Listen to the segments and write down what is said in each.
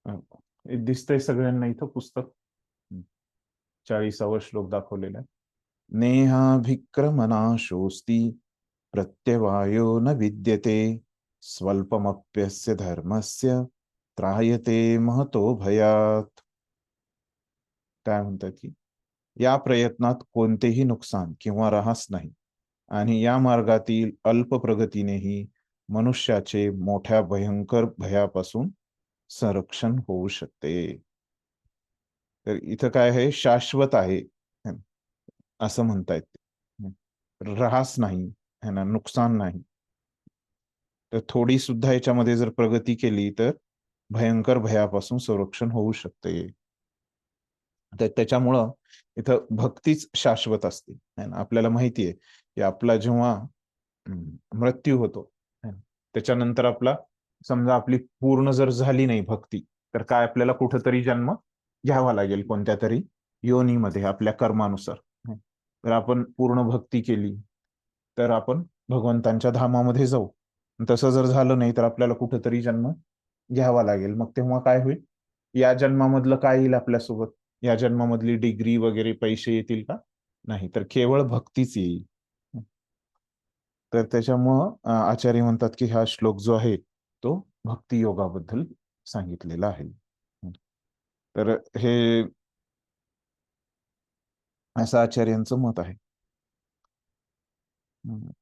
हे दिसतंय सगळ्यांना इथं पुस्तक. 40वा श्लोक दाखवलेला आहे. नेहाभिक्रमनाशोऽस्ति प्रत्यवायो न विद्यते स्वल्पमप्यस्य धर्मस्य त्रायते महतो भयात. काय म्हणतात की या प्रयत्नात कोणतेही नुकसान किंवा ऱ्हास नाही आणि या मार्गातील अल्प प्रगतीनेही मनुष्याचे मोठ्या भयंकर भयापासून संरक्षण होऊ शकते. तर इथं काय आहे, शाश्वत आहे असं म्हणतायत. ऱ्हास नाही है ना, नुकसान नाही. तर थोडी सुद्धा याच्यामध्ये जर प्रगती केली तर भयंकर भयापासून संरक्षण होऊ शकते. तर त्याच्यामुळं इथं भक्तीच शाश्वत असते. आपल्याला माहिती आहे की आपला जेव्हा मृत्यू होतो, त्याच्यानंतर आपला समजा आपली पूर्ण जर झाली नाही भक्ती, तर काय आपल्याला कुठंतरी जन्म घ्यावा लागेल कोणत्या तरी योनीमध्ये आपल्या कर्मानुसार. तर आपण पूर्ण भक्ती केली तर आपण भगवंतांच्या धामामध्ये जाऊ. तसं जर झालं नाही तर आपल्याला कुठंतरी जन्म घ्यावा लागेल. मग तेव्हा काय होईल, या जन्मामधलं काय येईल आपल्यासोबत, या जन्मामधली डिग्री वगैरे पैसे येतील का, नाही, तर केवळ भक्तीच येईल. तर त्याच्यामुळं आचार्य म्हणतात की हा श्लोक जो आहे तो भक्ती योगाबद्दल सांगितलेला आहे. तर हे असं आचार्यांचं मत आहे.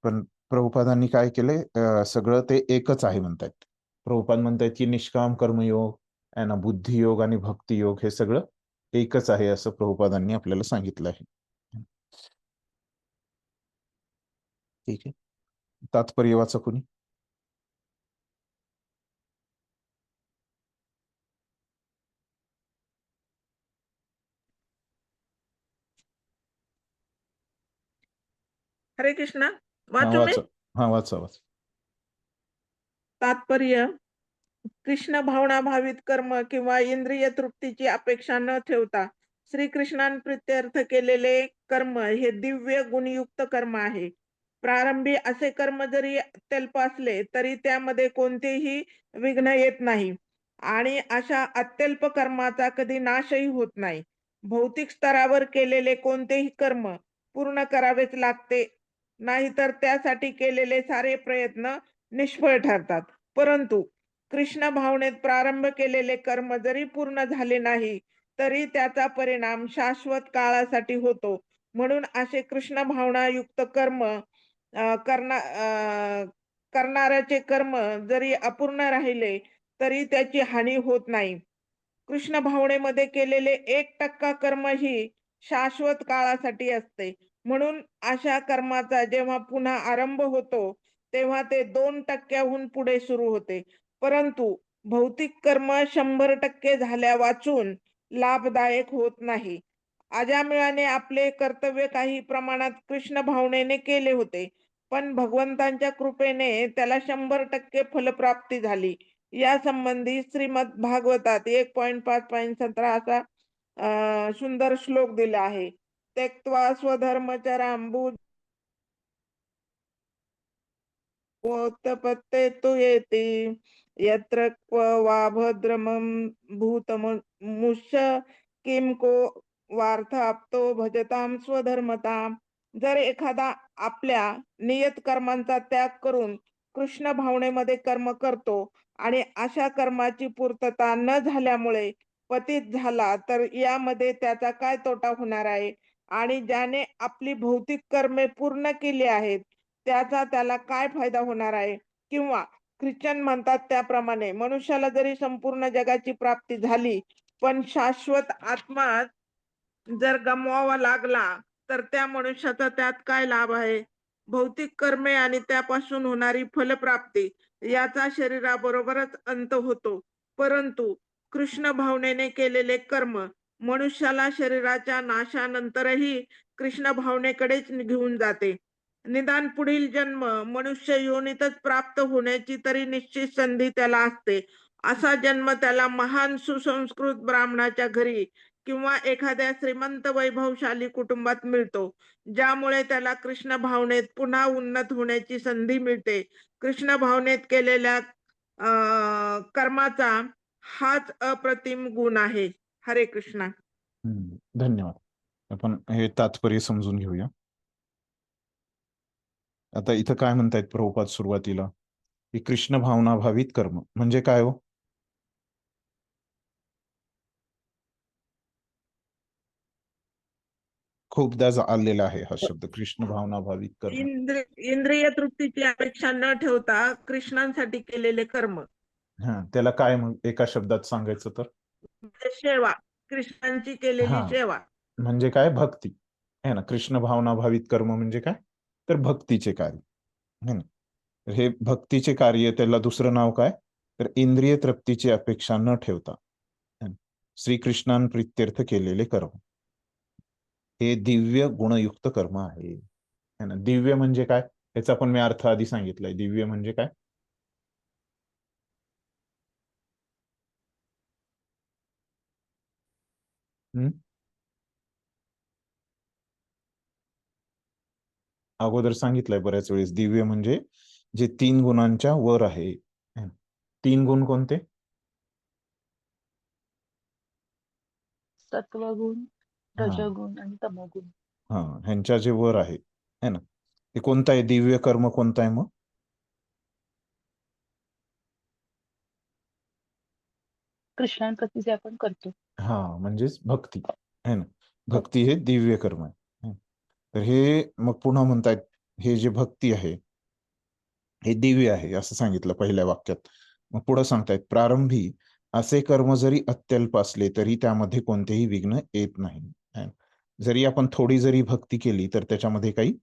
पण प्रभुपादांनी काय केले, सगळं ते एकच आहे म्हणतात. प्रभुपाद म्हणतात की निष्काम कर्मयोग आहे ना, बुद्धियोग आणि भक्तियोग हे सगळं एकच आहे असं प्रभुपादांनी आपल्याला सांगितलं आहे. ठीक आहे, तात्पर्य वाचा कोणी. हरे कृष्णा. हा वाचू मी. वाचा, हा वाचा वाचा. तात्पर्य: कृष्ण भावना भावित कर्म किंवा इंद्रिय तृप्तीची अपेक्षा न ठेवता श्रीकृष्णांप्रित्यर्थ केलेले कर्म हे दिव्य गुणयुक्त कर्म आहे. प्रारंभी असे कर्म जरी अत्यल्प असले तरी त्यामध्ये कोणतेही विघ्न येत नाही आणि अशा अत्यल्प कर्माचा कधी नाशही होत नाही. भौतिक स्तरावर केलेले कोणतेही कर्म पूर्ण करावेच लागते, नाहीतर त्यासाठी केलेले सारे प्रयत्न निष्फळ ठरतात. परंतु कृष्ण भावनेत प्रारंभ केलेले कर्म जरी पूर्ण झाले नाही तरी त्याचा परिणाम शाश्वत काळासाठी होतो. म्हणून असे कृष्ण भावना युक्त कर्म करणाऱ्याचे कर्म जरी अपूर्ण राहिले तरी त्याची हानी होत नाही. कृष्ण भावनेमध्ये केलेले 1% कर्म ही शाश्वत काळासाठी असते. म्हणून अशा कर्माचा जेव्हा पुन्हा आरंभ होतो तेव्हा ते 2% पुढे सुरू होते. परंतु भौतिक कर्म 100% झाल्या वाचून लाभदायक होत नाही. अजामिळाने आपले कर्तव्य काही प्रमाणात कृष्ण भावनेने केले होते, पण भगवंतांच्या कृपेने त्याला 100% फलप्राप्ती झाली. या संबंधी श्रीमद भागवतात 1.5.17 असा सुंदर श्लोक दिला आहे. त्यक्त्वा स्वधर्मचरांबुज वोत्पत्ते तु येति यत्र क्व वा भद्रमं भूतमुष्य किं को वार्थाप्तो भजतां स्वधर्मतां. जर एखादा आपल्या नियत कर्मांचा त्याग करून कृष्ण भावनेमध्ये कर्म करतो आणि अशा कर्माची पूर्तता न झाल्यामुळे पतित झाला तर यामध्ये त्याचा काय तोटा होणार आहे, आणि ज्याने आपली भौतिक कर्मे पूर्ण केली आहेत त्याचा त्याला काय फायदा होणार आहे. किंवा ख्रिश्चन म्हणतात त्याप्रमाणे मनुष्याला जरी संपूर्ण जगाची प्राप्ती झाली पण शाश्वत आत्मा जर गमवावा लागला तर त्या मनुष्याचा त्यात काय लाभ आहे. भौतिक कर्मे आणि त्यापासून होणारी फलप्राप्ती याचा शरीराबरोबरच अंत होतो, परंतु कृष्ण भावनेने केलेले कर्म मनुष्याला शरीराच्या नाशानंतरही कृष्ण भावनेकडेच घेऊन जाते. निदान पुढील जन्म मनुष्य योनीतच प्राप्त होण्याची तरी निश्चित संधी त्याला असते. असा जन्म त्याला महान सुसंस्कृत ब्राह्मणाच्या घरी किंवा एखाद्या श्रीमंत वैभवशाली कुटुंबात मिळतो, ज्यामुळे त्याला कृष्ण भावनेत पुन्हा उन्नत होण्याची संधी मिळते. कृष्ण भावनेत केलेल्या कर्माचा हाच अप्रतिम गुण आहे. हरे कृष्णा. धन्यवाद. आपण हे तात्पर्य समजून घेऊया. आता इथं काय म्हणतायत प्रभुपाद सुरुवातीला, की कृष्ण भावनाभावित कर्म म्हणजे काय हो? खूपदा आलेला आहे हा शब्द, कृष्ण भावनाभावित कर्म. इंद्रिय तृप्तीची अपेक्षा न ठेवता कृष्णांसाठी केलेले कर्म. हा, त्याला काय मग एका शब्दात सांगायचं तर? म्हणजे सेवा, कृष्णांची हा, केलेली सेवा. म्हणजे काय? भक्ती है ना. कृष्ण भावनाभावित कर्म म्हणजे काय? तर भक्तीचे कार्य है ना. हे भक्तीचे कार्य, त्याला दुसरं नाव काय? तर इंद्रिय तृप्तीची अपेक्षा न ठेवता श्रीकृष्णांप्रित्यर्थ केलेले कर्म, हे दिव्य गुणयुक्त कर्म आहे है ना. दिव्य म्हणजे काय? याचा पण मी अर्थ आधी सांगितलाय. दिव्य म्हणजे काय? हम्म अगोदर सांगितलंय बऱ्याच वेळेस. दिव्य म्हणजे जे 3 गुणांच्या वर आहे. 3 गुण कोणते? सत्वगुण, हा रजोगुण आणि तमोगुण. हा, ह्यांच्या जे वर आहे है ना, ते कोणतं आहे? दिव्य कर्म कोणतं आहे मग? कृष्णांप्रती जे आपण करतो. हा, म्हणजेच भक्ती है ना. भक्ती हे दिव्य कर्म आहे. तर हे मग पुन्हा म्हणतायत, हे जे भक्ती आहे हे दिव्य आहे असं सांगितलं पहिल्या वाक्यात. मग पुढे सांगतायत, प्रारंभी असे कर्म जरी अत्यल्प असले तरी त्यामध्ये कोणतेही विघ्न येत नाही है ना. जरी आपण थोडी जरी भक्ती केली तर त्याच्यामध्ये काही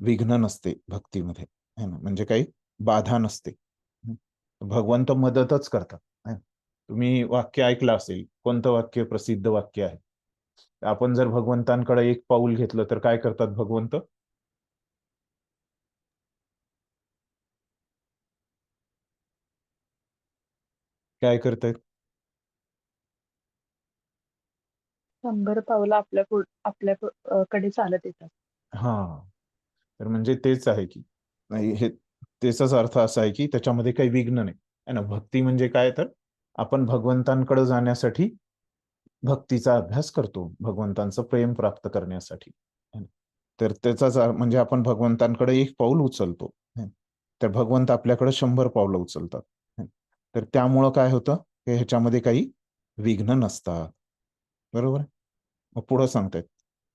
विघ्न नसते भक्तीमध्ये है ना, म्हणजे काही बाधा नसते. भगवंत मदतच करतात है ना. तुम्ही वाक्य ऐकलं असेल, कोणतं वाक्य प्रसिद्ध वाक्य आहे? आपण जर भगवंतांकडे एक पाऊल घेतलं तर काय करतात भगवंत? काय करतायत? 100 पावलं आपल्याकडे चालत येतात. हा, तर म्हणजे तेच आहे की नाही, हे त्याचाच अर्थ असा आहे की त्याच्यामध्ये काही विघ्न नाही है ना. भक्ती म्हणजे काय? तर आपण भगवंतांकडे जाण्यासाठी भक्तीचा अभ्यास करतो, भगवंतांचं प्रेम प्राप्त करण्यासाठी है ना. तर त्याचाच म्हणजे आपण भगवंतांकडे एक पाऊल उचलतो है ना, तर भगवंत आपल्याकडे 100 पावलं उचलतात है ना. तर त्यामुळं काय होतं, की ह्याच्यामध्ये काही विघ्न नसतात. बरोबर. मग पुढं सांगतायत,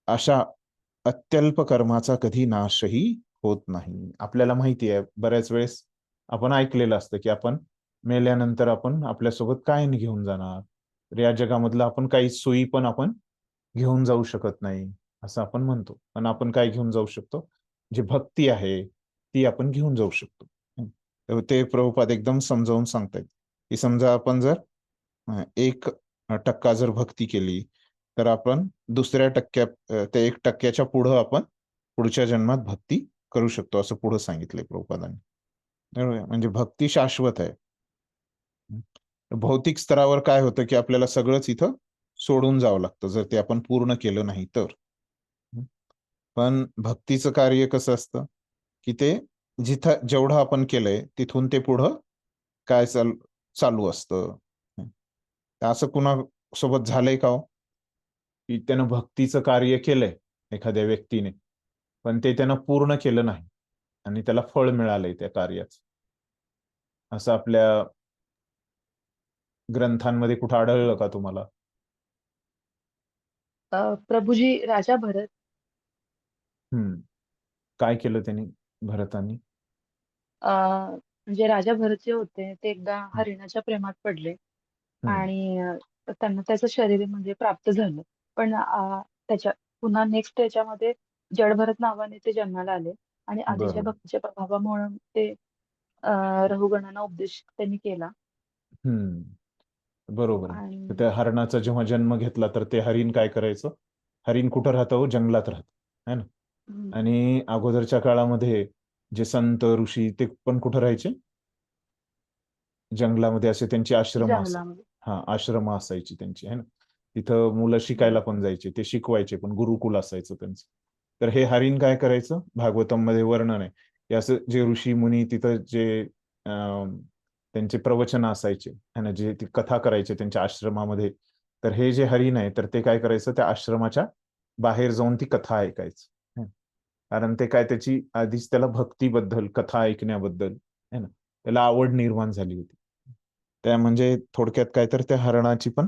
अशा अत्यल्प कर्माचा कधी नाशही होत नाही. आपल्याला माहिती आहे, बऱ्याच वेळेस आपण ऐकलेलं असतं की आपण मेल्यानंतर आपण आपल्यासोबत काय नाही घेऊन जाणार, तर या जगामधलं आपण काही सोयी पण आपण घेऊन जाऊ शकत नाही असं आपण म्हणतो. पण आपण काय घेऊन जाऊ शकतो? जी भक्ती आहे ती आपण घेऊन जाऊ शकतो. तर ते प्रभुपाद एकदम समजावून सांगतायत, की समजा आपण जर 1% जर भक्ती केली तर आपण दुसऱ्या टक्क्यात, त्या 1% पुढं आपण पुढच्या जन्मात भक्ती करू शकतो असं पुढं सांगितलंय प्रभुपादांनी. बरोबर. म्हणजे भक्ती शाश्वत आहे. भौतिक स्तरावर काय होतं, की आपल्याला सगळंच इथं सोडून जावं लागतं जर ते आपण पूर्ण केलं नाही तर. पण भक्तीचं कार्य कसं असतं, की ते जिथं जेवढं आपण केलंय तिथून ते पुढं काय चालू असतं. तर असं कुणासोबत झालंय का हो? की त्यानं भक्तीचं कार्य केलंय एखाद्या व्यक्तीने, पण ते त्यानं पूर्ण केलं नाही आणि त्याला फळ मिळालंय त्या कार्याचं, असं आपल्या ग्रंथांमध्ये कुठं आढळलं का तुम्हाला? प्रभूजी राजा भरत हम्म काय केलं त्यांनी, भरतानी? म्हणजे राजा भरत जे होते ते एकदा हरिणाच्या प्रेमात पडले हम्म आणि त्यांना त्याचं शरीर म्हणजे प्राप्त झालं. पण त्याच्या पुन्हा नेक्स्ट त्याच्यामध्ये जड भरत नावाने ते जन्माला आले आणि आधीच्या बरोबर. भक्तीच्या प्रभावामुळे ते रघुगणांना उपदेश त्यांनी केला. बरोबर आहे. आणि तर त्या हरणाचा जेव्हा जन्म घेतला तर ते हरिण काय करायचं? हरिण कुठं राहतं हो? जंगलात राहतं है ना. हम्म, आणि अगोदरच्या काळामध्ये जे संत ऋषी ते पण कुठं राहायचे? जंगलामध्ये. असे त्यांचे आश्रम असायचे. जंगलामध्ये. हा, आश्रम असायची त्यांची है ना. तिथं मुलं हम्म, शिकायला पण जायचे, ते शिकवायचे पण, गुरुकुल असायचं त्यांचं. तर हे हरिण काय करायचं, भागवतम मध्ये वर्णन आहे की असं जे ऋषी मुनी तिथं जे त्यांचे प्रवचन असायचे है ना, जे ते कथा करायचे त्यांच्या आश्रमामध्ये. तर हे जे हरिण आहे तर ते काय करायचं, त्या आश्रमाच्या बाहेर जाऊन ती कथा ऐकायचं. हं. कारण ते काय, त्याची आधीच त्याला भक्तीबद्दल, कथा ऐकण्याबद्दल है ना, त्याला आवड निर्माण झाली होती. त्या म्हणजे थोडक्यात काय, तर त्या हरणाची पण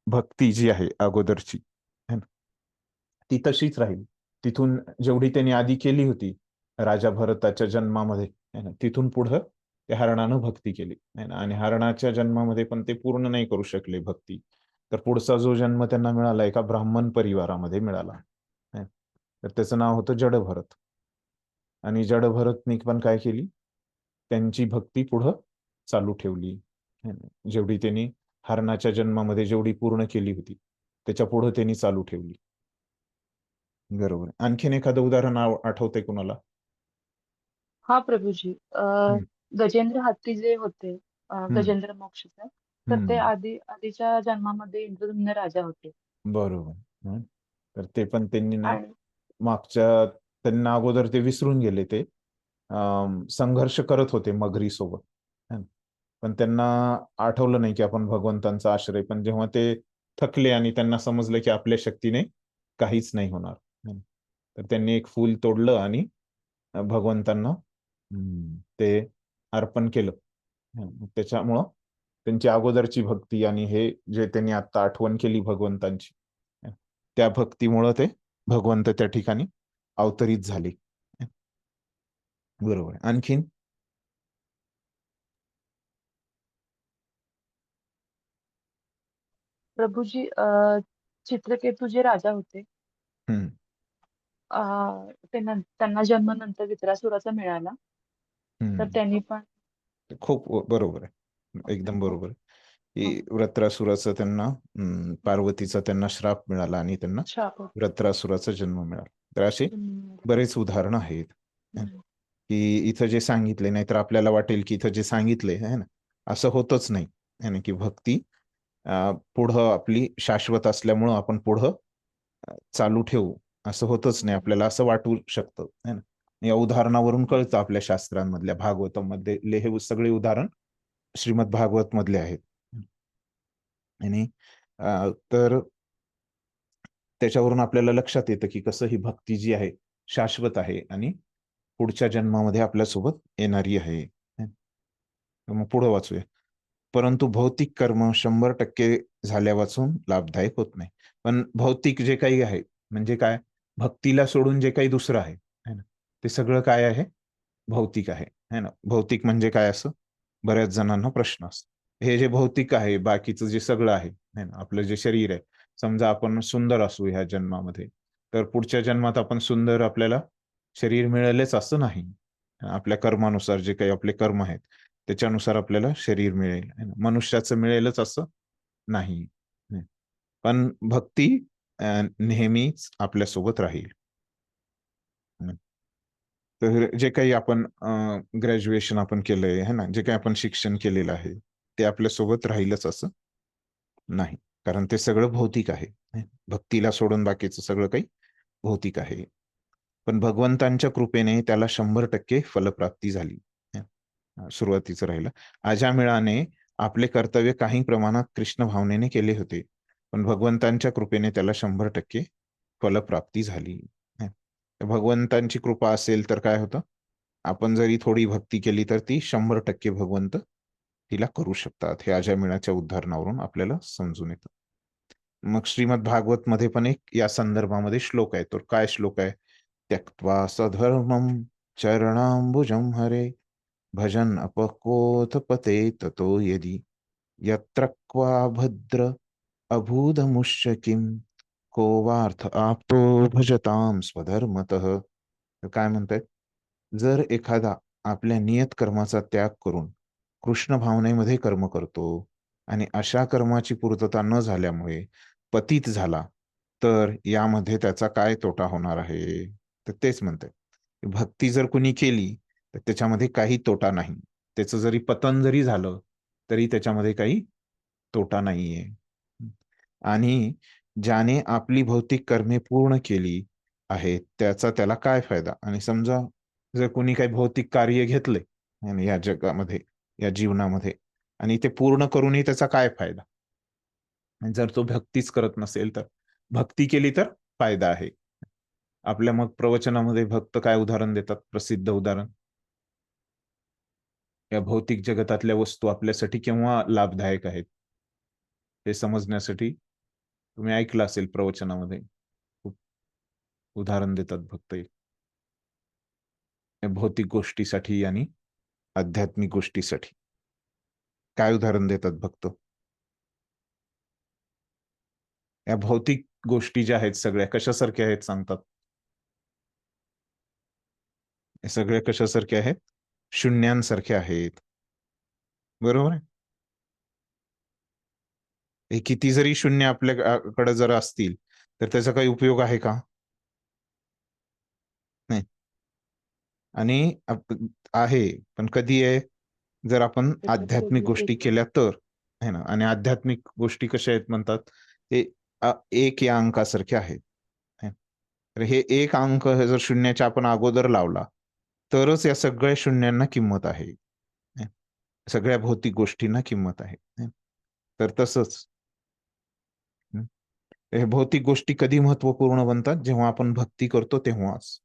भक्ती जी आहे अगोदरची है ना, ती तशीच राहील. तिथून जेवढी त्यांनी आधी केली होती राजा भरताच्या जन्मामध्ये है ना, तिथून पुढं त्या हरणानं भक्ती केली है ना. आणि हरणाच्या जन्मामध्ये पण ते पूर्ण नाही करू शकले भक्ती. तर पुढचा जो जन्म त्यांना मिळाला एका ब्राह्मण परिवारामध्ये मिळाला. है. तर त्याचं नाव होतं जडभरत. आणि जडभरतनी पण काय केली, त्यांची भक्ती पुढं चालू ठेवली है ना. जेवढी त्यांनी हरणाच्या जन्मामध्ये जेवढी पूर्ण केली होती त्याच्या पुढे त्यांनी चालू ठेवली. बरोबर. आणखीन एखादं उदाहरण आठवतंय कुणाला? हा प्रभूजी, हम्म. गजेंद्र हत्ती जे होते, हम्म. गजेंद्र मोक्षचे, तर ते हम्म. आधीच्या जन्मामध्ये इंद्रद्युम्न राजा होते. बरोबर. हं. तर ते पण त्यांनी ना आणि मागच्या, त्यांना अगोदर ते विसरून गेले. ते संघर्ष करत होते मगरी सोबत है ना. पण त्यांना आठवलं नाही की आपण भगवंतांचा आश्रय. पण जेव्हा ते थकले आणि त्यांना समजलं की आपल्या शक्तीने काहीच नाही होणार है ना, तर त्यांनी एक फूल तोडलं आणि भगवंतांना ते अर्पण केलं. त्याच्यामुळं त्यांची अगोदरची भक्ती आणि हे जे त्यांनी आता आठवण केली भगवंतांची, त्या भक्तीमुळं ते भगवंत त्या ठिकाणी अवतरित झाले. बरोबर. आणखीन? प्रभूजी, चित्रकेतू जे राजा होते, हम्म. त्यांना जन्म नंतर वित्रासुराचा मिळाला. तर हम्म. त्यांनी पण खूप बरोबर आहे. एकदम हो, बरोबर आहे हो, की वृत्रासुराचा त्यांना पार्वतीचा त्यांना श्राप मिळाला आणि त्यांना शाप होता. वृत्रासुराचा जन्म मिळाला. तर असे हम्म, बरेच उदाहरणं आहेत हम्म, की इथं जे सांगितले, नाही तर आपल्याला वाटेल की इथं जे सांगितले आहे ना, असं होतच नाही है ना, की भक्ती पुढं आपली शाश्वत असल्यामुळं आपण पुढं चालू ठेवू असं होतच नाही. आपल्याला असं वाटू शकतं है ना. या उदाहरणावरून कळतं आपल्या शास्त्रांमधल्या, भागवतामध्ये हे सगळे उदाहरण श्रीमद भागवत मधले आहेत. आणि तर त्याच्यावरून आपल्याला लक्षात येतं की कसं ही भक्ती जी आहे शाश्वत आहे आणि पुढच्या जन्मामध्ये आपल्यासोबत येणारी आहे. तर मग पुढे वाचूया. परंतु भौतिक कर्म 100% झाल्या वाचून लाभदायक होत नाही. पण भौतिक जे काही आहे म्हणजे काय, भक्तीला सोडून जे काही दुसरं आहे है ना, ते सगळं काय आहे, भौतिक आहे है ना. भौतिक म्हणजे काय, असं बऱ्याच जणांना प्रश्न असतो. हे जे भौतिक आहे, बाकीचं जे सगळं आहे है ना, आपलं जे शरीर आहे, समजा आपण सुंदर असू ह्या जन्मामध्ये, तर पुढच्या जन्मात आपण सुंदर आपल्याला शरीर मिळेलच असं नाही. आपल्या कर्मानुसार जे काही आपले कर्म आहेत त्याच्यानुसार आपल्याला शरीर मिळेल है ना. मनुष्याचं मिळेलच असं नाही. पण भक्ती नेहमीच आपल्यासोबत राहील. तर जे काही आपण ग्रॅज्युएशन आपण केलंय है ना, जे काही आपण शिक्षण केलेलं आहे ते आपल्यासोबत राहीलच असं नाही. कारण ते सगळं भौतिक आहे. भक्तीला सोडून बाकीचं सगळं काही भौतिक आहे. पण भगवंतांच्या कृपेने त्याला 100% फलप्राप्ती झाली. सुरुवातीचं राहिलं. अजामिळाने आपले कर्तव्य काही प्रमाणात कृष्ण भावनेने केले होते. पण भगवंतांच्या कृपेने त्याला 100% फलप्राप्ती झाली. भगवंतांची कृपा असेल तर काय होतं, आपण जरी थोडी भक्ती केली तर ती 100% भगवंत तिला करू शकतात. हे अजामिळाच्या उदाहरणावरून आपल्याला समजून येतं. मग श्रीमद भागवत मध्ये पण एक या संदर्भामध्ये श्लोक आहे. तो काय श्लोक आहे? त्यक्त्वा सधर्मं चरणाम्बुजं हरे भजन अपकोथ पते ततो यदि यत्र क्वा भद्र अभूदमुष्य किम को वार्थ आप्तो भजताम स्वधर्मतः. तर काय म्हणतायत, जर एखादा आपल्या नियत कर्माचा त्याग करून कृष्ण भावनेमध्ये कर्म करतो आणि अशा कर्माची पूर्तता न झाल्यामुळे पतित झाला, तर यामध्ये त्याचा काय तोटा होणार आहे? तर तेच म्हणतात, भक्ती जर कुणी केली तर त्याच्यामध्ये काही तोटा नाही. त्याचं जरी पतन जरी झालं तरी त्याच्यामध्ये काही तोटा नाहीये. आणि ज्याने आपली भौतिक कर्मे पूर्ण केली आहेत त्याचा त्याला काय फायदा? आणि समजा जर कोणी काही भौतिक कार्य घेतले आणि या जगामध्ये या जीवनामध्ये, आणि ते पूर्ण करूनही त्याचा काय फायदा? आणि जर तो भक्तीच करत नसेल तर भक्ती केली तर फायदा आहे. आपल्या मग प्रवचनामध्ये भक्त काय उदाहरण देतात, प्रसिद्ध उदाहरण? या भौतिक जगतातल्या वस्तू आपल्यासाठी केव्हा लाभदायक आहेत हे समजण्यासाठी तुम्ही ऐकलं असेल प्रवचनामध्ये खूप उदाहरण देतात भक्त या भौतिक गोष्टीसाठी आणि आध्यात्मिक गोष्टीसाठी. काय उदाहरण देतात भक्त? या भौतिक गोष्टी ज्या आहेत सगळ्या कशासारख्या आहेत सांगतात? हे सगळ्या कशासारख्या आहेत? शून्यांसारख्या आहेत. बरोबर आहे? हे किती जरी शून्य आपल्याकडे जर असतील तर त्याचा काही उपयोग आहे का? नाही. आणि आहे, पण कधी आहे? जर आपण त्याच्यात आध्यात्मिक केलेलं गोष्टी एक केल्या तर, है ना? आणि आध्यात्मिक गोष्टी कशा आहेत म्हणतात? ते एक या अंकासारखे आहेत. है. तर हे एक अंक जर शून्याच्या आपण अगोदर लावला, तरच या सगळ्या शून्यांना किंमत आहे. है. सगळ्या भौतिक गोष्टींना किंमत आहे. है. तर तसंच हं, हे भौतिक गोष्टी कधी महत्त्वपूर्ण बनतात? जेव्हा आपण भक्ती करतो तेव्हाच.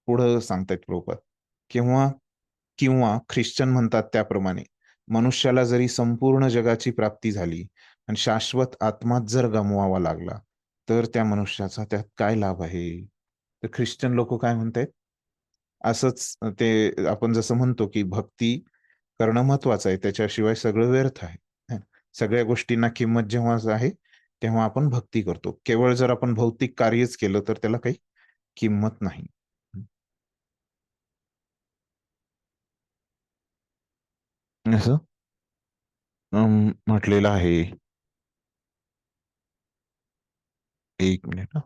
पुढं सांगतायत प्रभुपाद. किंवा किंवा ख्रिश्चन म्हणतात त्याप्रमाणे, मनुष्याला जरी संपूर्ण जगाची प्राप्ती झाली आणि शाश्वत आत्माच जर गमवावा लागला, तर त्या मनुष्याचा त्यात काय लाभ आहे? तर ख्रिश्चन लोक काय म्हणतायत? असंच ते आपण जसं म्हणतो, की भक्ती करणं महत्वाचं आहे. त्याच्याशिवाय सगळं व्यर्थ आहे. हं. सगळ्या गोष्टींना किंमत जेव्हा आहे, तेव्हा आपण भक्ती करतो. केवळ जर आपण भौतिक कार्यच केलं, तर त्याला काही किंमत नाही. असं म्हटलेलं आहे. 1 मिनिट हां.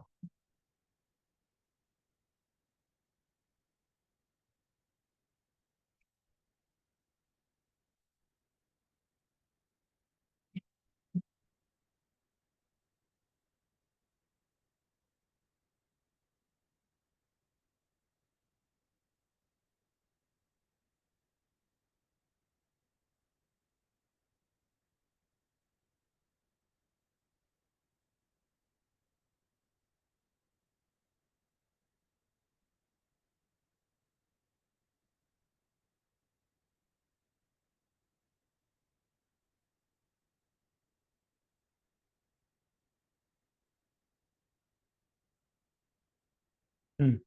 हं.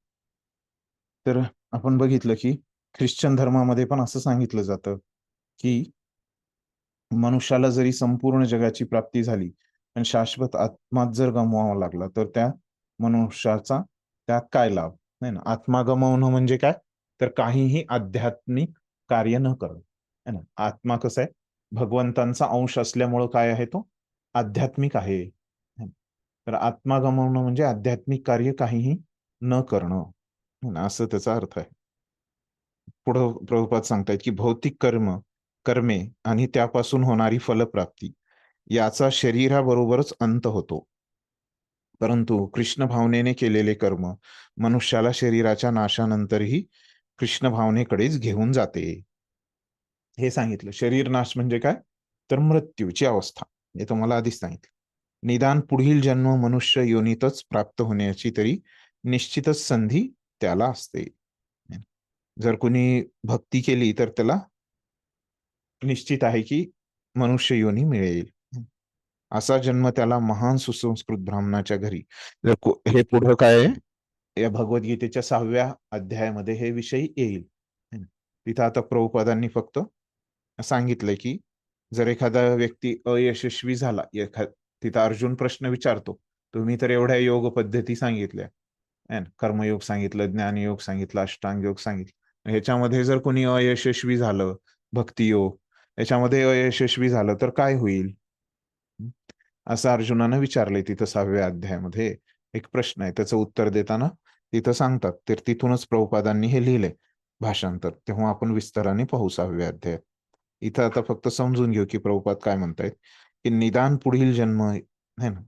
तर आपण बघितलं, की ख्रिश्चन धर्मामध्ये पण असं सांगितलं जातं, की मनुष्याला जरी संपूर्ण जगाची प्राप्ती झाली, पण शाश्वत आत्माच जर गमवावा लागला, तर त्या मनुष्याचा त्यात काय लाभ? नाही ना. आत्मा गमावणं म्हणजे काय? तर काहीही आध्यात्मिक कार्य न करणं. है ना. आत्मा कसा आहे? भगवंतांचा अंश असल्यामुळं काय आहे तो? आध्यात्मिक आहे. है ना. तर आत्मा गमावणं म्हणजे आध्यात्मिक कार्य काहीही न करणं. है ना. असं त्याचा अर्थ आहे. पुढं प्रभुपाद सांगतायत, की भौतिक कर्मे आणि त्यापासून होणारी फलप्राप्ती याचा शरीराबरोबरच अंत होतो. परंतु कृष्ण भावनेने केलेले कर्म मनुष्याला शरीराच्या नाशानंतरही कृष्ण भावनेकडेच घेऊन जाते. हे सांगितलं. शरीर नाश म्हणजे काय? तर मृत्यूची अवस्था. हे तुम्हाला आधीच सांगितलं. निदान पुढील जन्म मनुष्य योनीतच प्राप्त होण्याची तरी निश्चितच संधी त्याला असते. जर कोणी भक्ती केली तर त्याला निश्चित आहे की मनुष्य योनी मिळेल. असा जन्म त्याला महान सुसंस्कृत ब्राह्मणाच्या घरी. हे पुढं काय आहे? या भगवद्गीतेच्या 6व्या अध्यायामध्ये हे विषय येईल. है ना. तिथं आता प्रभुपादांनी फक्त सांगितलंय, की जर एखादा व्यक्ती अयशस्वी झाला, तिथं अर्जुन प्रश्न विचारतो, तुम्ही तर एवढ्या योग पद्धती सांगितल्या, आहे ना, कर्मयोग सांगितलं, ज्ञानयोग सांगितलं, अष्टांग योग सांगितलं. ह्याच्यामध्ये जर कोणी अयशस्वी झालं, भक्तियोग याच्यामध्ये अयशस्वी झालं तर काय होईल? असं अर्जुनानं विचारलंय तिथं 6व्या अध्यायामध्ये. एक प्रश्न आहे. त्याचं उत्तर देताना तिथं सांगतात. तर तिथूनच प्रभुपादांनी हे लिहिलंय भाषांतर. तेव्हा आपण विस्ताराने पाहू 6व्या अध्यायात. इथं आता फक्त समजून घेऊ, की प्रभुपाद काय म्हणतायत, की निदान पुढील जन्म आहे ना,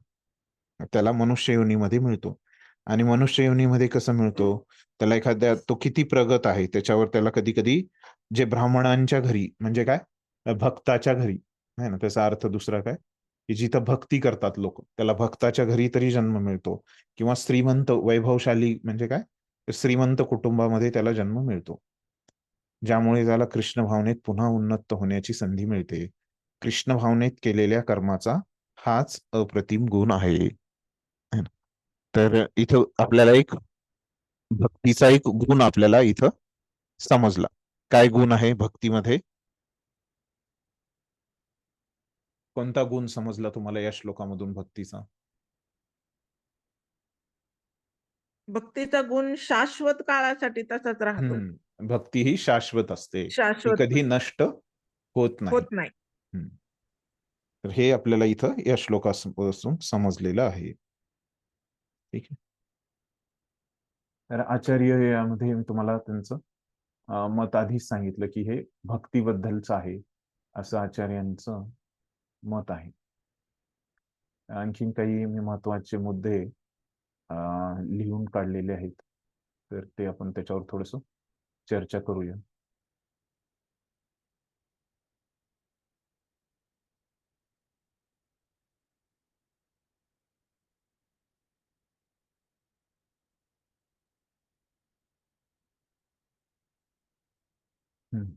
त्याला मनुष्य योनीमध्ये मिळतो. आणि मनुष्य योनीमध्ये कसं मिळतो? त्याला तो किती प्रगत आहे त्याच्यावर त्याला कधी-कधी जे ब्राह्मणांच्या घरी म्हणजे काय, भक्ताच्या घरी आहे ना, त्याचा अर्थ दुसरा काय, की जिथं भक्ती करतात लोक त्याला भक्ताच्या घरी तरी जन्म मिळतो, किंवा श्रीमंत वैभवशाली म्हणजे काय, श्रीमंत कुटुंबामध्ये त्याला जन्म मिळतो, ज्यामुळे त्याला कृष्ण भावनेत पुन्हा उन्नत होण्याची संधी मिळते. कृष्ण भावनेत केलेल्या कर्माचा हाच अप्रतिम गुण आहे है ना? तर इथं आपल्याला एक भक्तीचा एक गुण आपल्याला इथं समजला. काय गुण आहे भक्तीमध्ये? कोणता गुण समजला तुम्हाला या श्लोकामधून भक्तीचा? भक्तीचा गुण शाश्वत काळासाठी तसाच राहतो. भक्ती ही शाश्वत असते, ती शाश्वत कधी नष्ट होत नाही. होत नाही. हम्म. तर हे आपल्याला इथं या श्लोकापासून समजलेलं आहे. ठीक आहे. तर आचार्य यामध्ये मी तुम्हाला त्यांचं मत आधीच सांगितलं की हे भक्तीबद्दलचं आहे, असं आचार्यांचं मत आहे. आणखीन काही मी महत्वाचे मुद्दे लिहून काढलेले आहेत, तर ते आपण त्याच्यावर थोडस चर्चा करूया. हम्म.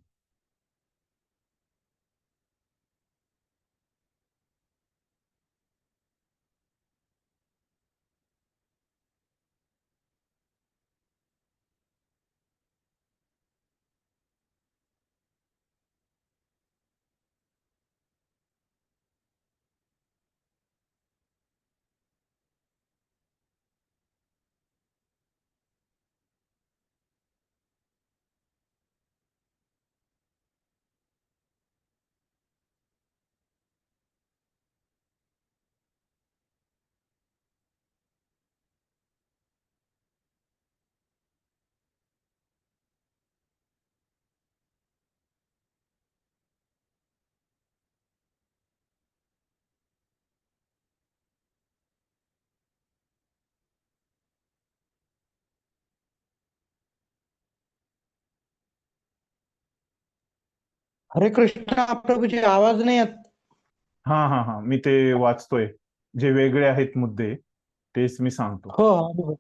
हरे कृष्णा प्रभूजी, आवाज नाही येत. हा हा हा, मी ते वाचतोय. जे वेगळे आहेत मुद्दे तेच मी सांगतो. हो, हरी बोल.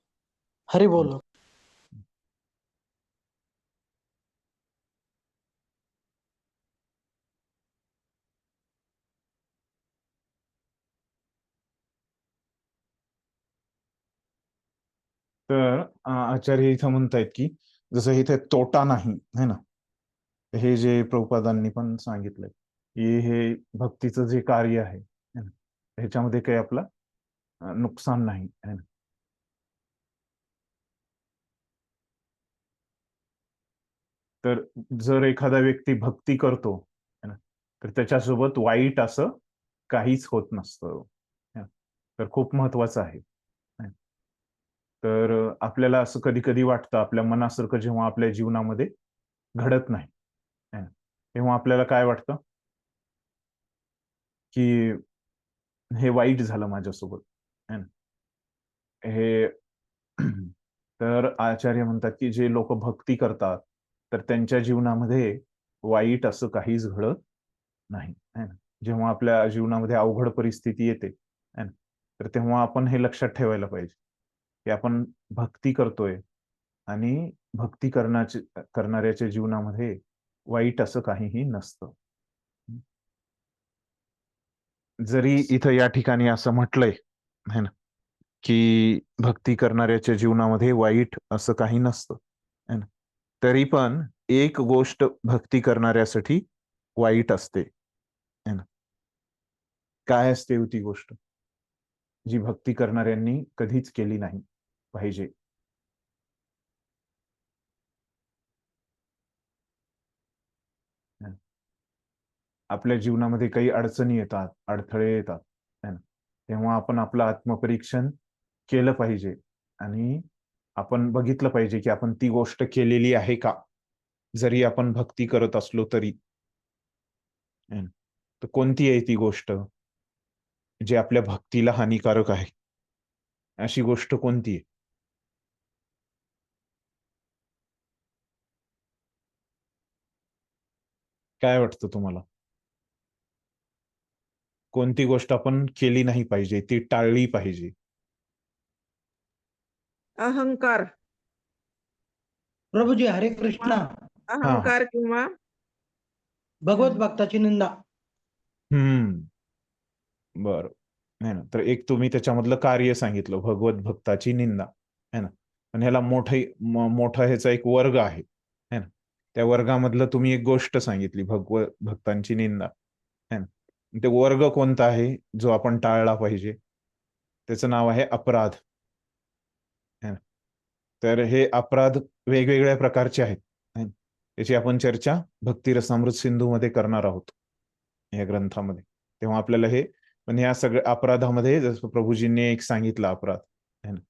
हरी बोल. तर आचार्य इथं म्हणतायत की जसं इथे तोटा नाही है ना, हे जे प्रभुपादांनी पण सांगितलंय की हे भक्तीचं जे कार्य आहे है ना, ह्याच्यामध्ये काही आपलं नुकसान नाही है ना. तर जर एखादा व्यक्ती भक्ती करतो है ना, तर त्याच्यासोबत वाईट असं काहीच होत नसतं है ना. तर खूप महत्वाचं आहे. तर आपल्याला असं कधी कधी वाटतं आपल्या मनासारखं जेव्हा आपल्या जीवनामध्ये घडत नाही है ना, तेव्हा आपल्याला काय वाटतं की हे वाईट झालं माझ्यासोबत है ना. हे तर आचार्य म्हणतात की जे लोक भक्ती करतात तर त्यांच्या जीवनामध्ये वाईट असं काहीच घडत नाही है ना. जेव्हा आपल्या जीवनामध्ये अवघड परिस्थिती येते है ना, तर तेव्हा आपण हे लक्षात ठेवायला पाहिजे की आपण भक्ती करतोय आणि भक्ती करणाऱ्याच्या जीवनामध्ये वाईट असं काहीही नसतं. जरी इथं या ठिकाणी असं म्हटलंय है ना की भक्ती करणाऱ्याच्या जीवनामध्ये वाईट असं काही नसतं है ना, तरी पण एक गोष्ट भक्ती करणाऱ्यासाठी वाईट असते है ना. काय असते हो ती गोष्ट जी भक्ती करणाऱ्यांनी कधीच केली नाही पाहिजे? आपल्या जीवनामध्ये काही अडचणी येतात, अडथळे येतात है ना, तेव्हा आपण आपलं आत्मपरीक्षण केलं पाहिजे आणि आपण बघितलं पाहिजे की आपण ती गोष्ट केलेली आहे का, जरी आपण भक्ती करत असलो तरी है ना. तर कोणती आहे ती गोष्ट जी आपल्या भक्तीला हानिकारक आहे, अशी गोष्ट कोणती आहे? काय वाटतं तुम्हाला? कोणती गोष्ट आपण केली नाही पाहिजे, ती टाळली पाहिजे? अहंकार. प्रभूजी हरे किंवा कृष्णा. हा हा. अहंकार किंवा भगवत भक्ताची निंदा. बरं. है ना, तर एक तुम्ही त्याच्यामधलं कार्य सांगितलं, भगवत भक्ताची निंदा, है ना. पण ह्याला मोठा ह्याचा एक वर्ग आहे, है ना. त्या वर्गामधलं तुम्ही एक गोष्ट सांगितली, भगवत भक्तांची निंदा, है ना. ते वर्ग कोणता आहे जो आपण टाळला पाहिजे? त्याचं नाव आहे अपराध, है ना. तर हे अपराध वेगवेगळ्या प्रकारचे आहेत, है ना. त्याची आपण चर्चा भक्ती रसामृत सिंधू मध्ये करणार आहोत, या ग्रंथामध्ये. तेव्हा आपल्याला हे, पण या सगळ्या अपराधामध्ये जसं प्रभूजींनी एक सांगितलं अपराध, है ना,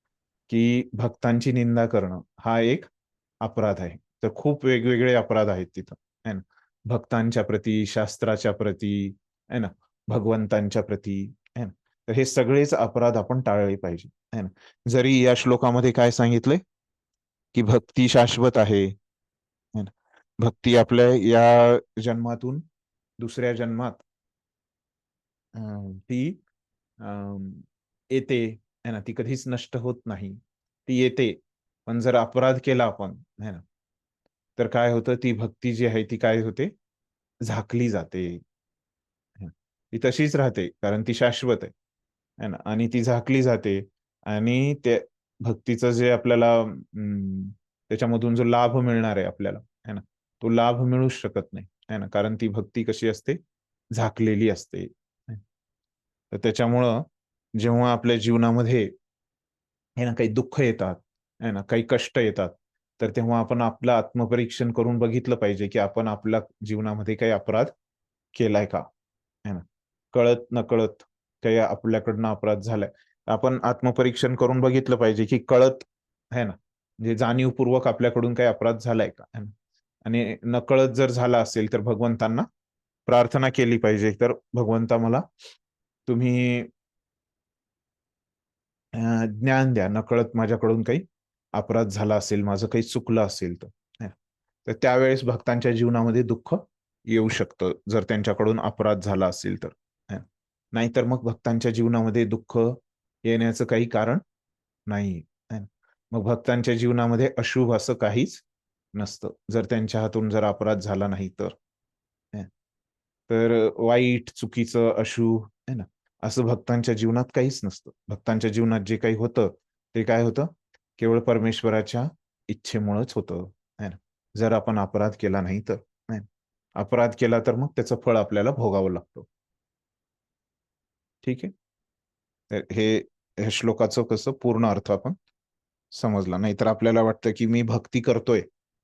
की भक्तांची निंदा करणं हा एक अपराध आहे. तर खूप वेगवेगळे अपराध आहेत तिथं, है ना. भक्तांच्या प्रती, शास्त्राच्या प्रती, है ना, भगवंतांच्या प्रती, है ना. तर हे सगळेच अपराध आपण टाळले पाहिजे, है ना. जरी या श्लोकामध्ये काय सांगितलंय की भक्ती शाश्वत आहे, है ना. भक्ती आपल्या या जन्मातून दुसऱ्या जन्मात ती येते, है ना, ती कधीच नष्ट होत नाही, ती येते. पण जर अपराध केला आपण, है ना, तर काय होतं, ती भक्ती जी आहे ती काय होते, झाकली जाते, है ना. ती तशीच राहते कारण ती शाश्वत आहे, है ना, आणि ती झाकली जाते. आणि ते भक्तीचं जे आपल्याला त्याच्यामधून जो लाभ मिळणार आहे आपल्याला, है ना, तो लाभ मिळूच शकत नाही, है ना, कारण ती भक्ती कशी असते, झाकलेली असते, है ना. तर त्याच्यामुळं जेव्हा आपल्या जीवनामध्ये, है ना, काही दुःख येतात, है ना, काही कष्ट येतात, तर तेव्हा आपण आपलं आत्मपरीक्षण करून बघितलं पाहिजे की आपण आपल्या जीवनामध्ये काही अपराध केलाय का, है ना. कळत नकळत काही आपल्याकडनं अपराध झालाय, आपण आत्मपरीक्षण करून बघितलं पाहिजे की कळत, है ना, म्हणजे जाणीवपूर्वक आपल्याकडून काही अपराध झालाय का, है ना. आणि नकळत जर झाला असेल तर भगवंतांना प्रार्थना केली पाहिजे, तर भगवंता मला तुम्ही ज्ञान द्या, नकळत माझ्याकडून काही अपराध झाला असेल, माझं काही चुकलं असेल तर, है ना. तर त्यावेळेस भक्तांच्या जीवनामध्ये दुःख येऊ शकतं जर त्यांच्याकडून अपराध झाला असेल तर, है ना. नाहीतर मग भक्तांच्या जीवनामध्ये दुःख येण्याचं काही कारण नाही, है ना. मग भक्तांच्या जीवनामध्ये अशुभ असं काहीच नसतं जर त्यांच्या हातून जर अपराध झाला नाही तर, है. तर वाईट, चुकीचं, अशुभ, है ना, असं भक्तांच्या जीवनात काहीच नसतं. भक्तांच्या जीवनात जे काही होतं ते काय होतं, केवळ परमेश्वराच्या इच्छेमुळेच होतं, है ना. जर आपण अपराध केला नाही तर, है ना. अपराध केला तर मग त्याचं फळ आपल्याला भोगावं लागतं. ठीक आहे. तर हे श्लोकाचं कसं पूर्ण अर्थ आपण समजला. नाहीतर आपल्याला वाटतं की मी भक्ती करतोय,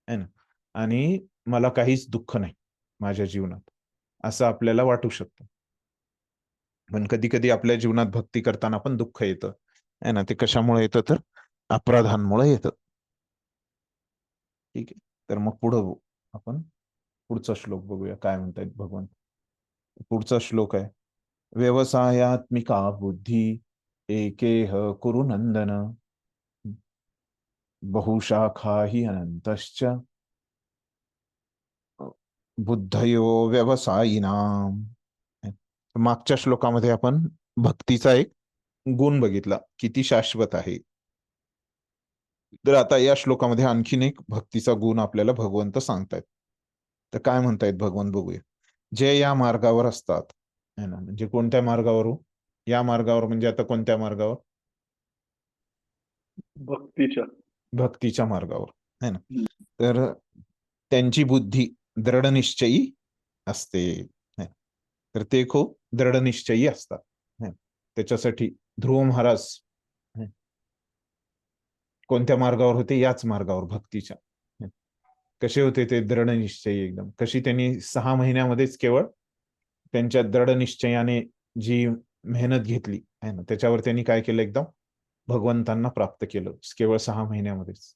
है ना, आणि मला काहीच दुःख नाही माझ्या जीवनात, असं आपल्याला वाटू शकतं. पण कधी कधी आपल्या जीवनात भक्ती करताना पण दुःख येतं, है ना. ते कशामुळे येतं, तर अपराधांमुळे येतं. ठीक आहे. तर मग पुढं आपण पुढचा श्लोक बघूया काय म्हणतायत भगवान. पुढचा श्लोक आहे, व्यवसायात्मिका बुद्धी एकेह कुरु नंदन, बहुशाखा हि अनंतश्च बुद्धयो व्यवसायिनाम. मागच्या श्लोकामध्ये आपण भक्तीचा एक गुण बघितला, किती शाश्वत आहे. तर आता या श्लोकामध्ये आणखीन एक भक्तीचा गुण आपल्याला भगवंत सांगतायत. तर काय म्हणतायत भगवंत बघूया. जे या मार्गावर असतात, है ना, म्हणजे कोणत्या मार्गावर हो? या मार्गावर म्हणजे आता कोणत्या मार्गावर? भक्तीच्या. भक्तीच्या मार्गावर, है ना. तर त्यांची बुद्धी दृढनिश्चयी असते, है. तर ते खूप दृढनिश्चयी असतात, है. त्याच्यासाठी ध्रुव महाराज कोणत्या मार्गावर होते? याच मार्गावर, भक्तीच्या. कसे होते ते दृढनिश्चयी एकदम? कशी त्यांनी 6 महिन्यामध्येच केवळ त्यांच्या दृढनिश्चयाने जी मेहनत घेतली आहे ना, त्याच्यावर त्यांनी काय केलं, एकदम भगवंतांना प्राप्त केलं केवळ 6 महिन्यामध्येच.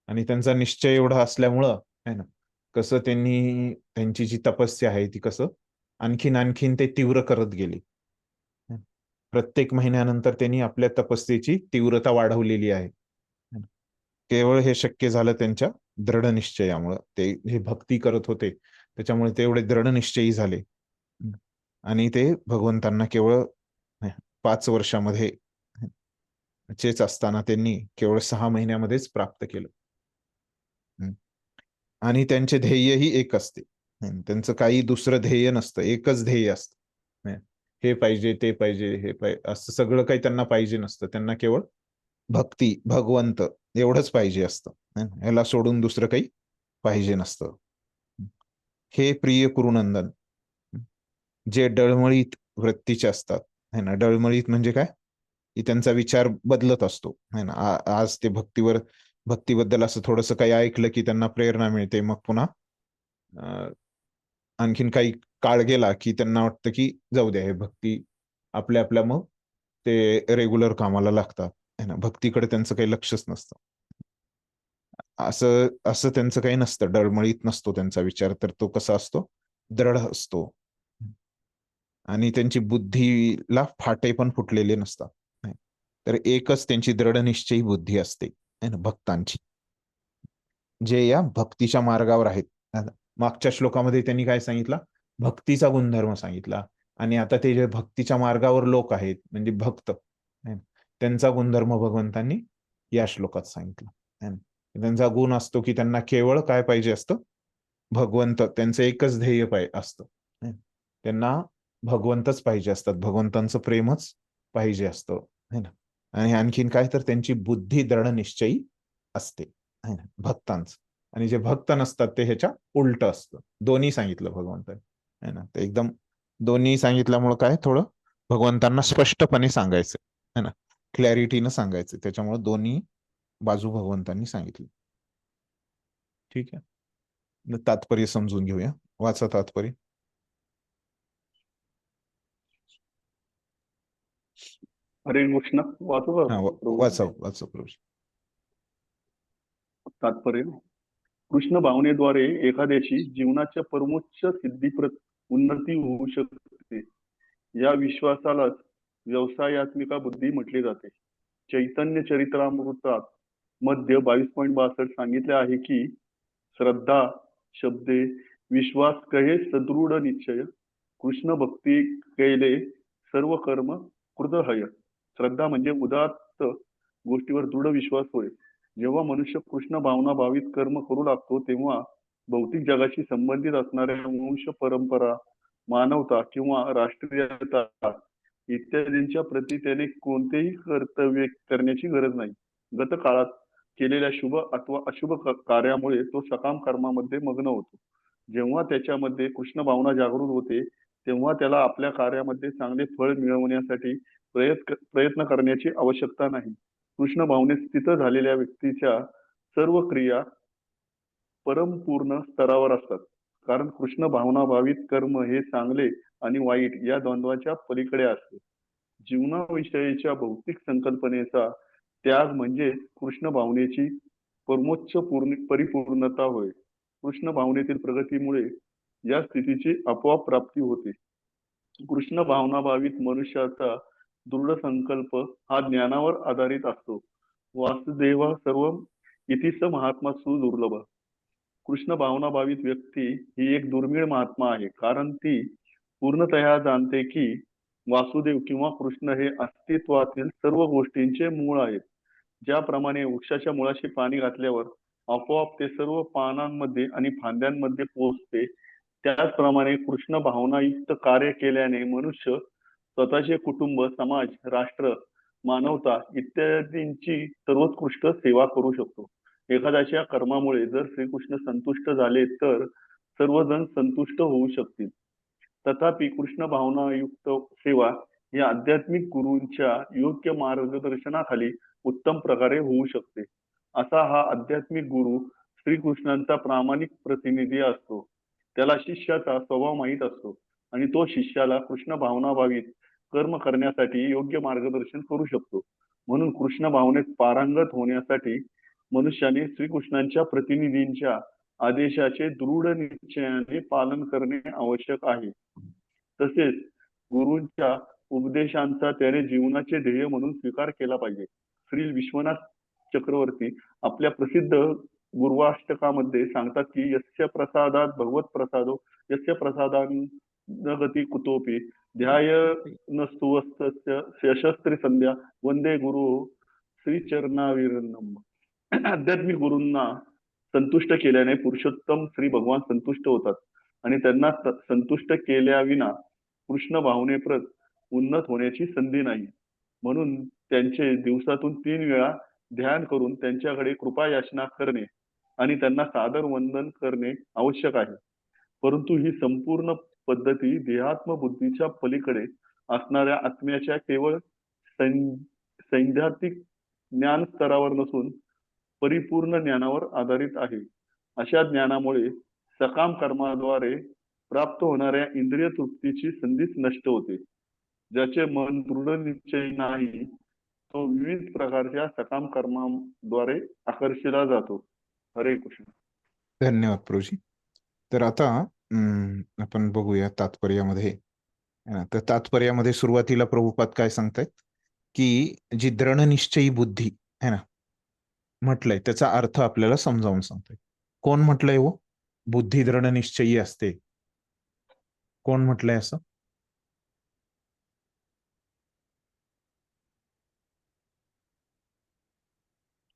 आणि त्यांचा निश्चय एवढा असल्यामुळं, आहे ना, कसं त्यांनी त्यांची जी तपस्या आहे ती कसं आणखीन आणखीन ते तीव्र करत गेली. प्रत्येक महिन्यानंतर त्यांनी आपल्या तपस्येची तीव्रता वाढवलेली आहे. केवळ हे शक्य झालं त्यांच्या दृढ निश्चयामुळं. ते हे भक्ती करत होते त्याच्यामुळे ते एवढे दृढनिश्चयी झाले. आणि ते भगवंतांना केवळ 5 वर्षामध्ये चेच असताना त्यांनी केवळ 6 महिन्यामध्येच प्राप्त केलं. आणि त्यांचे ध्येयही एक असते. त्यांचं काही दुसरं ध्येय नसतं, एकच ध्येय असतं. हे पाहिजे, ते पाहिजे, हे पाहिजे असं सगळं काही त्यांना पाहिजे नसतं. त्यांना केवळ भक्ती, भगवंत एवढंच पाहिजे असतं. याला सोडून दुसरं काही पाहिजे नसतं. हे प्रिय कुरुनंदन, जे डळमळीत वृत्तीचे असतात, है ना. डळमळीत म्हणजे काय, की त्यांचा विचार बदलत असतो, है ना. आज ते भक्तीबद्दल असं थोडंसं काही ऐकलं की त्यांना प्रेरणा मिळते, मग पुन्हा आणखीन काही काळ गेला की त्यांना वाटतं की जाऊ द्या, हे भक्ती आपल्या आपल्या मग ते रेग्युलर कामाला लागतात, है ना. भक्तीकडे त्यांचं काही लक्षच नसतं. असं असं त्यांचं काही नसतं, डळमळीत नसतो त्यांचा विचार, तर तो कसा असतो, दृढ असतो. आणि त्यांची बुद्धीला फाटे पण फुटलेले नसतात. तर एकच त्यांची दृढनिश्चयी बुद्धी असते, है ना, भक्तांची, जे या भक्तीच्या मार्गावर आहेत. मागच्या श्लोकामध्ये त्यांनी काय सांगितलं, भक्तीचा गुणधर्म सांगितला. आणि आता ते जे भक्तीच्या मार्गावर लोक आहेत, म्हणजे भक्त, त्यांचा गुणधर्म भगवंतांनी या श्लोकात सांगितला. त्यांचा गुण असतो की त्यांना केवळ काय पाहिजे असतं, भगवंत. त्यांचं एकच ध्येय असतं, त्यांना भगवंतच पाहिजे असतात, भगवंतांचं प्रेमच पाहिजे असतं, है ना. आणि आणखीन काय, तर त्यांची बुद्धी दृढनिश्चयी असते, है ना, भक्तांचं. आणि जे भक्त नसतात ते ह्याच्या उलट असतं. दोन्ही सांगितलं भगवंतांनी, है ना. ते एकदम दोन्ही सांगितल्यामुळे काय, थोडं भगवंतांना स्पष्टपणे सांगायचं, है ना, क्लॅरिटीनं सांगायचं. त्याच्यामुळे दोन्ही बाजू भगवंतांनी सांगितली. ठीक आहे, तात्पर्य समजून घेऊया. वाचा तात्पर्य. हरे कृष्ण. वाचू हा, का प्रभू? वाचा वाचा प्रभू. तात्पर्य. कृष्ण भावनेद्वारे एखाद्याची जीवनाच्या परमोच्च सिद्धीप्रत उन्नती होऊ शकते, या विश्वासालाच व्यवसायात्मिका बुद्धी म्हटले जाते. चैतन्य चरित्रामृतात मध्ये 22.62 सांगितले आहे की श्रद्धा शब्दे विश्वास कहे सदृढ निश्चय, कृष्ण भक्ती केले सर्व कर्म कृतहय. श्रद्धा म्हणजे उदात्त गोष्टीवर दृढ विश्वास होय. जेव्हा मनुष्य कृष्ण भावना भावित कर्म करू लागतो, तेव्हा भौतिक जगाशी संबंधित असणाऱ्या वंश परंपरा, मानवता किंवा राष्ट्रीयता इत्यादींच्या प्रती त्याने कोणतेही कर्तव्य करण्याची गरज नाही. गत काळात केलेल्या शुभ अथवा अशुभ कार्यामुळे तो सकाम कर्मामध्ये मग्न होतो. जेव्हा त्याच्यामध्ये कृष्ण भावना जागृत होते, तेव्हा त्याला आपल्या कार्यामध्ये चांगले फळ मिळवण्यासाठी प्रयत्न करण्याची आवश्यकता नाही. कृष्ण भावनेत स्थित झालेल्या व्यक्तीच्या सर्व क्रिया परमपूर्ण स्तरावर असतात, कारण कृष्ण भावना भावित कर्म हे चांगले आणि वाईट या द्वंद्वाच्या पलीकडे असते. जीवनाविषयीच्या भौतिक संकल्पनेचा त्याग म्हणजे कृष्ण भावनेची परमोच्च परिपूर्णता होय. कृष्ण भावनेतील प्रगतीमुळे या स्थितीची आपोआप प्राप्ती होते. कृष्ण भावना भावित मनुष्याचा दृढ संकल्प हा ज्ञानावर आधारित असतो. वासुदेव सर्व इतिस महात्मा सुदुर्लभ. कृष्ण भावना भावित व्यक्ती ही एक दुर्मिळ महात्मा आहे, कारण ती पूर्णतः जाणते की वासुदेव किंवा कृष्ण हे अस्तित्वातील सर्व गोष्टींचे मूळ आहेत. ज्याप्रमाणे वृक्षाच्या मुळाशी पाणी घातल्यावर आपोआप ते सर्व पानांमध्ये आणि फांद्यांमध्ये पोचते, त्याचप्रमाणे कृष्ण भावनायुक्त कार्य केल्याने मनुष्य स्वतःचे कुटुंब, समाज, राष्ट्र, मानवता इत्यादींची सर्वोत्कृष्ट सेवा करू शकतो. एखाद्याच्या कर्मामुळे जर श्रीकृष्ण संतुष्ट झाले तर सर्वजण संतुष्ट होऊ शकतील. तथापि कृष्ण भावनायुक्त सेवा ही आध्यात्मिक गुरूंच्या योग्य मार्गदर्शनाखाली उत्तम प्रकारे होऊ शकते. असा हा आध्यात्मिक गुरु श्रीकृष्णांचा प्रामाणिक प्रतिनिधी असतो. त्याला शिष्याचा स्वभाव माहीत असतो आणि तो शिष्याला कृष्ण भावना भावित कर्म करण्यासाठी योग्य मार्गदर्शन करू शकतो. म्हणून कृष्ण भावनेत पारंगत होण्यासाठी मनुष्याने श्रीकृष्णांच्या प्रतिनिधींच्या आदेशाचे दृढ निश्चयाने पालन करणे आवश्यक आहे. तसेच गुरूंच्या उपदेशांचा त्याने जीवनाचे ध्येय म्हणून स्वीकार केला पाहिजे. श्री विश्वनाथ चक्रवर्ती आपल्या प्रसिद्ध गुरुवाष्टकामध्ये सांगतात की यस्य प्रसादात भगवत प्रसादो यस्य प्रसादान गती कुतोपि ध्याय नस्तुवस्तस्य यशस्त्री संध्या वंदे गुरु श्रीचरणाविरनम. आध्यात्मिक गुरूंना संतुष्ट केल्याने पुरुषोत्तम श्री भगवान संतुष्ट होतात आणि त्यांना संतुष्ट केल्याविना कृष्ण भावनेप्रत उन्नत होण्याची संधी नाही. म्हणून त्यांचे दिवसातून 3 वेळा ध्यान करून त्यांच्याकडे कृपा याचना करणे आणि त्यांना सादर वंदन करणे आवश्यक आहे. परंतु ही संपूर्ण पद्धती देहात्म बुद्धीच्या पलीकडे असणाऱ्या आत्म्याच्या केवळ सैद्धांतिक ज्ञान स्तरावर नसून परिपूर्ण ज्ञानावर आधारित आहे. अशा ज्ञानामुळे सकाम कर्माद्वारे प्राप्त होणाऱ्या इंद्रिय तृप्तीची संधीच नष्ट होते. ज्याचे मन दृढ निश्चय नाही तो विविध प्रकारच्या सकाम कर्माद्वारे आकर्षिला जातो. हरे कृष्ण. धन्यवाद प्रभूजी. तर आता आपण बघूया तात्पर्यामध्ये. तर तात्पर्यामध्ये सुरुवातीला प्रभुपाद काय सांगतायत की जी दृढनिश्चयी बुद्धी है ना म्हटलंय त्याचा अर्थ आपल्याला समजावून सांगतायत. कोण म्हटलंय हो बुद्धी दृढनिश्चयी असते? कोण म्हटलंय असं?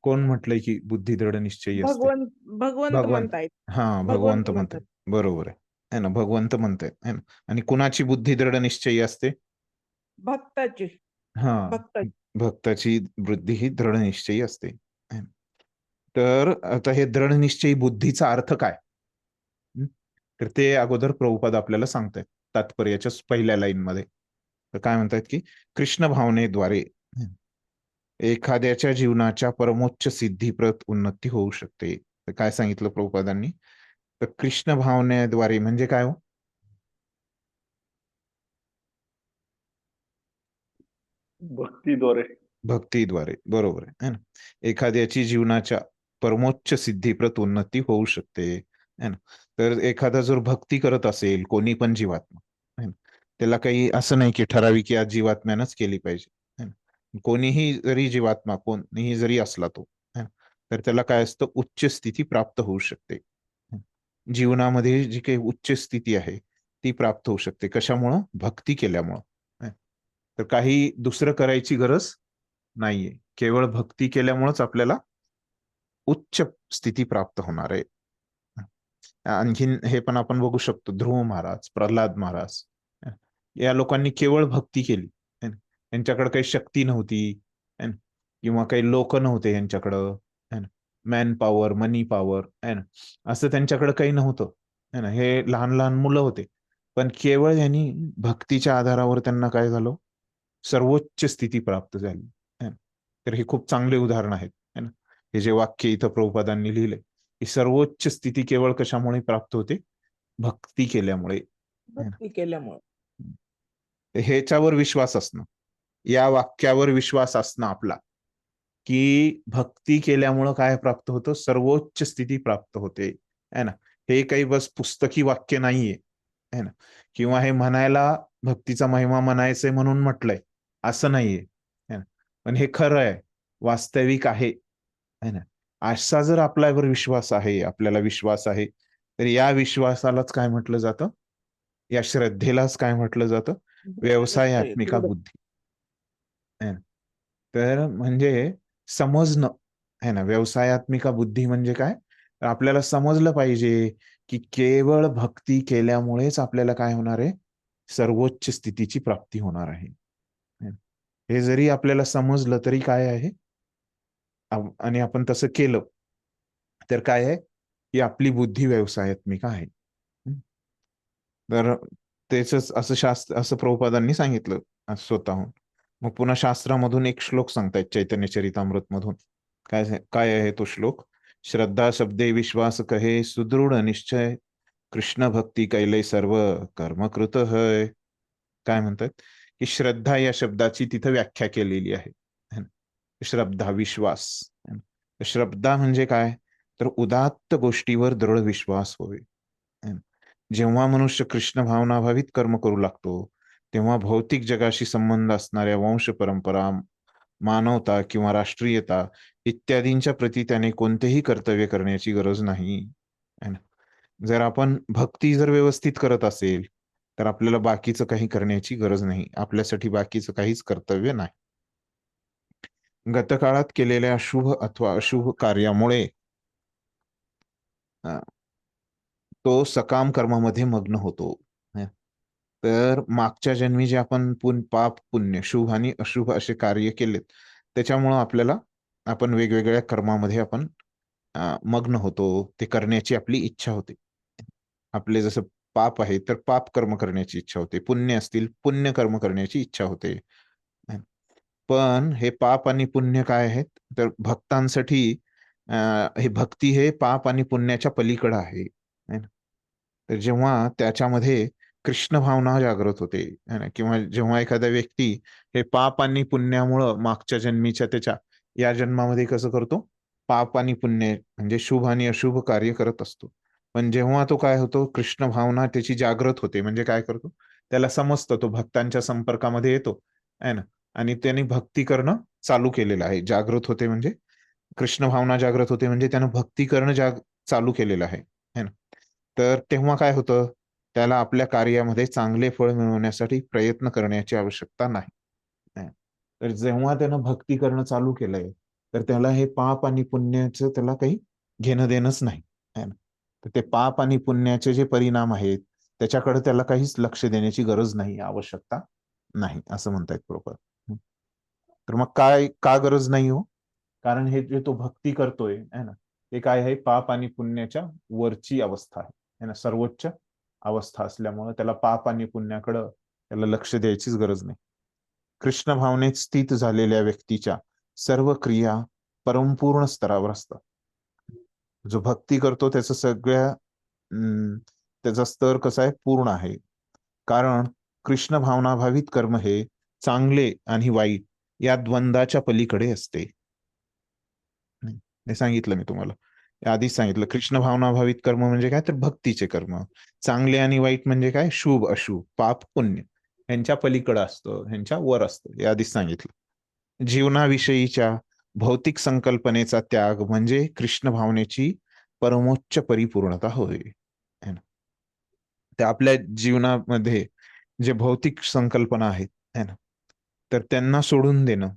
कोण म्हटलंय की बुद्धी दृढनिश्चयी असते? भगवंत म्हणतायत. हा भगवंत म्हणतायत. बरोबर आहे ना, भगवंत म्हणतायत है ना. आणि कुणाची बुद्धी दृढनिश्चयी असते? भक्ताची. हा भक्ताची बुद्धी ही दृढनिश्चयी असते है ना. तर आता हे दृढनिश्चयी बुद्धीचा अर्थ काय? तर ते अगोदर प्रभुपाद आपल्याला सांगतायत तात्पर्याच्या पहिल्या लाईन मध्ये. तर काय म्हणतात की कृष्ण भावनेद्वारे एखाद्याच्या जीवनाच्या परमोच्च सिद्धीप्रत उन्नती होऊ शकते. तर काय सांगितलं प्रभुपादांनी? तर कृष्ण भावनेद्वारे म्हणजे काय हो? भक्तीद्वारे बरोबर आहे ना. एखाद्याची जीवनाच्या परमोच्च सिद्धीप्रत उन्नती होऊ शकते है ना. तर एखादा जर भक्ती करत असेल कोणी पण जीवात्मा है ना, त्याला काही असं नाही की ठराविक या जीवात्म्यानंच केली पाहिजे है ना. कोणीही जरी जीवात्मा कोणीही जरी असला तो है ना, तर त्याला काय असतं उच्च स्थिती प्राप्त होऊ शकते. जीवनामध्ये जी काही उच्च स्थिती आहे ती प्राप्त होऊ शकते. कशामुळं? भक्ती केल्यामुळं. तर काही दुसरं करायची गरज नाहीये. केवळ भक्ती केल्यामुळेच आपल्याला उच्च स्थिती प्राप्त होणार आहे. आणखीन हे पण आपण बघू शकतो ध्रुव महाराज, प्रल्हाद महाराज या लोकांनी केवळ भक्ती केली. यांच्याकडे काही शक्ती नव्हती किंवा काही लोक नव्हते यांच्याकडं मॅन पॉवर, मनी पॉवर है ना, असं त्यांच्याकडे काही नव्हतं है ना. हे लहान लहान मुलं होते पण केवळ यांनी भक्तीच्या आधारावर त्यांना काय झालं सर्वोच्च स्थिती प्राप्त झाली. तर हे खूप चांगले उदाहरण आहेत है ना. हे जे वाक्य इथं प्रभुपादांनी लिहिले की सर्वोच्च स्थिती केवळ कशामुळे प्राप्त होते? भक्ती केल्यामुळे. ह्याच्यावर विश्वास असणं, या वाक्यावर विश्वास असणं आपला की भक्ती केल्यामुळं काय प्राप्त होतं? सर्वोच्च स्थिती प्राप्त होते है ना. हे काही बस पुस्तकी वाक्य नाहीये है ना, किंवा हे म्हणायला भक्तीचा महिमा म्हणायचंय म्हणून म्हटलंय असं नाहीये है ना. पण हे खरं आहे, वास्तविक आहे है ना. असा जर आपल्यावर विश्वास आहे, आपल्याला विश्वास आहे, तर या विश्वासालाच काय म्हटलं जातं? या श्रद्धेलाच काय म्हटलं जातं? व्यवसायात्मिका बुद्धी. तर म्हणजे समजणं है ना. व्यवसायात्मिका बुद्धी म्हणजे काय? आपल्याला समजलं पाहिजे की केवळ भक्ती केल्यामुळेच आपल्याला काय होणार आहे? सर्वोच्च स्थितीची प्राप्ती होणार आहे. हे जरी आपल्याला समजलं तरी काय आहे आणि आपण तसं केलं तर काय आहे की आपली बुद्धी व्यवसायात्मिका आहे. तर तेच असं प्रभुपादांनी सांगितलं स्वतःहून. मग पुन्हा शास्त्रामधून एक श्लोक सांगतायत चैतन्य चरितामृत मधून. काय आहे तो श्लोक? श्रद्धा शब्दे विश्वास कहे सुदृढ निश्चय कृष्ण भक्ती कैले सर्व कर्मकृत हय. काय म्हणतात की श्रद्धा या शब्दाची तिथं व्याख्या केलेली आहे. श्रद्धा विश्वास. श्रद्धा म्हणजे काय? तर उदात्त गोष्टीवर दृढ विश्वास होय. जेव्हा मनुष्य कृष्ण भावनाभावित कर्म करू लागतो तेव्हा भौतिक जगाशी संबंध असणाऱ्या वंश परंपरा, मानवता किंवा राष्ट्रीयता इत्यादींच्या प्रती त्याने कोणतेही कर्तव्य करण्याची गरज नाही, है ना. जर आपण भक्ती जर व्यवस्थित करत असेल तर आपल्याला बाकीचं काही करण्याची गरज नाही, आपल्यासाठी बाकीचं काहीच कर्तव्य नाही. गतकाळात केलेल्या शुभ अथवा अशुभ कार्यामुळे तो सकाम कर्मामध्ये मग्न होतो. तर मागच्या जन्मी जे आपण पाप पुण्य शुभ आणि अशुभ असे कार्य केलेत त्याच्यामुळं आपल्याला आपण वेगवेगळ्या कर्मामध्ये आपण मग्न होतो, ते करण्याची आपली इच्छा होते. आपले जसं पाप आहे तर पाप कर्म करण्याची इच्छा होते, पुण्य असतील पुण्य कर्म करण्याची इच्छा होते. पण हे पाप आणि पुण्य काय आहेत तर भक्तांसाठी हे भक्ती हे पाप आणि पुण्याच्या पलीकडे आहे, है ना. तर जेव्हा त्याच्यामध्ये कृष्ण भावना जागृत होते, है ना, किंवा जेव्हा एखादा व्यक्ती हे पाप आणि पुण्यामुळं मागच्या जन्मीच्या त्याच्या या जन्मामध्ये कसं करतो, पाप आणि पुण्य म्हणजे शुभ आणि अशुभ कार्य करत असतो. पण जेव्हा तो काय होतो कृष्ण भावना त्याची जागृत होते म्हणजे काय करतो, त्याला समजतं, तो भक्तांच्या संपर्कामध्ये येतो, है ना, आणि त्यांनी भक्ती करणं चालू केलेलं आहे. जागृत होते म्हणजे कृष्ण भावना जागृत होते म्हणजे त्यानं भक्ती करणं चालू केलेलं आहे, है ना. तर तेव्हा काय होतं, त्याला आपल्या कार्यामध्ये चांगले फळ मिळवण्यासाठी प्रयत्न करण्याची आवश्यकता नाही. तर जेव्हा त्यानं भक्ती करणं चालू केलंय तर त्याला हे पाप आणि पुण्याचं त्याला काही घेणं देणंच नाही, है ना. तर ते पाप आणि पुण्याचे जे परिणाम आहेत त्याच्याकडे त्याला काहीच लक्ष देण्याची गरज नाही, आवश्यकता नाही, असं म्हणतायत प्रभुपाद. तर मग काय का गरज नाही हो, कारण हे जे तो भक्ती करतोय, है ना, ते काय आहे पाप आणि पुण्याच्या वरची अवस्था आहे, है ना, सर्वोच्च अवस्था असल्यामुळे त्याला पाप आणि पुण्याकडं त्याला लक्ष द्यायचीच गरज नाही. कृष्ण भावनेत स्थित झालेल्या व्यक्तीच्या सर्व क्रिया परमपूर्ण स्तरावर असतात. जो भक्ती करतो त्याचा स्तर कसा आहे, पूर्ण आहे. कारण कृष्ण भावनाभावित कर्म हे चांगले आणि वाईट या द्वंद्वाच्या पलीकडे असते. हे सांगितलं मी तुम्हाला, आधीच सांगितलं. कृष्ण भावनाभावित कर्म म्हणजे काय तर भक्तीचे कर्म, चांगले आणि वाईट म्हणजे काय, शुभ अशुभ पाप पुण्य ह्यांच्या पलीकडे असतं, ह्यांच्या वर असतं, हे आधीच सांगितलं. जीवनाविषयीच्या भौतिक संकल्पनेचा त्याग म्हणजे कृष्ण भावनेची परमोच्च परिपूर्णता होय, है ना. ते आपल्या जीवनामध्ये जे भौतिक संकल्पना आहेत, है ना, तर त्यांना सोडून देणं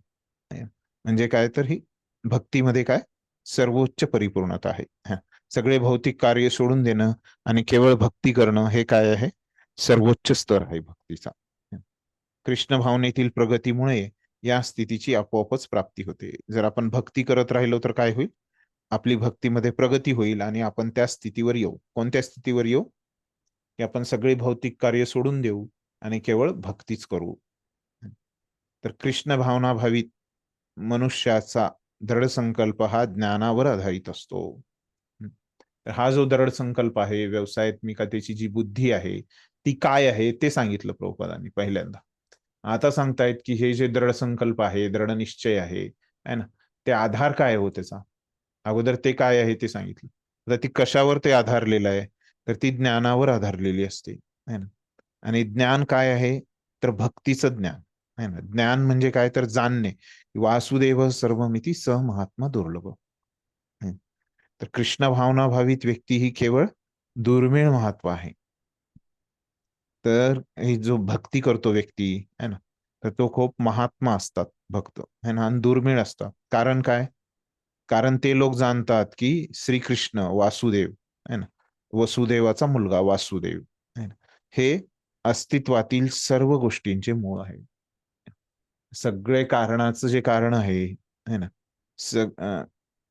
म्हणजे काय तर ही भक्तीमध्ये काय सर्वोच्च परिपूर्णता आहे. सगळे भौतिक कार्य सोडून देणं आणि केवळ भक्ती करणं हे काय आहे, सर्वोच्च स्तर आहे भक्तीचा. कृष्ण भावनेतील प्रगतीमुळे या स्थितीची आपोआपच प्राप्ती होते. जर आपण भक्ती करत राहिलो तर काय होईल, आपली भक्तीमध्ये प्रगती होईल आणि आपण त्या स्थितीवर येऊ. कोणत्या स्थितीवर येऊ, की आपण सगळे भौतिक कार्य सोडून देऊ आणि केवळ भक्तीच करू. तर कृष्ण भावना भावित मनुष्याचा दृढ संकल्प हा ज्ञानावर आधारित असतो. तर हा जो दृढ संकल्प आहे, व्यवसायात्मिकतेची जी बुद्धी आहे ती काय आहे ते सांगितलं प्रभुपादांनी पहिल्यांदा. आता सांगतायत की हे जे दृढ संकल्प आहे, दृढ निश्चय आहे, है ना, ते आधार काय हो त्याचा, अगोदर ते काय आहे ते सांगितलं. आता ती कशावर ते आधारलेलं आहे, तर ती ज्ञानावर आधारलेली असते, है ना. आणि ज्ञान काय आहे, तर भक्तीचं ज्ञान, है ना. ज्ञान म्हणजे काय तर जाणणे, वासुदेव सर्वमिती स महात्मा दुर्लभ. तर कृष्ण भावना भावित व्यक्ती ही केवळ दुर्मिळ महत्व आहे. तर हे जो भक्ती करतो व्यक्ती, है ना, तर तो खूप महात्मा असतात भक्त, है ना, आणि दुर्मिळ असतात. कारण काय, कारण ते लोक जाणतात की श्रीकृष्ण वासुदेव, है ना, वसुदेवाचा मुलगा वासुदेव, है ना, हे अस्तित्वातील सर्व गोष्टींचे मूळ आहे. सगळे कारणाचं जे कारण आहे, है ना,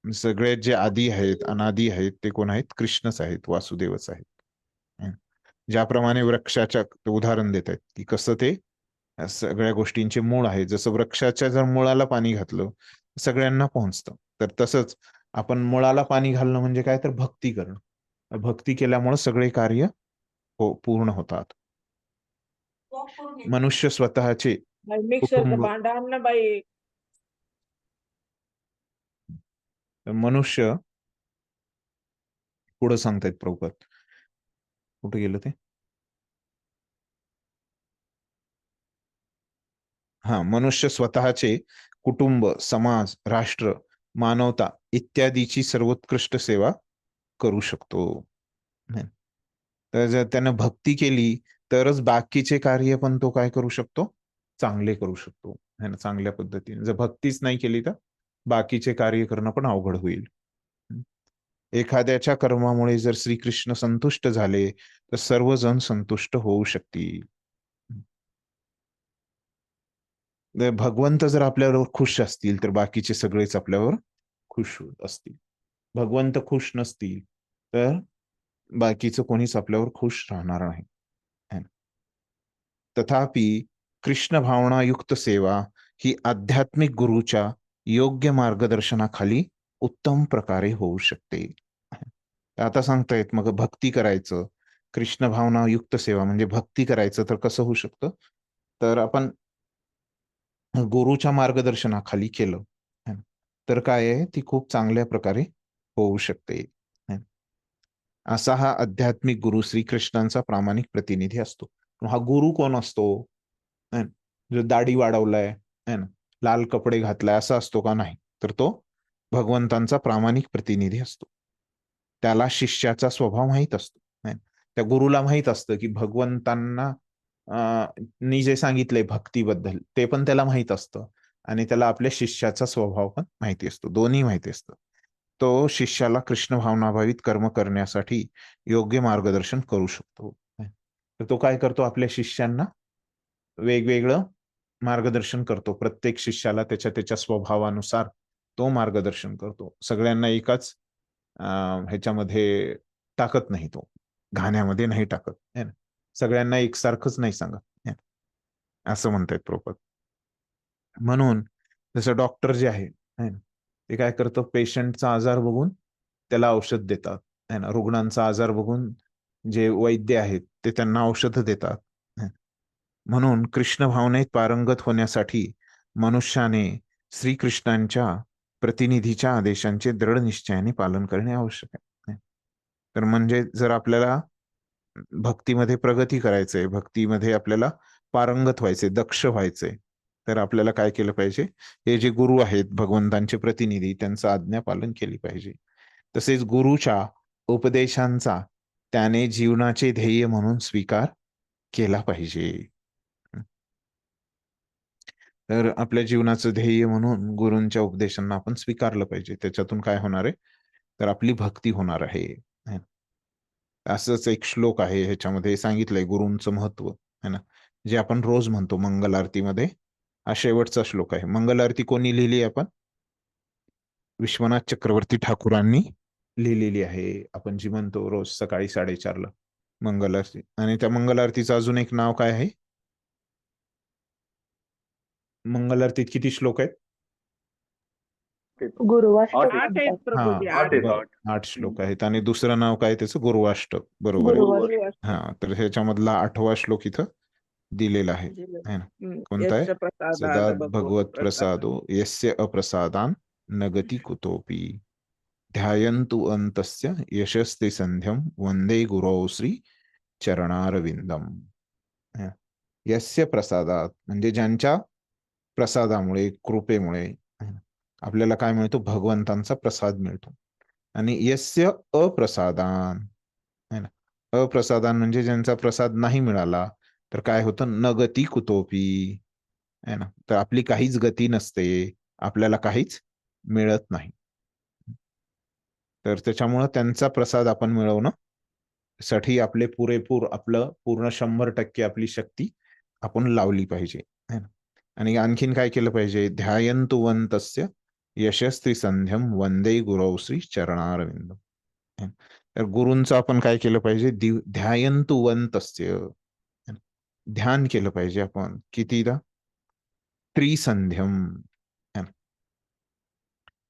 सगळे जे आदी आहेत अनादी आहेत ते कोण आहेत, कृष्णच आहेत, वासुदेवच आहेत. ज्याप्रमाणे वृक्षाच्या उदाहरण देत आहेत की कसं ते सगळ्या गोष्टींचे मूळ आहे, जसं वृक्षाच्या जर मुळाला पाणी घातलं सगळ्यांना पोहोचतं, तर तसंच आपण मुळाला पाणी घालणं म्हणजे काय तर भक्ती करणं. भक्ती केल्यामुळे सगळे कार्य पूर्ण होतात. मनुष्य स्वतःचे मिक्सरचं कुटुंब, भांड आण ना बाई. मनुष्य पुढे सांगतायत प्रभुपाद, कुठे गेलं ते, मनुष्य स्वतःचे कुटुंब, समाज, राष्ट्र, मानवता इत्यादीची सर्वोत्कृष्ट सेवा करू शकतो. है. तर जर त्यानं भक्ती केली तरच बाकीचे कार्य पण तो काय करू शकतो, चांगले करू शकतो, है ना, चांगल्या पद्धतीने. जर भक्तीच नाही केली तर बाकीचे कार्य करणं पण अवघड होईल. एखाद्याच्या कर्मामुळे जर श्रीकृष्ण संतुष्ट झाले तर सर्वजण संतुष्ट होऊ शकतील. भगवंत जर आपल्यावर खुश असतील तर बाकीचे सगळेच आपल्यावर खुश असतील. भगवंत खुश नसतील तर बाकीचं कोणीच आपल्यावर खुश राहणार नाही. तथापि कृष्ण भावनायुक्त सेवा ही आध्यात्मिक गुरुच्या योग्य मार्गदर्शनाखाली उत्तम प्रकारे होऊ शकते. आता सांगतायत मग भक्ती करायचं, कृष्ण भावनायुक्त सेवा म्हणजे भक्ती करायचं तर कसं होऊ शकतं, तर आपण गुरुच्या मार्गदर्शनाखाली केलं तर काय आहे, ती खूप चांगल्या प्रकारे होऊ शकते. असा हा आध्यात्मिक गुरु श्रीकृष्णांचा प्रामाणिक प्रतिनिधी असतो. हा गुरु कोण असतो, जो दाढी वाढवलाय, है ना, लाल कपडे घातलाय असा असतो का, नाही, तर तो भगवंतांचा प्रामाणिक प्रतिनिधी असतो. त्याला शिष्याचा स्वभाव माहीत असतो. त्या गुरुला माहीत असतं की भगवंतांना नी जे सांगितलंय भक्तीबद्दल ते पण त्याला माहीत असतं आणि त्याला आपल्या शिष्याचा स्वभाव पण माहिती असतो, दोन्ही माहिती असतं. तो शिष्याला कृष्ण भावनाभावित कर्म करण्यासाठी योग्य मार्गदर्शन करू शकतो. तर तो काय करतो, आपल्या शिष्यांना वेगवेगळं मार्गदर्शन करतो. प्रत्येक शिष्याला त्याच्या त्याच्या स्वभावानुसार तो मार्गदर्शन करतो. सगळ्यांना एकाच ह्याच्यामध्ये टाकत नाही, तो घाण्यामध्ये नाही टाकत, है ना. सगळ्यांना एकसारखंच नाही सांगत, असं म्हणतायत प्रभुपाद. म्हणून जसं डॉक्टर जे आहे ना, ते काय करतं, पेशंटचा आजार बघून त्याला औषध देतात, है ना. रुग्णांचा आजार बघून जे वैद्य आहेत ते त्यांना औषध देतात. म्हणून कृष्ण भावनेत पारंगत होण्यासाठी मनुष्याने श्रीकृष्णांच्या प्रतिनिधीच्या आदेशांचे दृढ निश्चयाने पालन करणे आवश्यक आहे. तर म्हणजे जर आपल्याला भक्तीमध्ये प्रगती करायचंय, भक्तीमध्ये आपल्याला पारंगत व्हायचे, दक्ष व्हायचे, तर आपल्याला काय केलं पाहिजे, हे जे गुरु आहेत भगवंतांचे प्रतिनिधी त्यांचं आज्ञा पालन केली पाहिजे. तसेच गुरुच्या उपदेशांचा त्याने जीवनाचे ध्येय म्हणून स्वीकार केला पाहिजे. तर आपल्या जीवनाचं ध्येय म्हणून गुरूंच्या उपदेशांना आपण स्वीकारलं पाहिजे. त्याच्यातून काय होणार आहे, तर आपली भक्ती होणार आहे. असंच एक श्लोक आहे, ह्याच्यामध्ये सांगितलंय गुरूंचं महत्व, है ना, जे आपण रोज म्हणतो मंगल आरतीमध्ये. हा शेवटचा श्लोक आहे. मंगल आरती कोणी लिहिली, आपण विश्वनाथ चक्रवर्ती ठाकूरांनी लिहिलेली आहे. आपण जी म्हणतो रोज सकाळी 4:30ला मंगल आरती. आणि त्या मंगल आरतीचं अजून एक नाव काय आहे, मंगल आरतीत किती श्लोक आहेत, गुरुवाष्टक 8 आहेत म्हणतात. प्रभूजी, हा, 8 आहेत. 8 श्लोक आहेत. आणि दुसरं नाव काय त्याचं, गुरुवाष्टक, बरोबर आहे. गुरुवाष्टक. गुरुवाष्टक. हा, तर ह्याच्यामधला 8वा श्लोक इथं दिलेला आहे, है ना. कोणता आहे, यस्य प्रसादाद सदा भगवत भगवत प्रसाद. प्रसादो यस्य अप्रसादान न गती कुतोपि ध्यायन्तु अंतस्य यशस्ते संध्यम वंदे गुरौ श्री चरणारविंदम. यस्य प्रसादात म्हणजे ज्यांच्या प्रसादामुळे, कृपेमुळे आपल्याला काय मिळतो, भगवंतांचा प्रसाद मिळतो. आणि यस्य अप्रसादान, है ना, अप्रसादान म्हणजे ज्यांचा प्रसाद नाही मिळाला तर काय होतं, न गती कुतोपी, है ना, तर आपली काहीच गती नसते, आपल्याला काहीच मिळत नाही. तर त्याच्यामुळं त्यांचा प्रसाद आपण मिळवणं साठी आपले पुरेपूर, आपलं पूर्ण 100% आपली शक्ती आपण लावली पाहिजे, है ना. आणि आणखीन काय केलं पाहिजे, ध्यायन्तु वंतस्य यशस्वी संध्यम वंदे गुरौ श्री चरणारविंदम. तर गुरूंचं आपण काय केलं पाहिजे, ध्यायन्तु वंतस्य, ध्यान केलं पाहिजे आपण कितीदा, त्रिसंध्यम, है ना.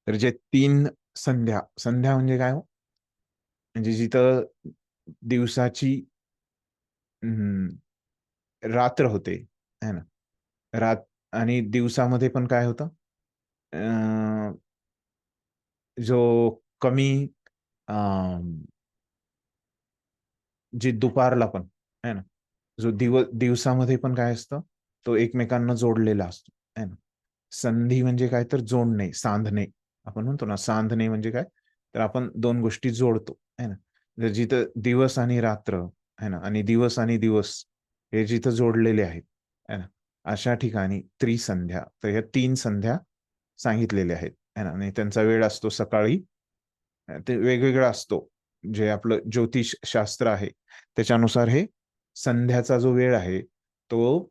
तर जे 3 संध्या, संध्या म्हणजे काय हो, म्हणजे जिथं दिवसाची रात्र होते, है ना, रात, आणि दिवसामध्ये पण काय होतं, जो कमी जे दुपारला पण, है ना, जो दिवसामध्ये पण काय असतं, तो एकमेकांना जोडलेला असतो, है ना. संधी म्हणजे काय तर जोडणे, सांधणे. आपण म्हणतो ना सांधणे म्हणजे काय, तर आपण दोन गोष्टी जोडतो है ना. जर जिथं दिवस आणि रात्र है ना, आणि दिवस आणि दिवस हे जिथं जोडलेले आहेत है ना, अशा ठिकाणी त्रिसंध्या, तर ह्या 3 संध्या सांगितलेल्या आहेत है ना. आणि त्यांचा वेळ असतो सकाळी, ते वेगवेगळा असतो. जे आपलं ज्योतिष शास्त्र आहे त्याच्यानुसार हे संध्याचा जो वेळ आहे तो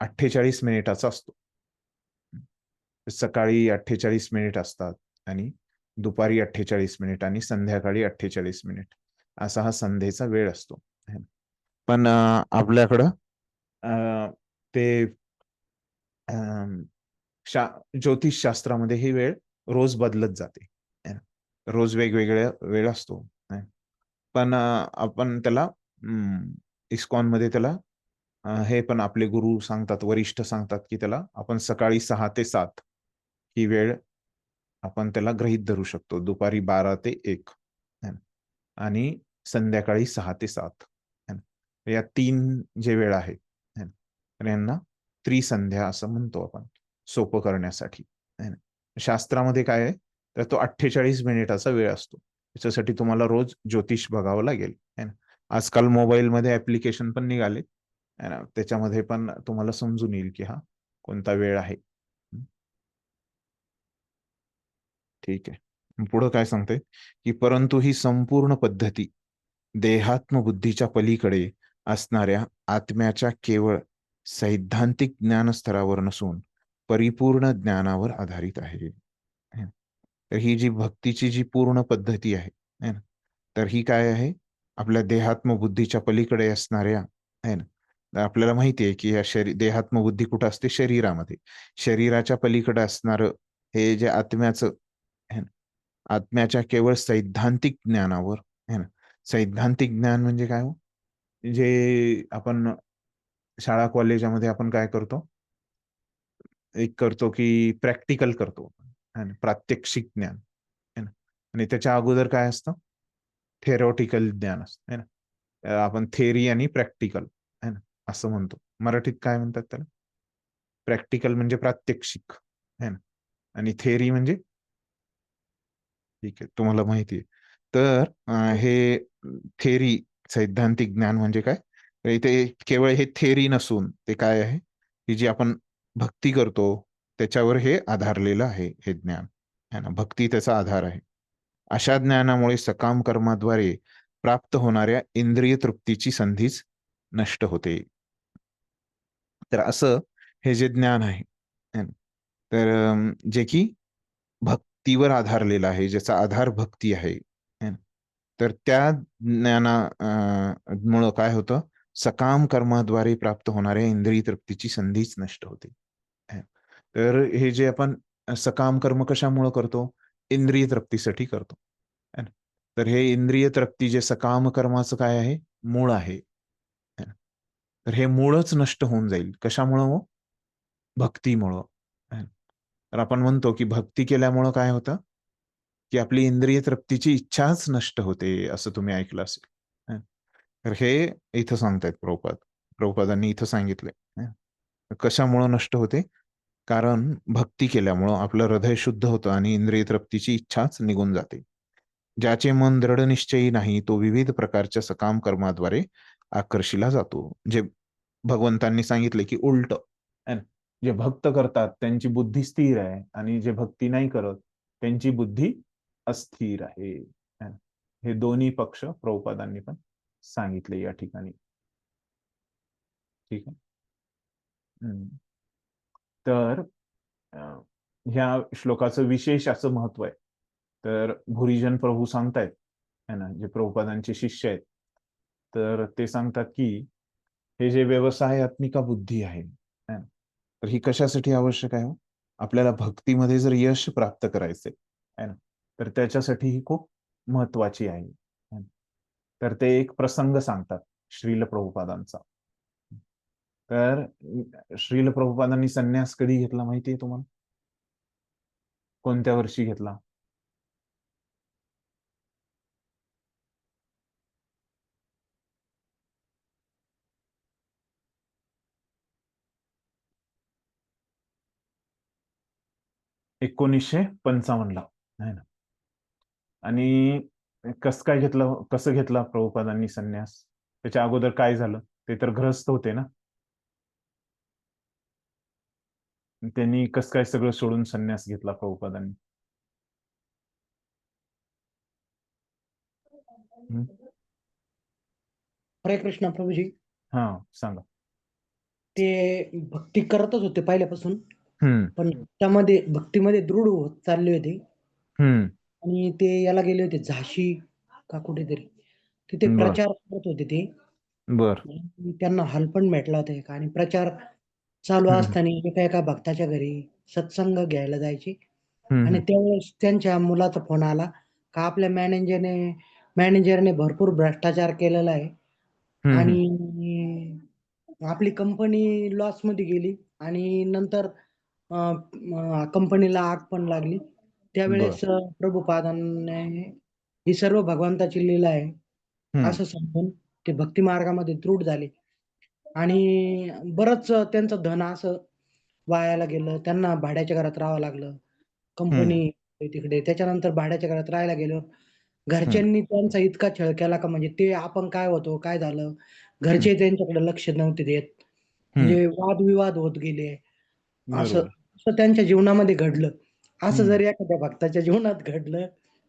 48 मिनिटाचा असतो. सकाळी 48 मिनिट असतात आणि दुपारी 48 मिनिट आणि संध्याकाळी 48 मिनिट असा हा संध्येचा वेळ असतो. पण आपल्याकडं ते अं, शा ज्योतिष शास्त्रामध्ये ही वेळ रोज बदलत जाते. है ना. रोज वेगवेगळ्या वेळ असतो. पण आपण त्याला इस्कॉनमध्ये त्याला हे पण आपले गुरु सांगतात, वरिष्ठ सांगतात, की त्याला आपण सकाळी 6 ते 7 ही वेळ आपण त्याला गृहीत धरू शकतो. दुपारी 12 ते 1 है ना. आणि संध्याकाळी 6 ते 7 है ना. या 3 जे वेळ आहेत है ना, तर यांना त्रिसंध्या असं म्हणतो आपण, सोपं करण्यासाठी है ना. शास्त्रामध्ये काय आहे, तर तो 48 मिनिटाचा वेळ असतो. त्याच्यासाठी तुम्हाला रोज ज्योतिष बघावं लागेल है ना. आजकाल मोबाईलमध्ये ऍप्लिकेशन पण निघाले है ना, त्याच्यामध्ये पण तुम्हाला समजून येईल की हा कोणता वेळ आहे. ठीक आहे. पुढं काय सांगते, की परंतु ही संपूर्ण पद्धती देहात्मबुद्धीच्या पलीकडे असणाऱ्या आत्म्याच्या केवळ सैद्धांतिक ज्ञानस्तरावर नसून परिपूर्ण ज्ञानावर आधारित आहे. है ना. तर ही जी भक्तीची जी पूर्ण पद्धती आहे है ना, तर ही काय आहे, आपल्या देहात्मबुद्धीच्या पलीकडे असणाऱ्या आहे ना. तर आपल्याला माहिती आहे की या देहात्मबुद्धी कुठं असते, शरीरामध्ये. शरीराच्या पलीकडे असणारं हे जे आत्म्याचं है ना, आत्म्याच्या केवळ सैद्धांतिक ज्ञानावर है ना. सैद्धांतिक ज्ञान म्हणजे काय हो, जे आपण शाळा कॉलेजामध्ये आपण काय करतो, एक करतो की प्रॅक्टिकल करतो है ना, प्रात्यक्षिक ज्ञान है ना. आणि त्याच्या अगोदर काय असतं, थेरॉटिकल ज्ञान असतं है ना. आपण थेअरी आणि प्रॅक्टिकल है ना असं म्हणतो. मराठीत काय म्हणतात त्याला, प्रॅक्टिकल म्हणजे प्रात्यक्षिक है ना, आणि थेअरी म्हणजे, ठीक आहे तुम्हाला माहिती आहे. तर हे थेअरी, सैद्धांतिक ज्ञान म्हणजे काय, तर इथे केवळ हे थेअरी नसून ते काय आहे, की जी आपण भक्ती करतो त्याच्यावर हे आधारलेलं आहे हे ज्ञान है ना. भक्ती त्याचा आधार आहे. अशा ज्ञानामुळे सकाम कर्माद्वारे प्राप्त होणाऱ्या इंद्रिय तृप्तीची संधीच नष्ट होते. तर असं हे जे ज्ञान आहे है ना, तर जे की भक्तीवर आधारलेलं आहे, ज्याचा आधार भक्ती आहे है ना. तर त्या मुळं काय होतं, सकाम कर्माद्वारे प्राप्त होणाऱ्या इंद्रिय तृप्तीची संधीच नष्ट होते है. तर हे जे आपण सकाम कर्म कशामुळे करतो, इंद्रिय तृप्तीसाठी करतो है ना. तर हे इंद्रिय तृप्ती जे सकाम कर्माचं काय आहे, मूळ आहे है ना. तर हे मूळच नष्ट होऊन जाईल कशामुळं हो, भक्तीमुळं है ना. तर आपण म्हणतो की भक्ती केल्यामुळं काय होतं, की आपली इंद्रिय तृप्तीची इच्छाच नष्ट होते, असं तुम्ही ऐकलं असेल है. तर हे इथं सांगतायत प्रभुपादांनी इथं सांगितलंय. कशामुळं नष्ट होते, कारण भक्ती केल्यामुळं आपलं हृदय शुद्ध होतं आणि इंद्रिय तृप्तीची इच्छाच निघून जाते. ज्याचे मन दृढनिश्चयी नाही तो विविध प्रकारच्या सकाम कर्माद्वारे आकर्षिला जातो. जे भगवंतांनी सांगितले की उलट है ना, जे भक्त करतात त्यांची बुद्धी स्थिर आहे आणि जे भक्ती नाही करत त्यांची बुद्धी अस्थिर आहे है ना. हे दोन्ही पक्ष प्रभुपादांनी पण सांगितले या ठिकाणी. ठीक आहे. तर ह्या श्लोकाचं विशेष असं महत्व आहे. तर भुरिजन प्रभू सांगतायत है ना, जे प्रभुपादांचे शिष्य आहेत, तर ते सांगतात की हे जे व्यवसायात्मिका बुद्धी आहे है ना, तर ही कशासाठी आवश्यक आहे हो? आपल्याला भक्तीमध्ये जर यश प्राप्त करायचंय है ना, तर त्याच्यासाठी ही खूप महत्वाची आहे है ना. तर ते एक प्रसंग सांगतात श्रील प्रभुपादांचा. तर श्रील प्रभुपादांनी संन्यास कधी घेतला माहितीये तुम्हाला, कोणत्या वर्षी घेतला? 1955 ला आहे ना. आणि कसं घेतला प्रभुपादांनी संन्यास, त्याच्या अगोदर काय झालं, ते तर गृहस्थ होते ना. त्यांनी कसं काय सगळं सोडून संन्यास घेतला प्रभुपादांनी? हम्म? हरे कृष्ण प्रभूजी. हा, सांगा. ते भक्ती करतच होते पहिल्यापासून, हम्म. पण भक्तीमध्ये दृढ होत चालले होते. हम्म. आणि ते याला गेले होते झाशी का कुठेतरी, तिथे बर प्रचार करत होते ते. बर. आणि त्यांना हल पण भेटला होता एक, आणि प्रचार चालू हम्म. असताना एका एका भक्ताच्या घरी सत्संग घ्यायला जायचे. आणि हम्म. त्यावेळेस त्यांच्या मुलाचा फोन आला का आपल्या मॅनेजरने भरपूर भ्रष्टाचार केलेला आहे हम्म. आणि आपली कंपनी लॉस मध्ये गेली, आणि नंतर कंपनीला आग पण लागली. बर. त्यावेळेस प्रभुपादांनी ही सर्व भगवंताची लीला आहे हम्म. असं समजून ते भक्ती मार्गामध्ये दृढ झाले. आणि बरंच त्यांचं धन असं वायाला गेलं. त्यांना भाड्याच्या घरात राहावं लागलं. हम्म. कंपनी तिकडे, त्याच्यानंतर भाड्याच्या घरात राहायला गेलो. हम्म. घरच्यांनी त्यांचा इतका छळ केला का म्हणजे ते आपण काय होतो काय झालं, हम्म. घरचे त्यांच्याकडे लक्ष नव्हते देत. हम्म. म्हणजे वादविवाद होत गेले. असं बरोबर. असं त्यांच्या जीवनामध्ये घडलं. असं हम्म. जर एखाद्या भक्ताच्या जीवनात घडलं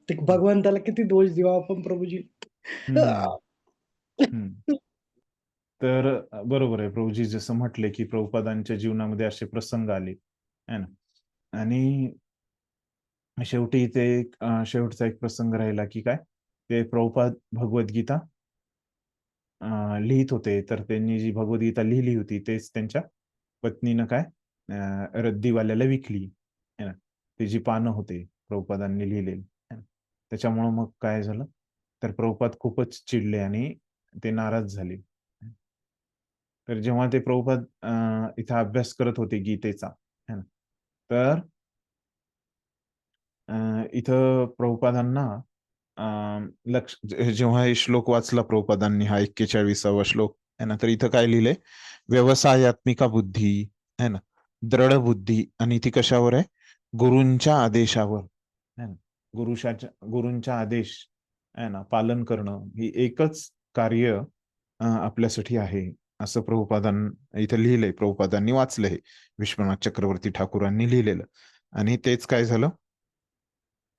तर हम्म. भगवंताला किती दोष देऊ आपण प्रभूजी. हम्म. हम्म. तर बरोबर आहे प्रभूजी, जसं म्हटले की प्रभुपादांच्या जीवनामध्ये असे प्रसंग आले है ना. आणि शेवटी ते शेवटचा एक प्रसंग राहिला की काय, ते प्रभुपाद भगवद्गीता लिहित होते. तर त्यांनी जी भगवद्गीता लिहिली होती तेच त्यांच्या पत्नीनं काय रद्दीवाल्याला विकली है ना. ते जी पानं होते प्रभुपादांनी लिहिलेली है ना. त्याच्यामुळं मग काय झालं, तर प्रभुपाद खूपच चिडले आणि ते नाराज झाले. तर जेव्हा ते प्रभुपाद इथं अभ्यास करत होते गीतेचा है ना, तर इथं प्रभुपादांना जेव्हा हे श्लोक वाचला प्रभुपादांनी, हा 41वा श्लोक है ना, तर इथं काय लिहिलंय, व्यवसायात्मिका बुद्धी है ना, दृढ बुद्धी, आणि ती कशावर आहे, गुरूंच्या आदेशावर है ना. गुरूंच्या आदेश है ना पालन करणं ही एकच कार्य आपल्यासाठी आहे, असं प्रभुपादांनी इथं लिहिलंय. प्रभुपादांनी वाचलं हे, विश्वनाथ चक्रवर्ती ठाकूरांनी लिहिलेलं. आणि तेच काय झालं,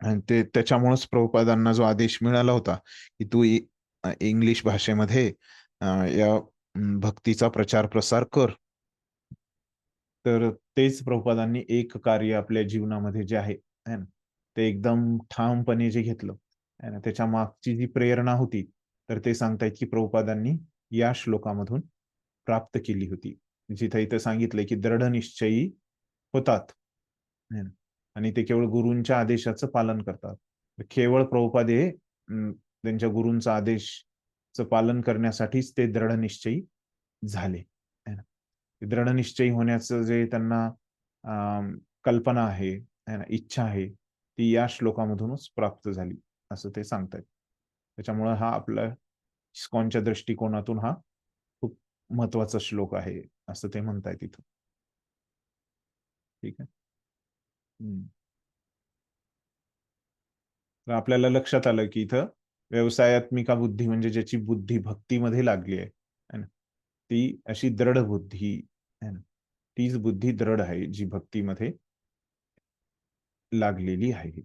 आणि ते त्याच्यामुळेच प्रभुपादांना जो आदेश मिळाला होता की तू इंग्लिश भाषेमध्ये या भक्तीचा प्रचार प्रसार कर, तर तेच प्रभुपादांनी एक कार्य आपल्या जीवनामध्ये जे आहे है ना, ते एकदम ठामपणे जे घेतलं है ना, त्याच्या मागची जी प्रेरणा होती, तर ते सांगतायत की प्रभुपादांनी या श्लोकामधून प्राप्त केली होती. जिथं इथं सांगितलंय की दृढ निश्चयी होतात है ना, आणि ते केवळ गुरूंच्या आदेशाचं पालन करतात. केवळ प्रभुपाद हे त्यांच्या गुरूंचा आदेशचं पालन करण्यासाठीच ते दृढ निश्चयी झाले है ना. दृढ निश्चयी होण्याचं जे त्यांना कल्पना आहे है ना, इच्छा आहे, ती या श्लोकामधूनच प्राप्त झाली असं ते सांगतायत. त्याच्यामुळे हा आपला इस्कॉनच्या दृष्टिकोनातून हा खूप महत्वाचा श्लोक आहे असं ते म्हणतायत इथं. ठीक आहे. तर आपल्याला लक्षात आलं की इथं व्यवसायात्मिका बुद्धी म्हणजे ज्याची बुद्धी भक्तीमध्ये लागली आहे है ना, ती अशी दृढ बुद्धी है ना, तीच बुद्धी दृढ आहे जी भक्तीमध्ये लागलेली आहे.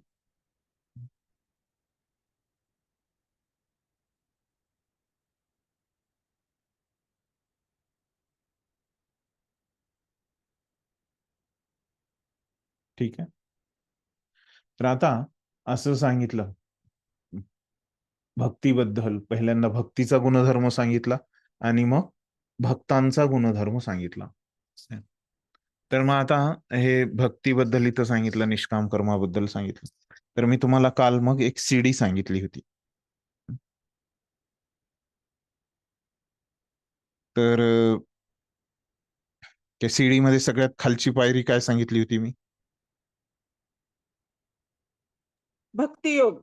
ठीक आहे. तर आता असं सांगितलं भक्तीबद्दल, पहिल्यांदा भक्तीचा गुणधर्म सांगितला आणि मग भक्तांचा गुणधर्म सांगितला. तर मग आता हे भक्तीबद्दल इथं सांगितलं, निष्काम कर्माबद्दल सांगितलं. तर मी तुम्हाला काल मग एक सीडी सांगितली होती. तर त्या सीडी मध्ये सगळ्यात खालची पायरी काय सांगितली होती मी? भक्तियोग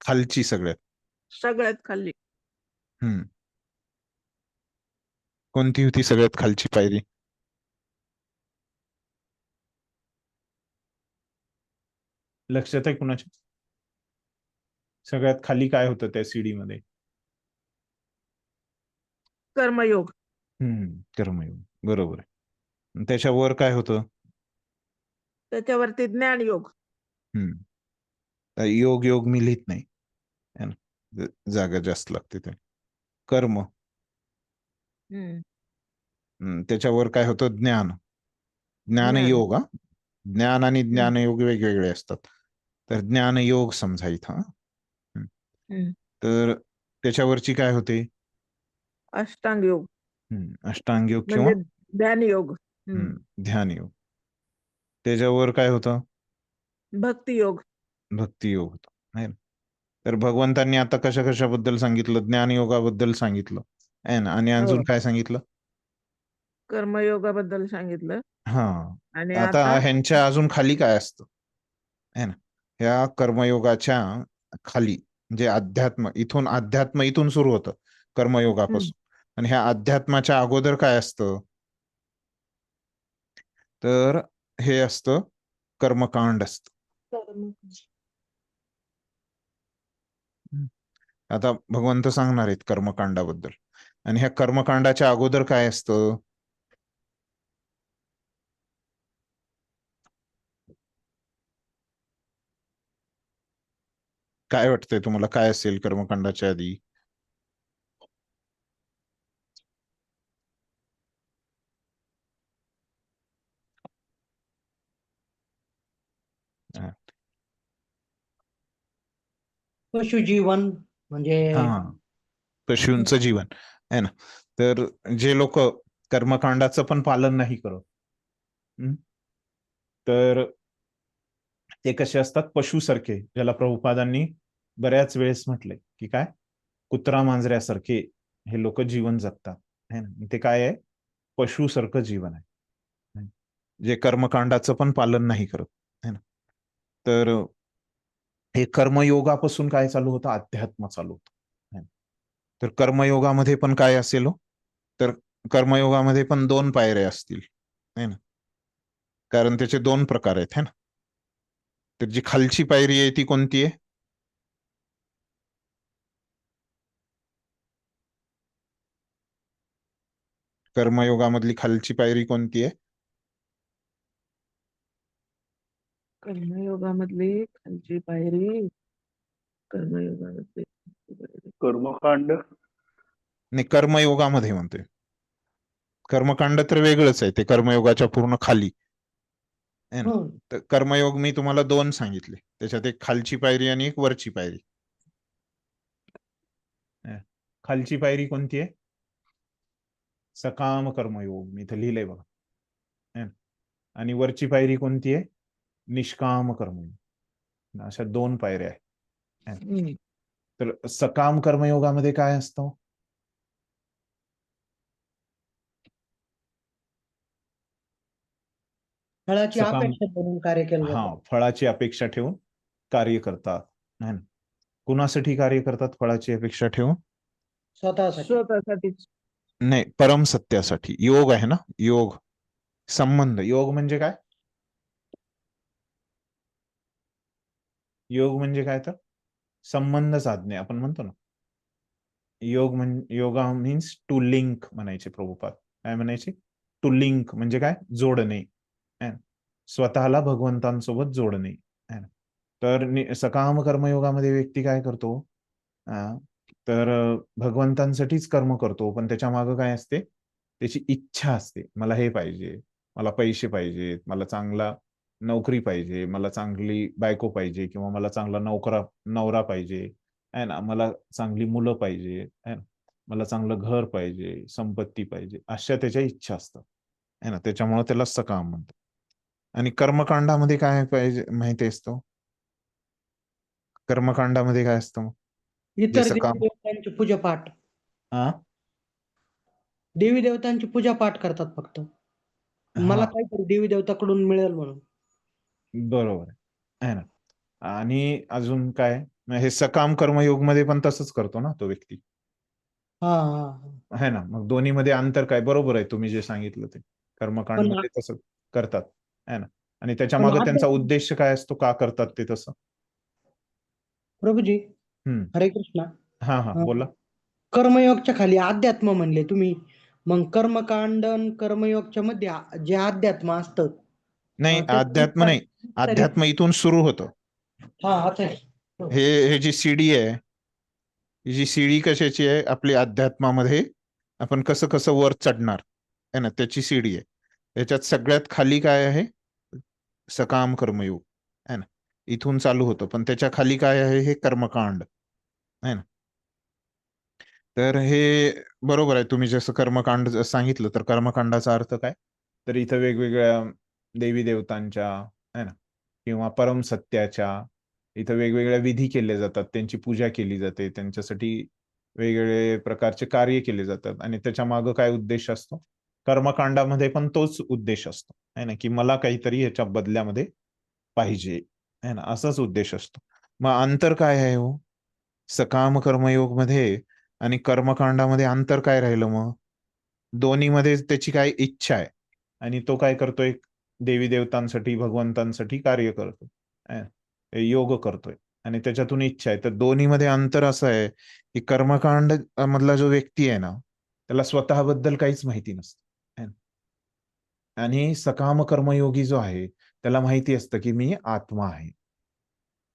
खालची सगळ्यात. सगळ्यात खाली. हम्म. कोणती होती सगळ्यात खालची पायरी? लक्षात आहे कुणाच्या? सगळ्यात खाली काय होतं त्या सीडी मध्ये? कर्मयोग. कर्मयोग, बरोबर आहे. आणि त्याच्यावर काय होतं? त्याच्यावरती ज्ञानयोग. योग योग मी लिहित नाही, है ना, जागा जास्त लागते ते. कर्म, त्याच्यावर काय होतं? ज्ञान. ज्ञान ज्ञान. योग, ज्ञान आणि ज्ञानयोग वेगवेगळे असतात. तर ज्ञानयोग समजा इथं. तर त्याच्यावरची काय होते? अष्टांग योग अष्टांग योग किंवा म्हणजे ध्यानयोग. ध्यान योग. त्याच्यावर काय होतं? भक्ती योग. भक्ती योग होता, है ना. तर भगवंतांनी आता कशा कशाबद्दल सांगितलं? ज्ञानयोगाबद्दल सांगितलं, है ना, आणि अजून हो. काय सांगितलं? कर्मयोगाबद्दल सांगितलं. हा. आणि आता आता ह्यांच्या अजून खाली काय असतं, है ना? ह्या कर्मयोगाच्या खाली म्हणजे अध्यात्म, इथून सुरू होतं कर्मयोगापासून. आणि ह्या अध्यात्माच्या अगोदर काय असतं? तर हे असतं कर्मकांड असतं. आता भगवंत सांगणार आहेत कर्मकांडाबद्दल. आणि ह्या कर्मकांडाच्या अगोदर काय असतं? काय वाटतंय तुम्हाला, काय असेल कर्मकांडाच्या आधी? पशुजीवन म्हणजे हा, पशूंचं जीवन, है ना. तर जे लोक कर्मकांडाचं पण पालन नाही करत, तर ते कसे असतात? पशुसारखे, ज्याला प्रभुपादांनी बऱ्याच वेळेस म्हटलंय की काय, कुत्रा मांजऱ्यासारखे हे लोक जीवन जगतात, है ना. ते काय आहे? पशुसारखं जीवन आहे, जे कर्मकांडाचं पण पालन नाही करत, है ना. तर हे कर्मयोगापासून काय चालू होतं? अध्यात्म चालू होतं. तर कर्मयोगामध्ये पण काय असेल हो? तर कर्मयोगामध्ये पण 2 पायऱ्या असतील, है ना, कारण त्याचे 2 प्रकार आहेत, है ना. तर जी खालची पायरी आहे ती कोणती आहे? कर्मयोगामधली खालची पायरी कोणती आहे? कर्मयोगामधली खालची पायरी. कर्मयोगामधली कर्मकांड. नाही, कर्मयोगामध्ये म्हणतोय. कर्मकांड तर वेगळंच आहे, ते कर्मयोगाच्या पूर्ण खाली, है ना. तर कर्मयोग मी तुम्हाला 2 सांगितले, त्याच्यात एक खालची पायरी आणि एक वरची पायरी. खालची पायरी कोणती आहे? सकाम कर्मयोग, मी इथं लिहिलंय बघा, है ना. आणि वरची पायरी कोणती आहे? निष्काम कर्मयोग. अशा 2 पायऱ्या आहेत. तर सकाम कर्मयोगामध्ये काय असतं? फळाची सकाम, अपेक्षा करून कार्य केलं हा, जातं. फळाची अपेक्षा ठेवून कार्य करतात, है ना. कुणासाठी कार्य करतात फळाची अपेक्षा ठेवून? स्वतःसाठीच. नाही, परम सत्यासाठी. योग आहे ना, योग, संबंध. योग म्हणजे काय? योग म्हणजे काय? तर संबंध साधणे, आपण म्हणतो ना. योग म्हणजे, योगा मीन्स टू लिंक म्हणायचे प्रभुपाद. काय म्हणायचे? टू लिंक म्हणजे काय? जोडणे, स्वतःला भगवंतांसोबत जोडणे. तर सकाम कर्मयोगामध्ये व्यक्ती काय करतो? तर भगवंतांसाठीच कर्म करतो, पण त्याच्या मागे काय असते? त्याची इच्छा असते. मला हे पाहिजे, मला पैसे पाहिजेत, मला चांगला नोकरी पाहिजे, मला चांगली बायको पाहिजे, किंवा मला चांगला नवरा पाहिजे, आहे ना, मला चांगली मुलं पाहिजे, आहे ना, मला चांगलं घर पाहिजे, संपत्ती पाहिजे, अशा त्याच्या इच्छा असतात, आहे ना. त्याच्यामुळे त्याला सकाम म्हणतात. आणि कर्मकांडामध्ये काय पाहिजे माहिती असतो? कर्मकांडामध्ये काय असतं? जे इतर देवी सकाम, देवतांची पूजापाठ. हा देवी देवतांची पूजापाठ करतात फक्त. मला हा, काहीतरी देवी देवताकडून मिळेल म्हणून. बरोबर आहे ना. आणि अजून काय? हे सकाम कर्मयोग मध्ये पण तसंच करतो ना तो व्यक्ती, हा हा. है ना. मग दोन्ही मध्ये अंतर काय? बरोबर आहे तुम्ही जे सांगितलं ते, पण कर्मकांड मध्ये तसं करतात, है ना. आणि त्याच्या पण मागे त्यांचा अध्यात्म उद्देश काय असतो, का करतात ते तसं? प्रभूजी, हम्म. हरे कृष्णा. हा हा, बोला. कर्मयोगच्या खाली अध्यात्म म्हणले तुम्ही, मग कर्मकांड आणि कर्मयोगच्या मध्ये जे अध्यात्म असतं नाही, त्याचं अध्यात्म नाही, तरी अध्यात्म इथून सुरू होतं. हा अच्छा. हे जी सीडी आहे, ही जी सीडी कशाची आहे, आपली अध्यात्मामध्ये आपण कसं कसं वर चढणार आहे ना, त्याची सीडी आहे. याच्यात सगळ्यात खाली काय आहे, सकाम कर्मयोग आहे ना, इथून चालू होतं. पण त्याच्या खाली काय आहे, हे कर्मकांड आहे ना. तर हे बरोबर आहे, तुम्ही जसं कर्मकांड सांगितलं, तर कर्मकांडाचा अर्थ काय, तर इथं वेगवेगळ्या देवी देवतांच्या आहे ना, किंवा परम सत्याच्या इथं वेगवेगळ्या विधी केले जातात, त्यांची पूजा केली जाते, त्यांच्यासाठी वेगवेगळे प्रकारचे कार्य केले जातात. आणि त्याच्या मागे काय उद्देश असतो, कर्मकांडामध्ये पण तोच उद्देश असतो आहे ना, की मला काहीतरी ह्याच्या बदल्यामध्ये पाहिजे आहे ना, असाच उद्देश असतो. मग अंतर काय आहे हो, सकाम कर्मयोग मध्ये आणि कर्मकांडामध्ये अंतर काय राहिलं मग? दोन्हीमध्ये त्याची काय इच्छा आहे आणि तो काय करतोय, देवी देवतांसाठी भगवंतांसाठी कार्य करतो, योग करतोय आणि त्याच्यातून इच्छा आहे. तर दोन्हीमध्ये अंतर असं आहे की कर्मकांड मधला जो व्यक्ती आहे ना, त्याला स्वतःबद्दल काहीच माहिती नसतं, आणि सकाम कर्मयोगी जो आहे त्याला माहिती असतं की मी आत्मा आहे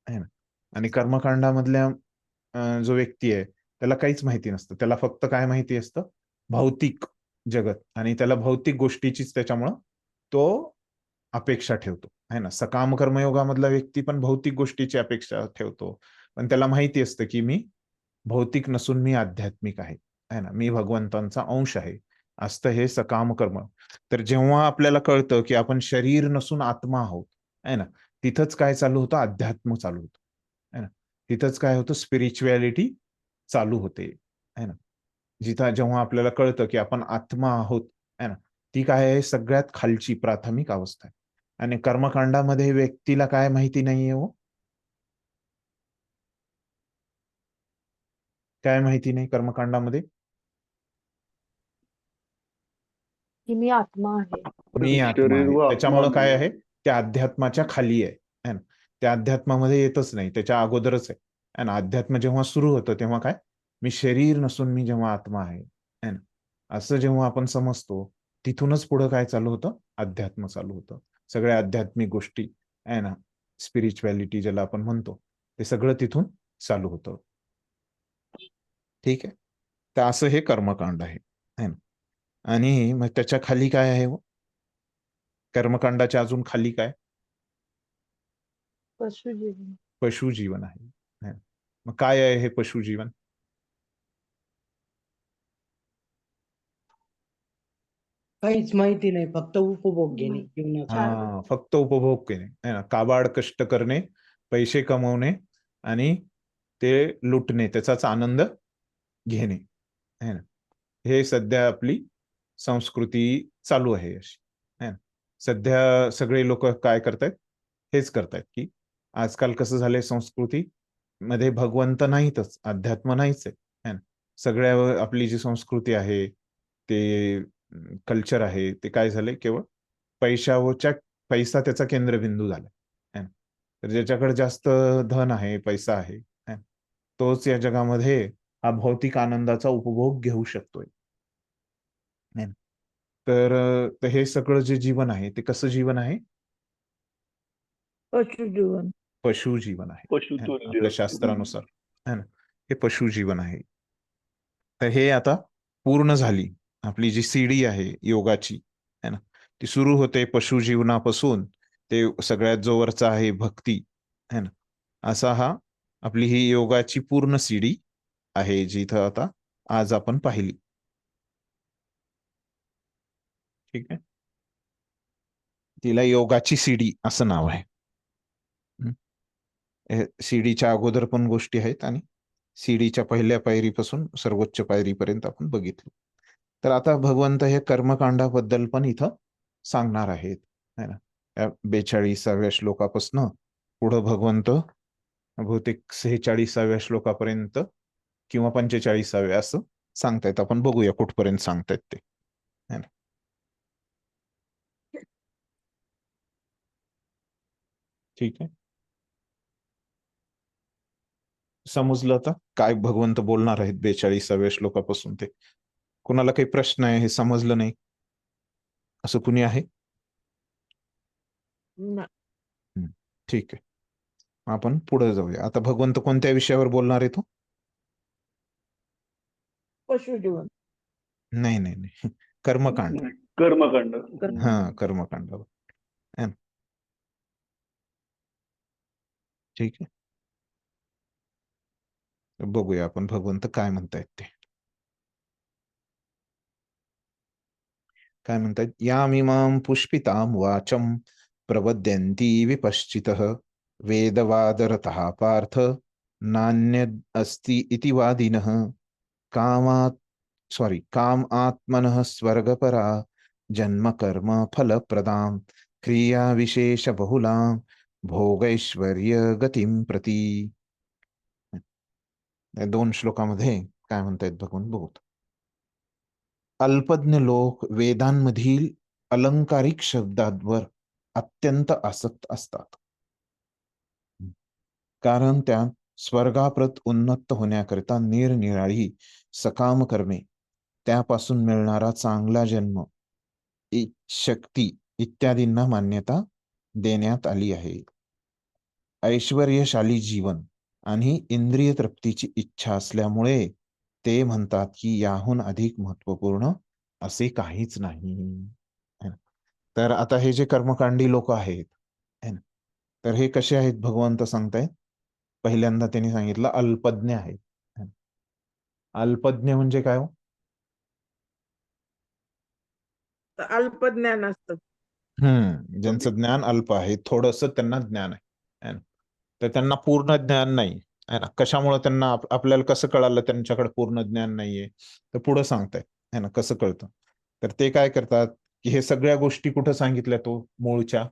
ना. आणि कर्मकांडामधल्या जो व्यक्ती आहे त्याला काहीच माहिती नसतं, त्याला फक्त काय माहिती असतं, भौतिक जगत, आणि त्याला भौतिक गोष्टीचीच त्याच्यामुळं तो अपेक्षा ठेवतो आहे ना. सकाम कर्मयोगामधला व्यक्ती पण भौतिक गोष्टीची अपेक्षा ठेवतो, पण त्याला माहिती असतं की मी भौतिक नसून मी आध्यात्मिक आहे ना, मी भगवंतांचा अंश आहे, असतं हे सकाम कर्म. तर जेव्हा आपल्याला कळतं की आपण शरीर नसून आत्मा आहोत आहे ना, तिथंच काय चालू होतं, अध्यात्म चालू होतं आहे ना. तिथंच काय होतं, स्पिरिच्युअलिटी चालू होते आहे ना. जिथं जेव्हा आपल्याला कळतं की आपण आत्मा आहोत आहे ना, ती काय आहे, सगळ्यात खालची प्राथमिक अवस्था आहे. आणि कर्मकांडामध्ये व्यक्तीला काय माहिती नाहीये हो, काय माहिती नाही कर्मकांडामध्ये? की मी आत्मा आहे. मी आत्मा शरीर आहे, व आत्मा त्याच्यामुळं काय आहे, त्या अध्यात्माच्या खाली आहे ना, त्या अध्यात्मामध्ये येतच नाही, त्याच्या अगोदरच आहे है ना. अध्यात्म जेव्हा सुरू होतं तेव्हा काय, मी शरीर नसून मी जेव्हा आत्मा आहे ना, असं जेव्हा आपण समजतो, तिथूनच पुढं काय चालू होतं, अध्यात्म चालू होतं. सगळ्या आध्यात्मिक गोष्टी आहे ना, स्पिरिच्युअलिटी ज्याला आपण म्हणतो, ते सगळं तिथून चालू होतं. ठीक आहे, तर असं हे कर्मकांड आहे ना. आणि मग त्याच्या खाली काय आहे हो? कर्मकांडाच्या अजून खाली काय? पशुजीवन. पशुजीवन आहे. मग काय आहे हे पशुजीवन? काहीच माहिती नाही, फक्त उपभोग घेणे जीवनाचा. चार हा, फक्त उपभोग केले आहे ना, काबाड कष्ट करणे, पैसे कमवणे आणि ते लुटणे, त्याचाच आनंद घेणे आहे ना. हे सध्या आपली संस्कृती चालू आहे अशी आहे ना. सध्या सगळे लोक काय करतायत, हेच करतायत की आजकाल कसं झालंय, संस्कृती मध्ये भगवंत नाहीतच, अध्यात्म नाहीच आहे ना. सगळ्या आपली जी संस्कृती आहे, ते कल्चर आहे, ते काय झालंय, केवळ पैशाच्या पैसा त्याचा केंद्रबिंदू झाला है ना. तर ज्याच्याकडे जास्त धन आहे, पैसा आहे है ना, तोच या जगामध्ये हा भौतिक आनंदाचा उपभोग घेऊ शकतोय है ना. तर हे सगळं जे जीवन आहे ते कसं जीवन आहे, पशुजीवन. पशु जीवन है ना, पशुतुल्य. आपल्या शास्त्रानुसार है ना, हे पशु जीवन आहे. तर हे आता पूर्ण झाली आपली जी सीडी आहे योगाची है ना, ती सुरू होते पशु जीवनापासून, ते सगळ्यात जोवरचा आहे भक्ती है ना. असा हा आपली ही योगाची पूर्ण सीडी आहे, जिथं आता आज आपण पाहिली. ठीक आहे, तिला योगाची सीडी असं नाव आहे. सीडीच्या अगोदर पण गोष्टी आहेत आणि सीडीच्या पहिल्या पायरीपासून सर्वोच्च पायरीपर्यंत आपण बघितलं. तर आता भगवंत हे कर्मकांडाबद्दल पण इथं सांगणार आहेत है ना. या 42व्या श्लोकापासून पुढं भगवंत बहुतेक 46व्या श्लोकापर्यंत किंवा 45व्या असं सांगतायत. आपण बघूया कुठपर्यंत सांगतायत ते है ना. ठीक आहे, समजलं आता काय भगवंत बोलणार आहेत 42व्या श्लोकापासून ते. कुणाला काही प्रश्न आहे, हे समजलं नाही असं कुणी आहे? न- ठीक आहे, आपण पुढे जाऊया. आता भगवंत कोणत्या विषयावर बोलणार आहे तो? पशुजीवन. नाही नाही नाही, कर्मकांड. कर्मकांड. हा, कर्मकांडावर. है ना? ठीक आहे, बघूया आपण भगवंत काय म्हणतायत ते. काय म्हणतायत? यामिमां पुष्पितां वाचम प्रवद्यन्ति विपश्चितः वेदवादरतः पार्थ नान्यद् अस्ति इति वादिनः काम आत्मनः स्वर्गपरा जन्म कर्म फलप्रदां क्रिया विशेष बहुलां भोगैश्वर्य गतिं प्रती. या 2 श्लोकामध्ये काय म्हणतायत भगवान बघूत. अल्पज्ञ लोक वेदांमधील अलंकारिक शब्दांवर अत्यंत आसक्त असतात, कारण त्यात स्वर्गाप्रत उन्नत होण्याकरिता निरनिराळी सकाम कर्मे, त्यापासून मिळणारा चांगला जन्म, शक्ती इत्यादींना मान्यता देण्यात आली आहे. ऐश्वर्यशाली जीवन आणि इंद्रिय तृप्तीची इच्छा असल्यामुळे ते म्हणतात की याहून अधिक महत्वपूर्ण असे काहीच नाही. है ना? तर आता हे जे कर्मकांडी लोक आहेत, है ना, तर हे कसे आहेत भगवंत सांगतायत. पहिल्यांदा त्यांनी सांगितलं अल्पज्ञ आहेत. है ना? अल्पज्ञ म्हणजे काय हो? तर अल्पज्ञान असतं. ज्यांचं ज्ञान अल्प आहे, थोडस त्यांना ज्ञान आहे, है ना? तर त्यांना पूर्ण ज्ञान नाही, है ना. कशामुळे त्यांना आपल्याला कसं कळालं त्यांच्याकडे पूर्ण ज्ञान नाहीये? तर पुढे सांगताय, है ना, कसं कळतं. तर ते काय करतात की हे सगळ्या गोष्टी कुठं सांगितल्या तो मूळच्या,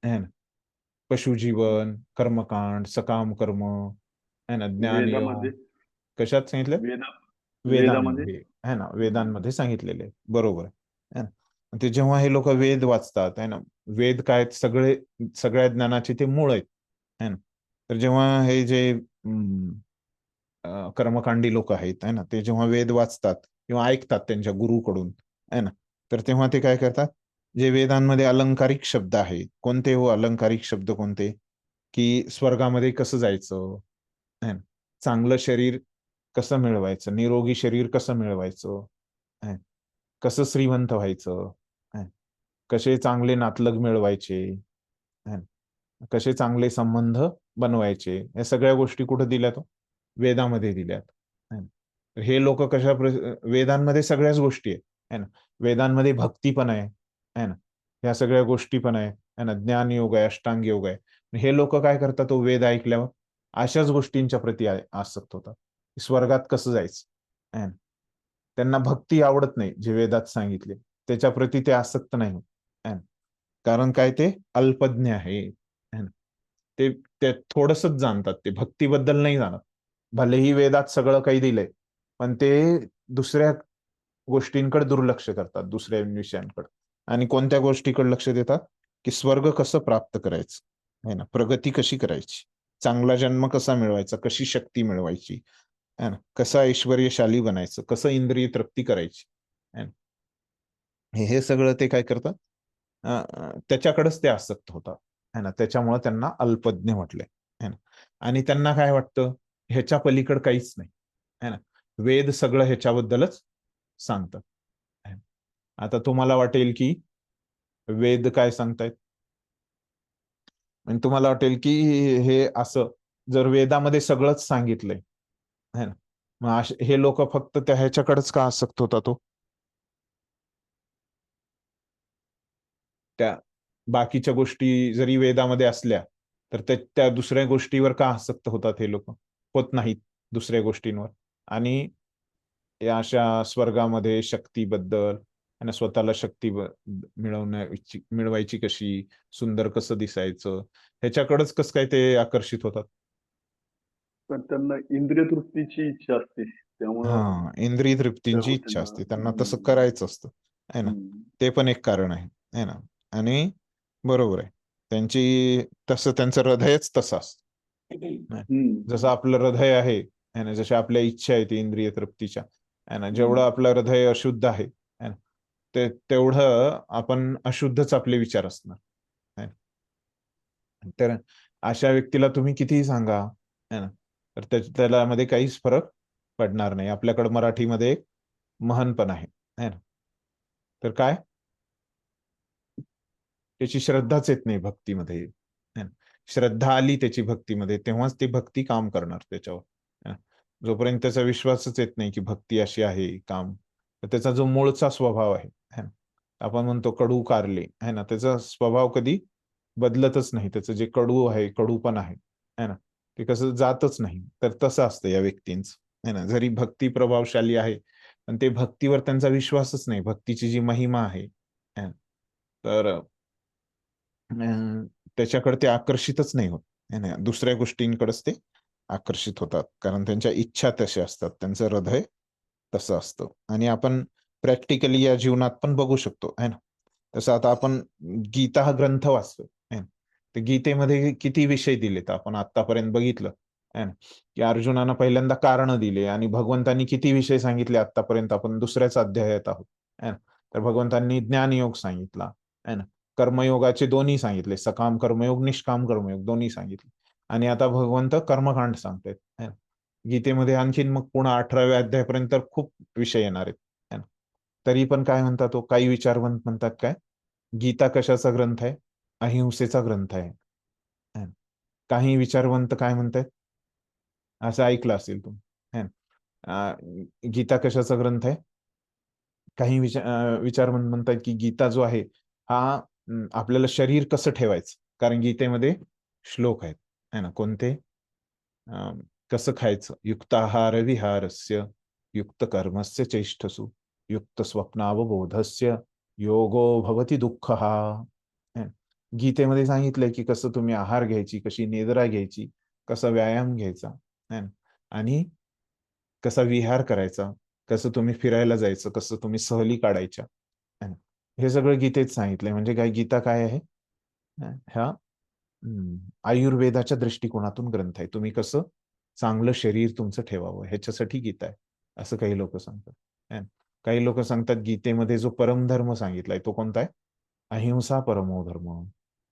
है ना, पशुजीवन, कर्मकांड, सकाम कर्म, है ना, ज्ञानयोग, वेदामध्ये. कशात सांगितलं? वेदामध्ये. वेदांमध्ये, है ना, वेदांमध्ये सांगितलेले आहे. बरोबर आहे ना. ते जेव्हा हे लोक वेद वाचतात, है ना, वेद काय सगळ्या ज्ञानाचे ते मूळ आहेत, है ना. तर जेव्हा हे जे कर्मकांडी लोक आहेत, है ना, ते जेव्हा वेद वाचतात किंवा ऐकतात त्यांच्या गुरुकडून, है ना, तर तेव्हा ते काय करतात, जे वेदांमध्ये अलंकारिक शब्द आहेत, कोणते हो अलंकारिक शब्द कोणते, की स्वर्गामध्ये कसं जायचं, है ना, चांगलं शरीर कसं मिळवायचं, निरोगी शरीर कसं मिळवायचं, कसं श्रीमंत व्हायचं, कसे चांगले नातलग मिळवायचे, कसे चांगले संबंध बनवायचे, या सगळ्या गोष्टी कुठे दिल्यात? वेदामध्ये दिल्यात. तर हे लोक वेदांमध्ये सगळ्याच गोष्टी आहेत, है ना. वेदांमध्ये भक्ती पण आहे, है ना, ह्या सगळ्या गोष्टी पण आहे, है ना, ज्ञान योग आहे, अष्टांग योग आहे. हे लोक काय करतात, तो वेद ऐकल्यावर अशाच गोष्टींच्या प्रती आसक्त होतात. स्वर्गात कसं जायचं, है ना. त्यांना भक्ती आवडत नाही, जे वेदात सांगितले त्याच्या प्रती ते आसक्त नाही, है ना. कारण काय, ते अल्पज्ञ आहे, है ना. ते थोडसच जाणतात, ते भक्तीबद्दल नाही जाणत. भलेही वेदात सगळं काही दिलंय, पण ते दुसऱ्या गोष्टींकडे दुर्लक्ष करतात, दुसऱ्या विषयांकडे. आणि कोणत्या गोष्टीकडे लक्ष देतात, की स्वर्ग कसं प्राप्त करायचं, है ना, प्रगती कशी करायची, चांगला जन्म कसा मिळवायचा, कशी शक्ती मिळवायची, है ना, कसं ऐश्वर्यशाली बनायचं, कसं इंद्रिय तृप्ती करायची, है ना. हे सगळं ते काय करतात, त्याच्याकडेच ते आसक्त होतात, है ना. त्याच्यामुळे त्यांना अल्पज्ञ म्हटलंय, है ना. आणि त्यांना काय वाटतं, ह्याच्या पलीकडे काहीच नाही, है ना. वेद सगळं ह्याच्याबद्दलच सांगतात. आता तुम्हाला वाटेल की वेद काय सांगतायत, आणि तुम्हाला वाटेल की हे असं, जर वेदामध्ये सगळंच सांगितलंय, है ना, मग हे लोक फक्त त्या ह्याच्याकडेच का आसक्त होतात तो, त्या बाकीच्या गोष्टी जरी वेदामध्ये असल्या तर त्या दुसऱ्या गोष्टीवर का आसक्त होतात हे लोक, होत नाहीत दुसऱ्या गोष्टींवर. आणि या अशा स्वर्गामध्ये शक्तीबद्दल आणि स्वतःला शक्ती मिळवायची कशी, सुंदर कसं दिसायचं, ह्याच्याकडेच कसं काय ते आकर्षित होतात. पण त्यांना इंद्रिय तृप्तीची इच्छा असते, त्यामुळं हा, इंद्रिय तृप्तींची इच्छा असते, त्यांना तसं करायचं असतं, है ना. ते पण एक कारण आहे, है ना. आणि बरोबर आहे. तसं त्यांचं हृदयच तसं असतं. जसं आपलं हृदय आहे ना, जशा आपल्या इच्छा आहेत इंद्रिय तृप्तीच्या आहे ना, जेवढं आपलं हृदय अशुद्ध आहे ना, तेवढं आपण अशुद्धच आपले विचार असणार है ना. तर अशा व्यक्तीला तुम्ही कितीही सांगा है ना, तर त्याला मध्ये काहीच फरक पडणार नाही. आपल्याकडे मराठीमध्ये एक म्हण पण आहे है ना, तर काय, त्याची श्रद्धाच येत नाही भक्तीमध्ये है ना. श्रद्धा आली त्याची भक्तीमध्ये तेव्हाच ती भक्ती काम करणार त्याच्यावर है ना. जोपर्यंत त्याचा विश्वासच येत नाही की भक्ती अशी आहे काम, तर त्याचा जो मूळचा स्वभाव आहे है ना, आपण म्हणतो कडू कारले है ना, त्याचा स्वभाव कधी बदलतच नाही. त्याचं जे कडू आहे, कडूपण आहे है ना, ते कसं जातच नाही. तर तसं असतं या व्यक्तींच है ना. जरी भक्ती प्रभावशाली आहे पण ते भक्तीवर त्यांचा विश्वासच नाही, भक्तीची जी महिमा आहे है ना, तर त्याच्याकडे ते आकर्षितच नाही होत है ना. दुसऱ्या गोष्टींकडेच ते आकर्षित होतात, कारण त्यांच्या इच्छा तशा असतात, त्यांचं हृदय तसं असतं. आणि आपण प्रॅक्टिकली या जीवनात पण बघू शकतो है ना. तसं आता आपण गीता हा ग्रंथ वाचतो है ना, तर गीतेमध्ये किती विषय दिलेत आपण आतापर्यंत बघितलं है ना, की अर्जुनानं पहिल्यांदा कारण दिले आणि भगवंतांनी किती विषय सांगितले आतापर्यंत. आपण दुसऱ्याच अध्यायात आहोत है ना. तर भगवंतांनी ज्ञानयोग सांगितला है ना, कर्मयोगाचे दोन्ही सांगितले, सकाम कर्मयोग निष्काम कर्मयोग दोन्ही सांगितले. आणि आता भगवंत कर्मकांड सांगतायत है ना. गीतेमध्ये आणखीन मग पुन्हा 18व्या अध्यायापर्यंत खूप विषय येणार आहेत है ना. तरी पण काय म्हणतात, तो काही विचारवंत म्हणतात काय, गीता कशाचा ग्रंथ आहे, अहिंसेचा ग्रंथ आहे है ना. काही विचारवंत काय म्हणतात, असं ऐकलं असेल तुम्ही है ना, गीता कशाचा ग्रंथ आहे. काही विचारवंत म्हणतात की गीता जो आहे हा आपल्याला शरीर कसं ठेवायचं, कारण गीतेमध्ये श्लोक आहेत है ना. कोणते, कसं खायचं, युक्ताहार विहारस्य युक्त कर्मस्य चेष्टसु युक्त स्वप्नावबोधस्य योगो भवति दुःखः. गीतेमध्ये सांगितलंय की कसं तुम्ही आहार घ्यायची, कशी निद्रा घ्यायची, कसा व्यायाम घ्यायचा है ना, आणि कसा विहार करायचा, कसं तुम्ही फिरायला जायचं, कसं तुम्ही सहली काढायच्या है ना. हे सगळं गीतेत सांगितलंय. म्हणजे काय, गीता काय आहे, ह्या आयुर्वेदाच्या दृष्टिकोनातून ग्रंथ आहे. तुम्ही कसं चांगलं शरीर तुमचं ठेवावं ह्याच्यासाठी गीता आहे, असं काही लोक सांगतात. काही लोक सांगतात गीतेमध्ये जो परमधर्म सांगितलाय तो कोणता आहे, अहिंसा परमो धर्म,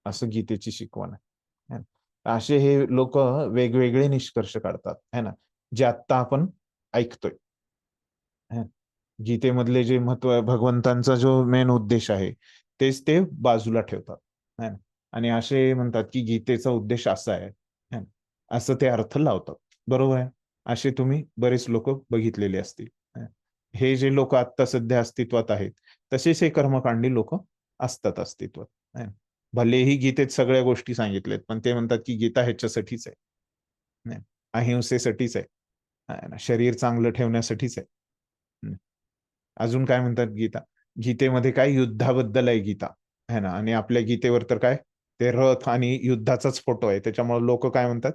असं गीतेची शिकवण आहे. असे हे लोक वेगवेगळे निष्कर्ष काढतात है ना, जे आत्ता आपण ऐकतोय. गीतेमधले जे महत्व, भगवंतांचा जो मेन उद्देश आहे तेच ते बाजूला ठेवतात है ना. आणि असे म्हणतात की गीतेचा उद्देश असा आहे, असं ते अर्थ लावतात. बरोबर आहे. असे तुम्ही बरेच लोक बघितलेले असतील. हे जे लोक आता सध्या अस्तित्वात आहेत तसेच हे कर्मकांडी लोक असतात अस्तित्वात. भलेही गीतेत सगळ्या गोष्टी सांगितल्यात पण ते म्हणतात की गीता ह्याच्यासाठीच आहे, अहिंसेसाठीच आहे, शरीर चांगलं ठेवण्यासाठीच आहे. अजून काय म्हणतात गीता, गीतेमध्ये काय युद्धाबद्दल आहे गीता है ना. आणि आपल्या गीतेवर तर काय, ते रथ आणि युद्धाचाच फोटो आहे. त्याच्यामुळे लोक काय म्हणतात,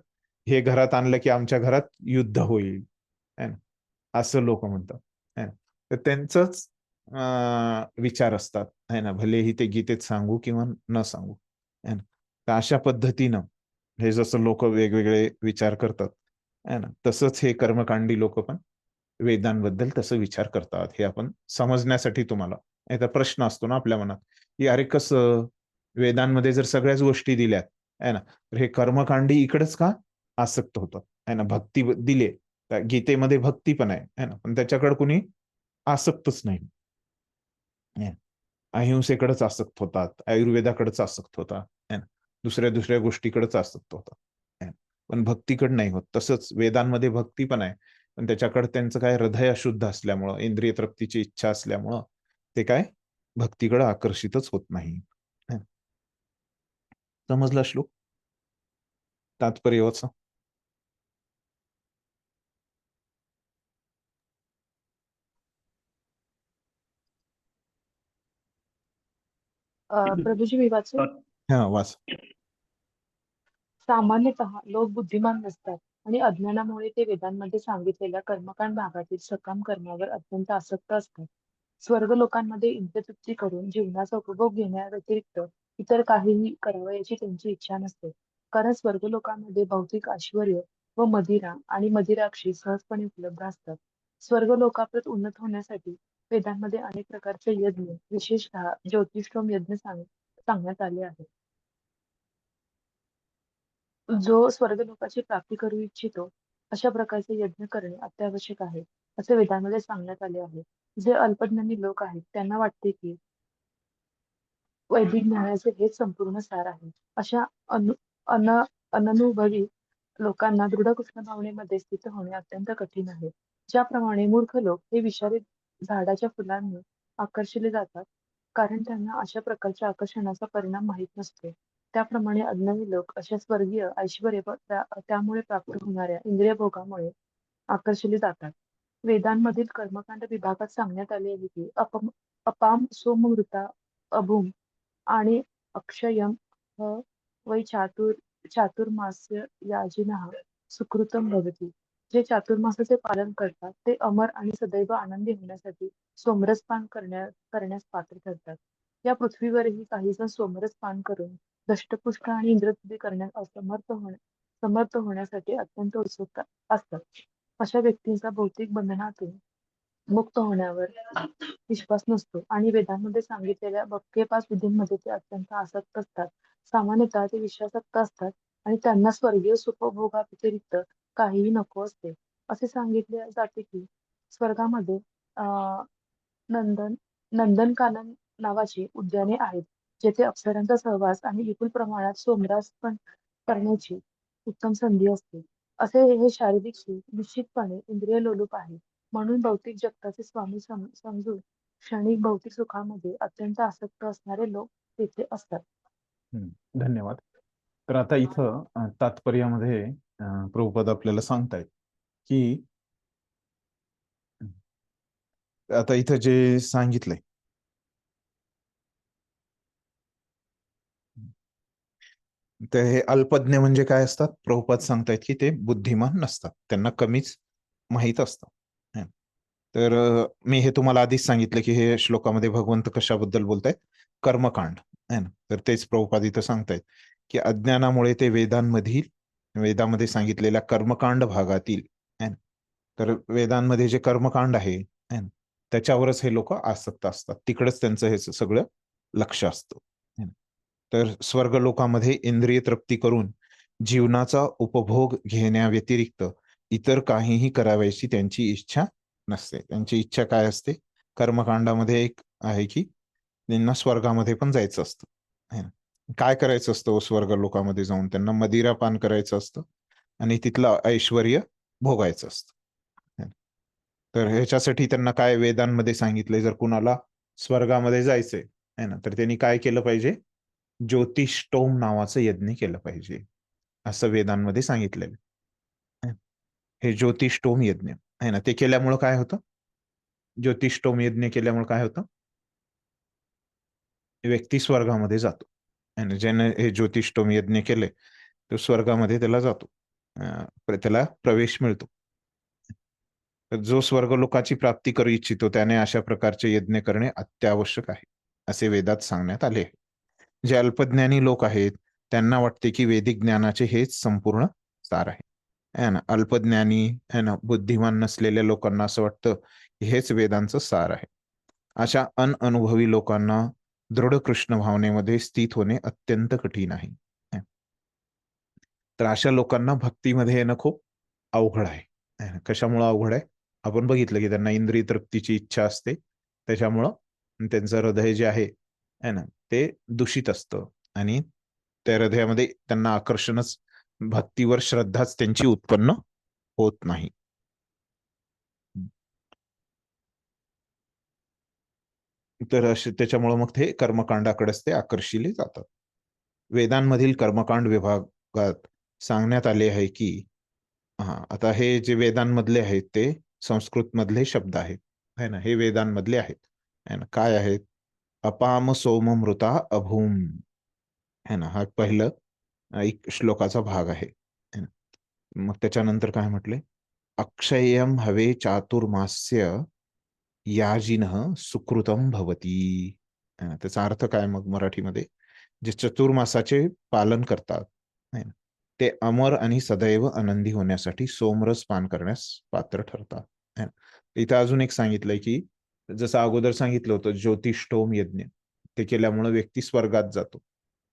हे घरात आणलं की आमच्या घरात युद्ध होईल है ना, असं लोक म्हणतात है ना. तर त्यांचंच विचार असतात है ना, भलेही ते गीतेत सांगू किंवा न सांगू है ना. तर अशा पद्धतीनं हे जसं लोक वेगवेगळे विचार करतात है ना, तसंच हे कर्मकांडी लोक पण वेदांबद्दल तसं विचार करतात. हे आपण समजण्यासाठी तुम्हाला याचा प्रश्न असतो ना आपल्या मनात, की अरे कसं, वेदांमध्ये जर सगळ्याच गोष्टी दिल्यात आहे ना, तर हे कर्मकांडी इकडेच का आसक्त होतात आहे ना. भक्ती दिले, गीतेमध्ये भक्ती पण आहे ना, पण त्याच्याकडे कुणी आसक्तच नाही. अहिंसेकडेच आसक्त होतात, आयुर्वेदाकडेच आसक्त होतात है ना, दुसऱ्या दुसऱ्या गोष्टीकडेच आसक्त होतात, पण भक्तीकडे नाही होत. तसंच वेदांमध्ये भक्ती पण आहे, पण त्याच्याकडे त्यांचं काय, हृदय अशुद्ध असल्यामुळं, इंद्रिय तृप्तीची इच्छा असल्यामुळं ते काय भक्तीकडे आकर्षितच होत नाही. समजला श्लोक, तात्पर्य वाचा. प्रभूजी मी वाचू? हा वाच. सामान्यतः लोक बुद्धिमान नसतात आणि अज्ञानामुळे ते वेदांमध्ये सांगितलेल्या कर्मकांड भागातील सकाम कर्मावर अत्यंत आसक्त असतात. स्वर्ग लोकांमध्ये इंद्रियतृप्ती करून जीवनाचा उपभोग घेण्याव्यतिरिक्त इतर काहीही करावयाची त्यांची इच्छा नसते. कारण स्वर्गलोकामध्ये भौतिक ऐश्वर्य व मदिरा आणि मदिराक्षी सहजपणे उपलब्ध असतात. स्वर्गलोकाप्रत उन्नत होण्यासाठी वेदांमध्ये अनेक प्रकारचे यज्ञ, विशेषतः ज्योतिष्ठोम यज्ञ सांगण्यात आले आहे. जो स्वर्गलोकाची प्राप्ती करू इच्छितो अशा प्रकारचे यज्ञ करणे अत्यावश्यक आहे, असे वेदांमध्ये सांगण्यात आले आहे. जे अल्पज्ञानी लोक आहेत त्यांना वाटते की वैदिक ज्ञानाचे हेच संपूर्ण सार आहे. अशा अनु अन अननुभवी लोकांना दृढ कृष्ण भावनेमध्ये स्थित होणे अत्यंत कठीण आहे. ज्याप्रमाणे मूर्ख लोक हे विषारी झाडाच्या फुलांनी आकर्षिले जातात, कारण त्यांना अशा प्रकारच्या आकर्षणाचा परिणाम माहीत नसतो. त्याप्रमाणे अज्ञानी लोक अशा स्वर्गीय ऐश्वर्य व त्यामुळे प्राप्त होणाऱ्या इंद्रिय भोगामुळे आकर्षिले जातात. वेदांमधील कर्मकांड विभागात सांगण्यात आले आहे की अपाम सोमवृता अभूम आणि अक्षयम वै चातुर्मास्य याजिनः सुकृतम भवती. जे चातुर्मासाचे पालन करतात ते अमर आणि सदैव आनंदी होण्यासाठी सोमरसपान करण्यास पात्र ठरतात. या पृथ्वीवरही काही जण सोमरसपान करून दष्टपुष्ट आणि इंद्रस्तुती करण्यास समर्थ होण्यासाठी अत्यंत उत्सुक असतात. अशा व्यक्तींचा भौतिक बंधनातून मुक्त होण्यावर विश्वास नसतो आणि वेदांमध्ये सांगितलेल्या भक्तिपास विधींमध्ये ते अत्यंत आसक्त असतात. सामान्यतः ते विश्वासक्त असतात आणि त्यांना स्वर्गीय सुखभोगाव्यतिरिक्त काहीही नको असते. असे सांगितले जाते की स्वर्गामध्ये अं नंदनकानन नावाची उद्याने आहेत, जेथे अप्सरांचा सहवास आणि विपुल प्रमाणात सोमरसपान करण्याची उत्तम संधी असते. असे हे शारीरिक सुख निश्चितपणे इंद्रिय लोलूप आहे. म्हणून भौतिक जगताचे स्वामी समजून क्षणिक भौतिक सुखामध्ये अत्यंत आसक्त असणारे लोक तेथे असतात. धन्यवाद. तर आता इथं तात्पर्यामध्ये प्रभुपाद आपल्याला सांगतायत की आता इथं जे सांगितलंय तर हे अल्पज्ञ म्हणजे काय असतात? प्रभुपाद सांगतायत की ते बुद्धिमान नसतात, त्यांना कमीच माहीत असतं. तर मी हे तुम्हाला आधीच सांगितलं की हे श्लोकामध्ये भगवंत कशाबद्दल बोलतायत? कर्मकांड है ना. तर तेच प्रभुपाद इथं सांगतायत की अज्ञानामुळे ते वेदामध्ये सांगितलेल्या कर्मकांड भागातील है ना, तर वेदांमध्ये जे कर्मकांड आहे है ना, त्याच्यावरच हे लोक आसक्त असतात, तिकडच त्यांचं हे सगळं लक्ष असतं. तर स्वर्गलोकामध्ये इंद्रिय तृप्ती करून जीवनाचा उपभोग घेण्याव्यतिरिक्त इतर काहीही करावयाची त्यांची इच्छा नसते. त्यांची इच्छा काय असते? कर्मकांडामध्ये एक आहे की त्यांना स्वर्गामध्ये पण जायचं असतं. काय करायचं असतं स्वर्ग लोकामध्ये जाऊन? त्यांना मदिरा पान करायचं असतं आणि तिथलं ऐश्वर्य भोगायचं असतं. तर ह्याच्यासाठी त्यांना काय वेदांमध्ये सांगितलंय, जर कुणाला स्वर्गामध्ये जायचंय है ना, तर त्यांनी काय केलं पाहिजे? ज्योतिष्टोम नावाचं यज्ञ केलं पाहिजे, असं वेदांमध्ये सांगितलेलं. हे ज्योतिष्टोम यज्ञ आहे ना, ते केल्यामुळं काय होतं? ज्योतिष्टोम यज्ञ केल्यामुळे काय होतं? व्यक्ती स्वर्गामध्ये जातो. आणि ज्याने हे ज्योतिष्टोम यज्ञ केले तो स्वर्गामध्ये त्याला जातो, त्याला प्रवेश मिळतो. जो स्वर्गलोकाची प्राप्ती करू इच्छितो त्याने अशा प्रकारचे यज्ञ करणे अत्यावश्यक आहे, असे वेदात सांगण्यात आले. जे अल्पज्ञानी लोक आहेत त्यांना वाटते की वैदिक ज्ञानाचे हेच संपूर्ण सार आहे ना. अल्पज्ञानी है ना, बुद्धिमान नसलेल्या लोकांना असं वाटतं की हेच वेदांचं सार आहे. अशा अनुभवी लोकांना दृढ कृष्ण भावनेमध्ये स्थित होणे अत्यंत कठीण आहे. तर अशा लोकांना भक्तीमध्ये येणं खूप अवघड आहे. कशामुळे अवघड आहे? आपण बघितलं की त्यांना इंद्रिय तृप्तीची इच्छा असते, त्याच्यामुळं त्यांचं हृदय जे आहे ना ते दूषित असतं आणि त्या हृदयामध्ये त्यांना आकर्षणच, भक्तीवर श्रद्धाच त्यांची उत्पन्न होत नाही. तर असे त्याच्यामुळे मग ते कर्मकांडाकडेच ते आकर्षिले जातात. वेदांमधील कर्मकांड विभागात सांगण्यात आले आहे की आता हे जे वेदांमधले आहेत ते संस्कृत मधले शब्द आहेत है ना, हे वेदांमधले आहेत है ना. काय आहेत? अपाम सोममृता अभूम है ना, हा पहिलं एक श्लोकाचा भाग आहे. मग त्याच्यानंतर काय म्हटले? अक्षयम हवे चातुर्मास्य याजिनः सुकृतम भवती. त्याचा अर्थ काय मग मराठीमध्ये? जे चतुर्मासाचे पालन करतात है ना, ते अमर आणि सदैव आनंदी होण्यासाठी सोमरस पान करण्यास पात्र ठरतात है ना. इथं अजून एक सांगितलंय की जसं अगोदर सांगितलं होतं ज्योतिष्टोम यज्ञ ते केल्यामुळे व्यक्ती स्वर्गात जातो.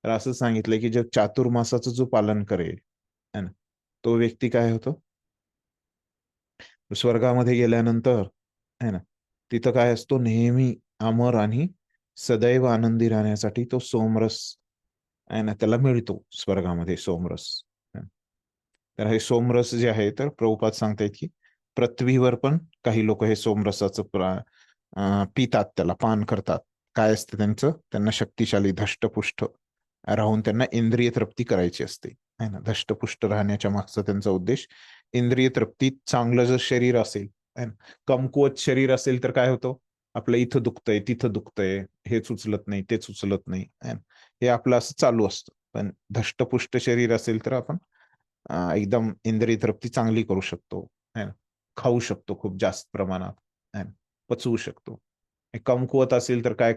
तर असं सांगितलंय की जो चातुर्मासाचं जो पालन करेल है ना, तो व्यक्ती काय होतो, स्वर्गामध्ये गेल्यानंतर है ना, तिथं काय असतो, नेहमी अमर आणि सदैव आनंदी राहण्यासाठी तो सोमरस आहे ना, त्याला मिळतो स्वर्गामध्ये सोमरस. तर हे सोमरस जे आहे, तर प्रभुपाद सांगतायत की पृथ्वीवर पण काही लोक हे सोमरसाचं पितात, त्याला पान करतात. काय असतं त्यांचं, त्यांना शक्तिशाली धष्टपुष्ट राहून त्यांना इंद्रिय तृप्ती करायची असते है ना. धष्टपुष्ट राहण्याच्या मागचा त्यांचा उद्देश इंद्रिय तृप्ती. चांगलं जर शरीर असेल है ना, कमकुवत शरीर असेल तर काय होतं, आपलं इथं दुखतंय तिथं दुखतंय, हेच उचलत नाही तेच उचलत नाही है ना, हे आपलं असं चालू असतं. पण धष्टपुष्ट शरीर असेल तर आपण एकदम इंद्रिय तृप्ती चांगली करू शकतो है ना, खाऊ शकतो खूप जास्त प्रमाणात है ना, पचवू शकतो. हे कमकुवत असेल तर काय,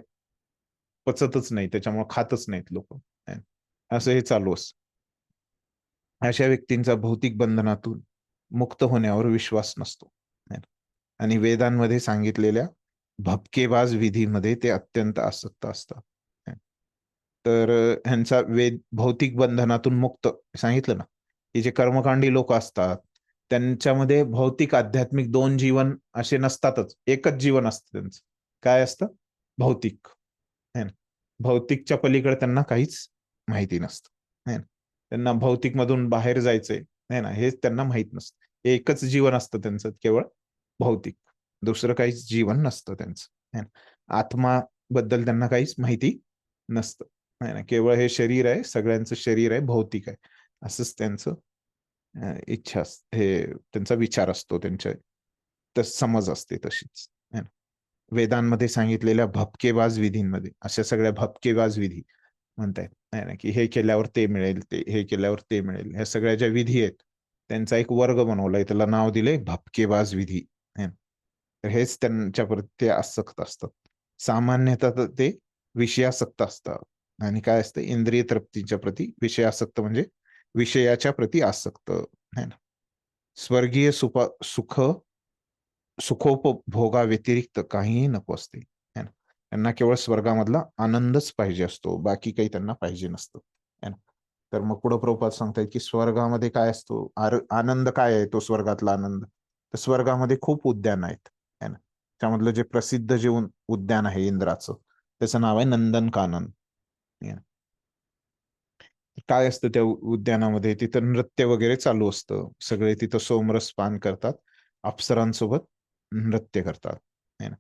पचतच नाही, त्याच्यामुळे खातच नाहीत लोक, असं हे चालू असतं. अशा व्यक्तींचा भौतिक बंधनातून मुक्त होण्यावर विश्वास नसतो है ना. आणि वेदांमध्ये सांगितलेल्या भपकेबाज विधीमध्ये ते अत्यंत आसक्त असतात है. तर ह्यांचा वेद भौतिक बंधनातून मुक्त सांगितलं ना, की जे कर्मकांडी लोक असतात त्यांच्यामध्ये भौतिक आध्यात्मिक दोन जीवन असे नसतातच, एकच जीवन असतं त्यांचं. काय असतं, भौतिक है ना. भौतिकच्या पलीकडे त्यांना काहीच माहिती नसतं है ना. त्यांना भौतिक मधून बाहेर जायचंय है ना, हेच त्यांना माहित नसतं. एकच जीवन असतं त्यांचं, केवळ भौतिक, दुसरं काहीच जीवन नसतं त्यांचं है ना. आत्मा बद्दल त्यांना काहीच माहिती नसतं है ना, केवळ हे शरीर आहे, सगळ्यांचं शरीर आहे, भौतिक आहे, असंच त्यांचं इच्छा हे त्यांचा विचार असतो, त्यांच्या समज असते तशीच है ना. वेदांमध्ये सांगितलेल्या भपकेबाज विधींमध्ये अशा सगळ्या भपकेबाज विधी म्हणतायत है ना, की हे केल्यावर ते मिळेल, ते हे केल्यावर ते मिळेल, ह्या सगळ्या ज्या विधी आहेत त्यांचा एक वर्ग बनवलाय, त्याला नाव दिले भपकेबाज विधी है ना. तर हेच त्यांच्याप्रती ते आसक्त असतात. सामान्यतः तर ते विषयासक्त असतात आणि काय असतं, इंद्रिय तृप्तीच्या प्रती विषयासक्त म्हणजे विषयाच्या प्रती आसक्त है ना. स्वर्गीय सुख सुखोपभोगाव्यतिरिक्त काहीही नको असते है ना. त्यांना केवळ स्वर्गामधला आनंदच पाहिजे असतो, बाकी काही त्यांना पाहिजे नसतं है ना. तर मग पुढे प्रभुपाद सांगतायत की स्वर्गामध्ये काय असतो, आनंद काय आहे तो स्वर्गातला आनंद. तर स्वर्गामध्ये खूप उद्यान आहेत है ना. त्यामधलं जे प्रसिद्ध जे उद्यान आहे इंद्राचं, त्याचं नाव आहे नंदनकानन. काय असतं त्या उद्यानामध्ये, तिथं नृत्य वगैरे चालू असतं, सगळे तिथं सोमरस पान करतात, अप्सरांसोबत नृत्य करतात है ना.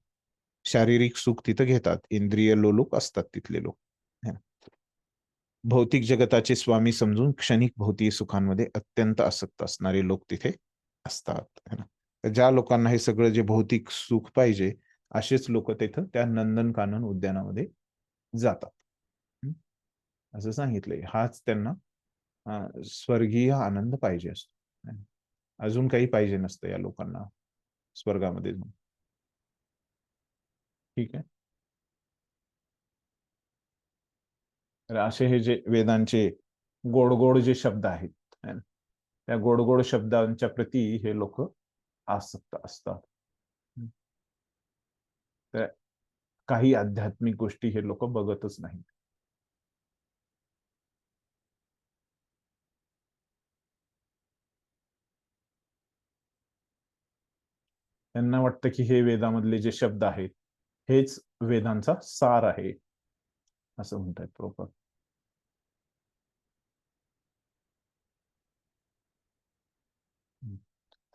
शारीरिक सुख तिथं घेतात, इंद्रिय लोलुप असतात तिथले लोक है ना. भौतिक जगताचे स्वामी समजून क्षणिक भौतिक सुखांमध्ये अत्यंत आसक्त असणारे लोक तिथे असतात है ना. तर ज्या लोकांना हे सगळं जे भौतिक सुख पाहिजे, असेच लोक तिथं त्या नंदनकानन उद्यानामध्ये जातात. असं सांगितलंय. हाच त्यांना स्वर्गीय आनंद पाहिजे असतो, अजून काही पाहिजे नसतं या लोकांना स्वर्गामध्ये जाऊन. ठीक आहे. तर असे हे जे वेदांचे गोड गोड जे शब्द आहेत त्या गोड गोड शब्दांच्या प्रती हे लोक आसक्त असतात. तर काही आध्यात्मिक गोष्टी हे लोक बघतच नाही. त्यांना वाटतं की हे वेदामधले जे शब्द आहेत हेच वेदांचा सार आहे, असं म्हणतात प्रभुपाद.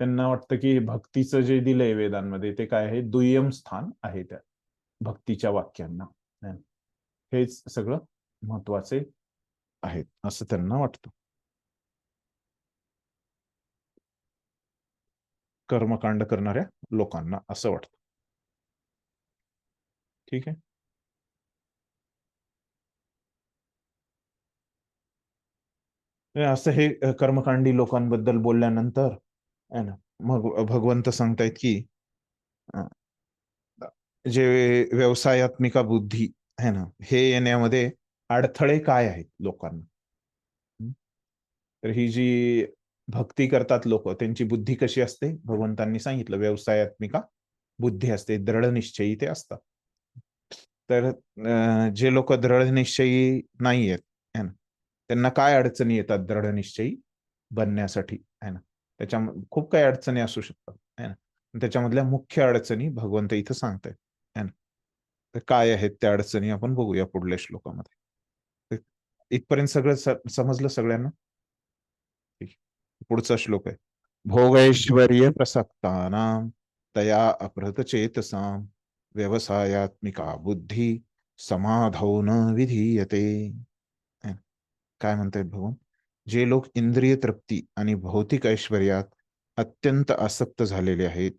त्यांना वाटतं की भक्तीचं जे दिलंय वेदांमध्ये ते काय आहे, दुय्यम स्थान आहे त्या भक्तीच्या वाक्यांना, हेच सगळं महत्वाचे आहेत असं त्यांना वाटतं. कर्मकांड करणाऱ्या लोकांना असं वाटतं. ठीक आहे. असं हे कर्मकांडी लोकांबद्दल बोलल्यानंतर है ना, मग भगवंत सांगतायत की जे व्यवसायात्मिका बुद्धी है ना, हे येण्यामध्ये अडथळे काय आहेत लोकांना. तर ही जी भक्ती करतात लोक, त्यांची बुद्धी कशी असते, भगवंतांनी सांगितलं व्यवसायात्मिका बुद्धी असते, दृढ निश्चयी ते असतात. तर जे लोक दृढ निश्चयी नाही आहेत है ना, त्यांना काय अडचणी येतात दृढ निश्चयी बनण्यासाठी है ना. त्याच्या खूप काही अडचणी असू शकतात है ना. त्याच्यामधल्या मुख्य अडचणी भगवंत इथं सांगतायत है ना. तर काय आहेत त्या अडचणी आपण बघूया पुढल्या श्लोकामध्ये. इथपर्यंत सगळं समजलं सगळ्यांना. पुढचा श्लोक आहे, भोगैश्वर्य प्रसक्तानां तया अपहृत चेतसां व्यवसायात्मिका बुद्धी समाधौ न विधीयते. काय म्हणतायत भगवान, जे लोक इंद्रिय तृप्ती आणि भौतिक ऐश्वर्यात अत्यंत आसक्त झालेले आहेत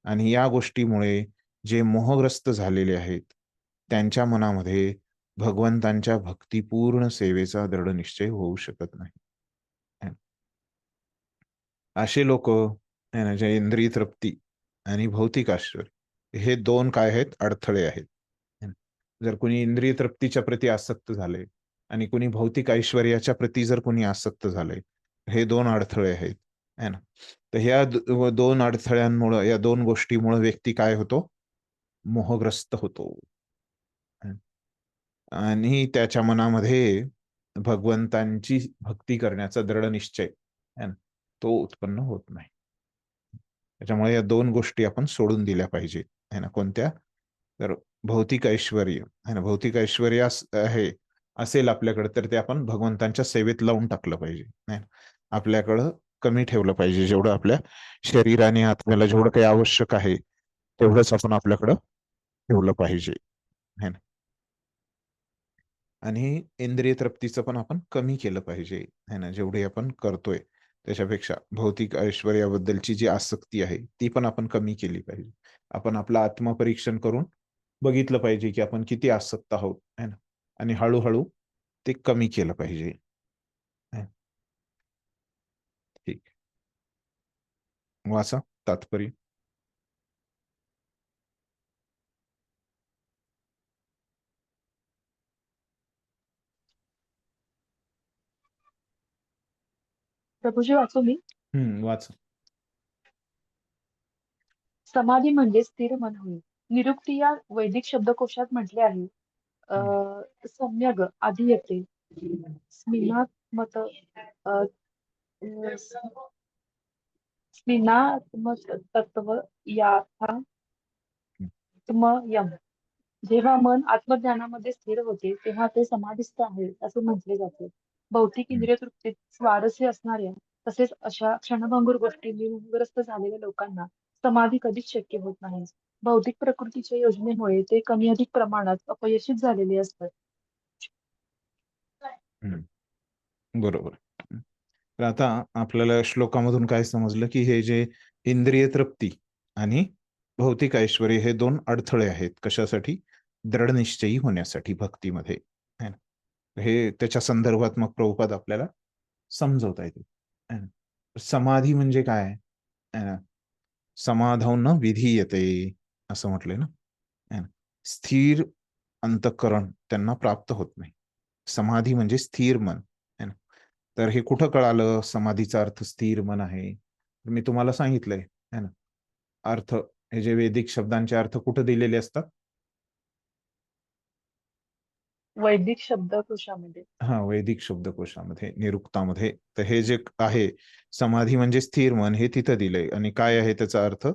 आणि या गोष्टीमुळे जे मोहग्रस्त झालेले आहेत, त्यांच्या मनामध्ये भगवंतांच्या भक्तिपूर्ण सेवेचा दृढ निश्चय होऊ शकत नाही. असे लोक आहे ना, जे इंद्रिय तृप्ती आणि भौतिक ऐश्वर्य हे दोन काय आहेत, अडथळे आहेत. जर कोणी इंद्रिय तृप्तीच्या प्रती आसक्त झाले आणि कोणी भौतिक ऐश्वर्याच्या प्रती जर कोणी आसक्त झाले, हे दोन अडथळे आहेत है ना. तर ह्या दोन अडथळ्यांमुळे, या दोन गोष्टीमुळे व्यक्ती काय होतो, मोहग्रस्त होतो आणि त्याच्या मनामध्ये भगवंतांची भक्ती करण्याचा दृढ निश्चय है ना, तो उत्पन्न होत नाही. त्याच्यामुळे या दोन गोष्टी आपण सोडून दिल्या पाहिजे है ना. कोणत्या, तर भौतिक ऐश्वर्य है ना, भौतिक ऐश्वर्य आहे असेल आपल्याकडे, तर ते आपण भगवंतांच्या सेवेत लावून टाकलं पाहिजे नाही, आपल्याकडं कमी ठेवलं पाहिजे. जेवढं आपल्या शरीराने आत्म्याला जेवढं काही आवश्यक आहे तेवढंच आपण आपल्याकडं ठेवलं पाहिजे है ना. आणि इंद्रिय तृप्तीचं पण आपण कमी केलं पाहिजे है ना. जेवढे आपण करतोय त्याच्यापेक्षा भौतिक ऐश्वर्याबद्दलची जी आसक्ती आहे ती पण आपण कमी केली पाहिजे. आपण आपलं आत्मपरीक्षण करून बघितलं पाहिजे की आपण किती आसक्त आहोत है ना, आणि हळूहळू ते कमी केलं पाहिजे. ठीक, वाचा तात्पर्य. प्रभूजी वाचू मी. वाचा. समाधी म्हणजे स्थिर मन होय. निरुक्ती या वैदिक शब्दकोशात म्हटले आहे. सम्यग आधी येते. स्मिनात्मत स्मिनात्मतत्व याथात्मयम. जेव्हा मन आत्मज्ञानामध्ये स्थिर होते तेव्हा ते समाधिस्थ आहे असे म्हटले जाते. भौतिक इंद्रिय तृप्तीत स्वारस्य असणाऱ्या तसेच अशा क्षणभंगूर गोष्टींनी मोहग्रस्त झालेल्या लोकांना समाधी कधीच शक्य होत नाही. भौतिक प्रकृतीच्या योजनेमुळे ते कमी अधिक प्रमाणात अपयशित झालेले असतात. बरोबर. तर आता आपल्याला श्लोकामधून काय समजलं की हे जे इंद्रिय तृप्ती आणि भौतिक ऐश्वर्य हे दोन अडथळे आहेत कशासाठी, दृढ निश्चयी होण्यासाठी भक्तीमध्ये है ना. हे त्याच्या संदर्भात मग प्रभुपाद आपल्याला समजवता येते. समाधी म्हणजे काय, समाधान विधीयते असं म्हटलंय ना. स्थिर अंतःकरण त्यांना प्राप्त होत नाही. समाधी म्हणजे स्थिर मन है ना. तर हे कुठं कळालं समाधीचा अर्थ स्थिर मन आहे, मी तुम्हाला सांगितलंय है ना. अर्थ हे जे वैदिक शब्दांचे अर्थ कुठे दिलेले असतात, वैदिक शब्दकोशामध्ये. हा, वैदिक शब्दकोशामध्ये निरुक्तामध्ये. तर हे जे आहे समाधी म्हणजे स्थिर मन हे तिथं दिलंय. आणि काय आहे त्याचा अर्थ,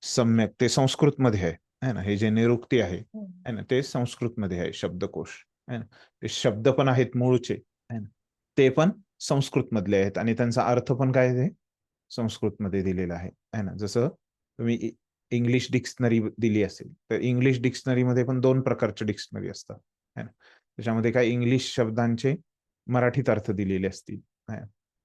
सम्यक, ते संस्कृत मध्ये आहे ना. हे जे निरुक्ती आहे ना ते संस्कृत मध्ये आहे, शब्दकोश है ना. ते शब्द पण आहेत मूळचे है ना, ते पण संस्कृत मधले आहेत आणि त्यांचा अर्थ पण काय आहे संस्कृत मध्ये दिलेला आहे ना. जसं तुम्ही इंग्लिश डिक्शनरी दिली असेल तर इंग्लिश डिक्शनरी मध्ये पण दोन प्रकारचे डिक्शनरी असतात है ना. त्याच्यामध्ये काही इंग्लिश शब्दांचे मराठीत अर्थ दिलेले असतील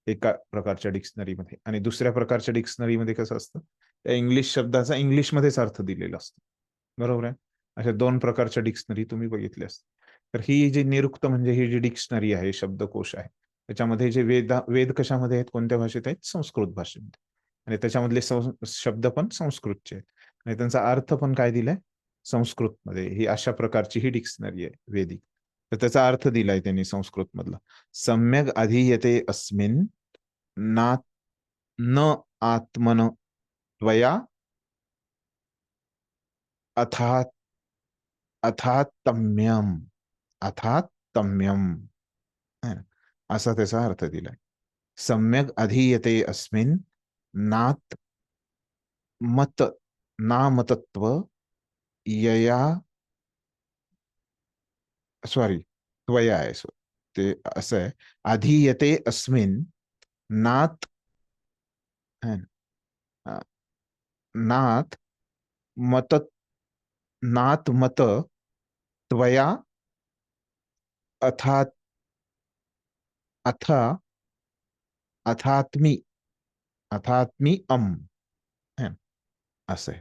एका प्रकारच्या डिक्शनरीमध्ये, आणि दुसऱ्या प्रकारच्या डिक्शनरीमध्ये कसं असतं, त्या इंग्लिश शब्दाचा इंग्लिशमध्येच अर्थ दिलेला असतो. बरोबर आहे. अशा दोन प्रकारच्या डिक्शनरी तुम्ही बघितल्या असतील. तर ही जी निरुक्त म्हणजे ही जी डिक्शनरी आहे, शब्दकोश आहे, त्याच्यामध्ये जे वेद कशामध्ये आहेत, कोणत्या भाषेत आहेत, संस्कृत भाषेमध्ये. आणि त्याच्यामधले शब्द पण संस्कृतचे आहेत आणि त्यांचा अर्थ पण काय दिलाय, संस्कृतमध्ये. ही अशा प्रकारची ही डिक्शनरी आहे वेदिक. तर त्याचा अर्थ दिलाय त्यांनी संस्कृत मधला. सम्यक अधीयते अस्मिन् ना न आत्मन त्वया अथा अथात्म्यम अथात्म्यम, है ना? असा त्याचा अर्थ दिलाय. सम्यक अधीयते अस्मिन् नात मत नामतत्व यया, सॉरी त्वया आहे, ते असं आहे. अधीयते अस्मिन् नात, है ना? नात मत नात मत त्वया अथा अथ अथात्मी अथात्मी है ना? असं आहे.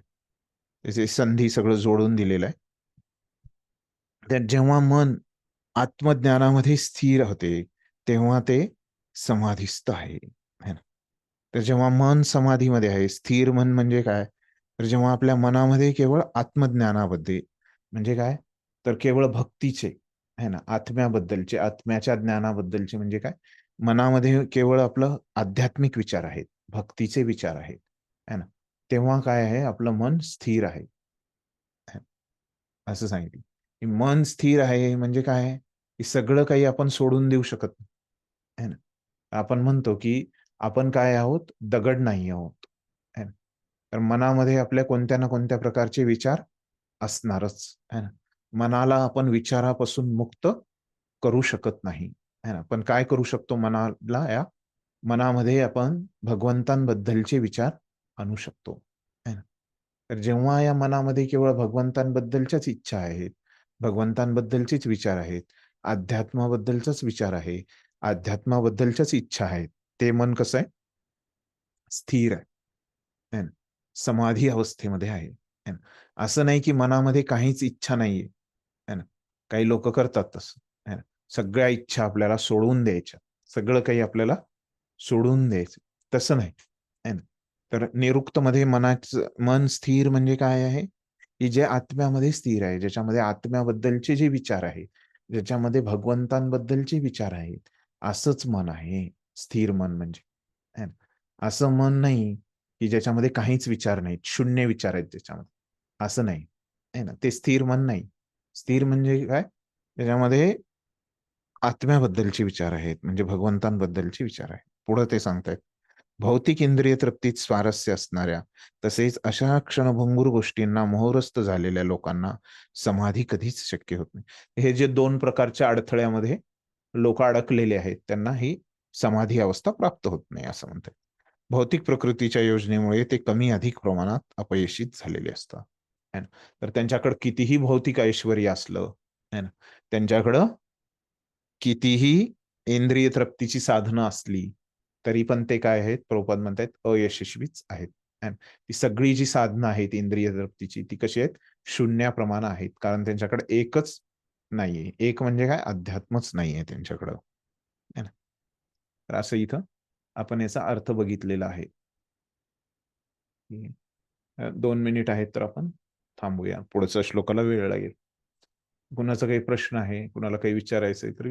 त्याचे संधी सगळं जोडून दिलेलं आहे. त्यात जेव्हा मन आत्मज्ञानामध्ये स्थिर होते तेव्हा ते समाधीस्थ आहे, है ना? तर जेव्हा मन समाधीमध्ये आहे, स्थिर मन म्हणजे काय? तर जेव्हा आपल्या मनामध्ये केवळ आत्मज्ञानाबद्दल, म्हणजे काय, तर केवळ भक्तीचे, है ना, आत्म्याबद्दलचे, आत्म्याच्या ज्ञानाबद्दलचे, म्हणजे काय, मनामध्ये केवळ आपलं आध्यात्मिक विचार आहेत, भक्तीचे विचार आहेत, है ना, तेव्हा काय आहे, आपलं मन स्थिर आहे, असं सांगितलं. की मन स्थिर आहे म्हणजे काय आहे, की सगळं काही आपण सोडून देऊ शकत नाही, है ना. आपण म्हणतो की आपण काय आहोत, दगड नाही आहोत, है ना. तर मनामध्ये आपल्या कोणत्या ना कोणत्या प्रकारचे विचार असणारच, है ना. मनाला आपण विचारापासून मुक्त करू शकत नाही, है ना. पण काय करू शकतो, मनाला, या मनामध्ये आपण भगवंतांबद्दलचे विचार आणू शकतो, है ना. तर जेव्हा या मनामध्ये केवळ भगवंतांबद्दलच्याच इच्छा आहेत, भगवंतांबद्दलचेच विचार आहेत, अध्यात्माबद्दलचाच विचार आहे, अध्यात्माबद्दलच्याच इच्छा आहेत, ते मन कसं आहे, स्थिर आहे, है ना, समाधी अवस्थेमध्ये आहे, है ना. असं नाही की मनामध्ये काहीच इच्छा नाहीये, है ना. काही लोक करतात तसं, है ना. सगळ्या इच्छा आपल्याला सोडून द्यायच्या, सगळं काही आपल्याला सोडून द्यायचं, तसं नाही, है ना. तर निरुक्त मध्ये मनाचं मन स्थिर म्हणजे काय आहे, की जे आत्म्यामध्ये स्थिर आहे, ज्याच्यामध्ये आत्म्याबद्दलचे जे विचार आहे, ज्याच्यामध्ये भगवंतांबद्दलचे विचार आहेत, असंच मन आहे स्थिर मन म्हणजे, है ना. असं मन नाही की ज्याच्यामध्ये काहीच विचार नाहीत, शून्य विचार आहेत ज्याच्यामध्ये, असं नाही, है ना. ते स्थिर मन नाही. स्थिर म्हणजे काय, त्याच्यामध्ये आत्म्याबद्दलचे विचार आहेत, म्हणजे भगवंतांबद्दलचे विचार आहेत. पुढे ते सांगतायत, भौतिक इंद्रिय तृप्तीत स्वारस्य असणाऱ्या, तसेच अशा क्षणभंगूर गोष्टींना मोहरस्त झालेल्या लोकांना समाधी कधीच शक्य होत नाही. हे जे दोन प्रकारच्या अडथळ्यामध्ये लोक अडकलेले आहेत, त्यांना ही समाधी अवस्था प्राप्त होत नाही, असं म्हणतात. भौतिक प्रकृतीच्या योजनेमुळे ते कमी अधिक प्रमाणात अपयशित झालेले असतात, है ना. तर त्यांच्याकडे कितीही भौतिक ऐश्वर्य असलं, है ना, त्यांच्याकडं कितीही इंद्रिय तृप्तीची साधनं असली, तरी पण ते काय आहेत, प्रभुपाद म्हणतात अयशस्वीच आहेत, है ना. ती सगळी जी साधनं आहेत इंद्रिय तृप्तीची, ती कशी आहेत, शून्याप्रमाणे आहेत, कारण त्यांच्याकडे एकच नाहीये. एक म्हणजे काय, अध्यात्मच नाहीये त्यांच्याकडं, है ना. तर असं इथं आपण याचा अर्थ बघितलेला आहे. 2 मिनिट आहेत, तर आपण थांबूया, पुढच्या श्लोकाला वेळ लागेल. कुणाचा काही प्रश्न आहे, कुणाला काही विचारायचंय तर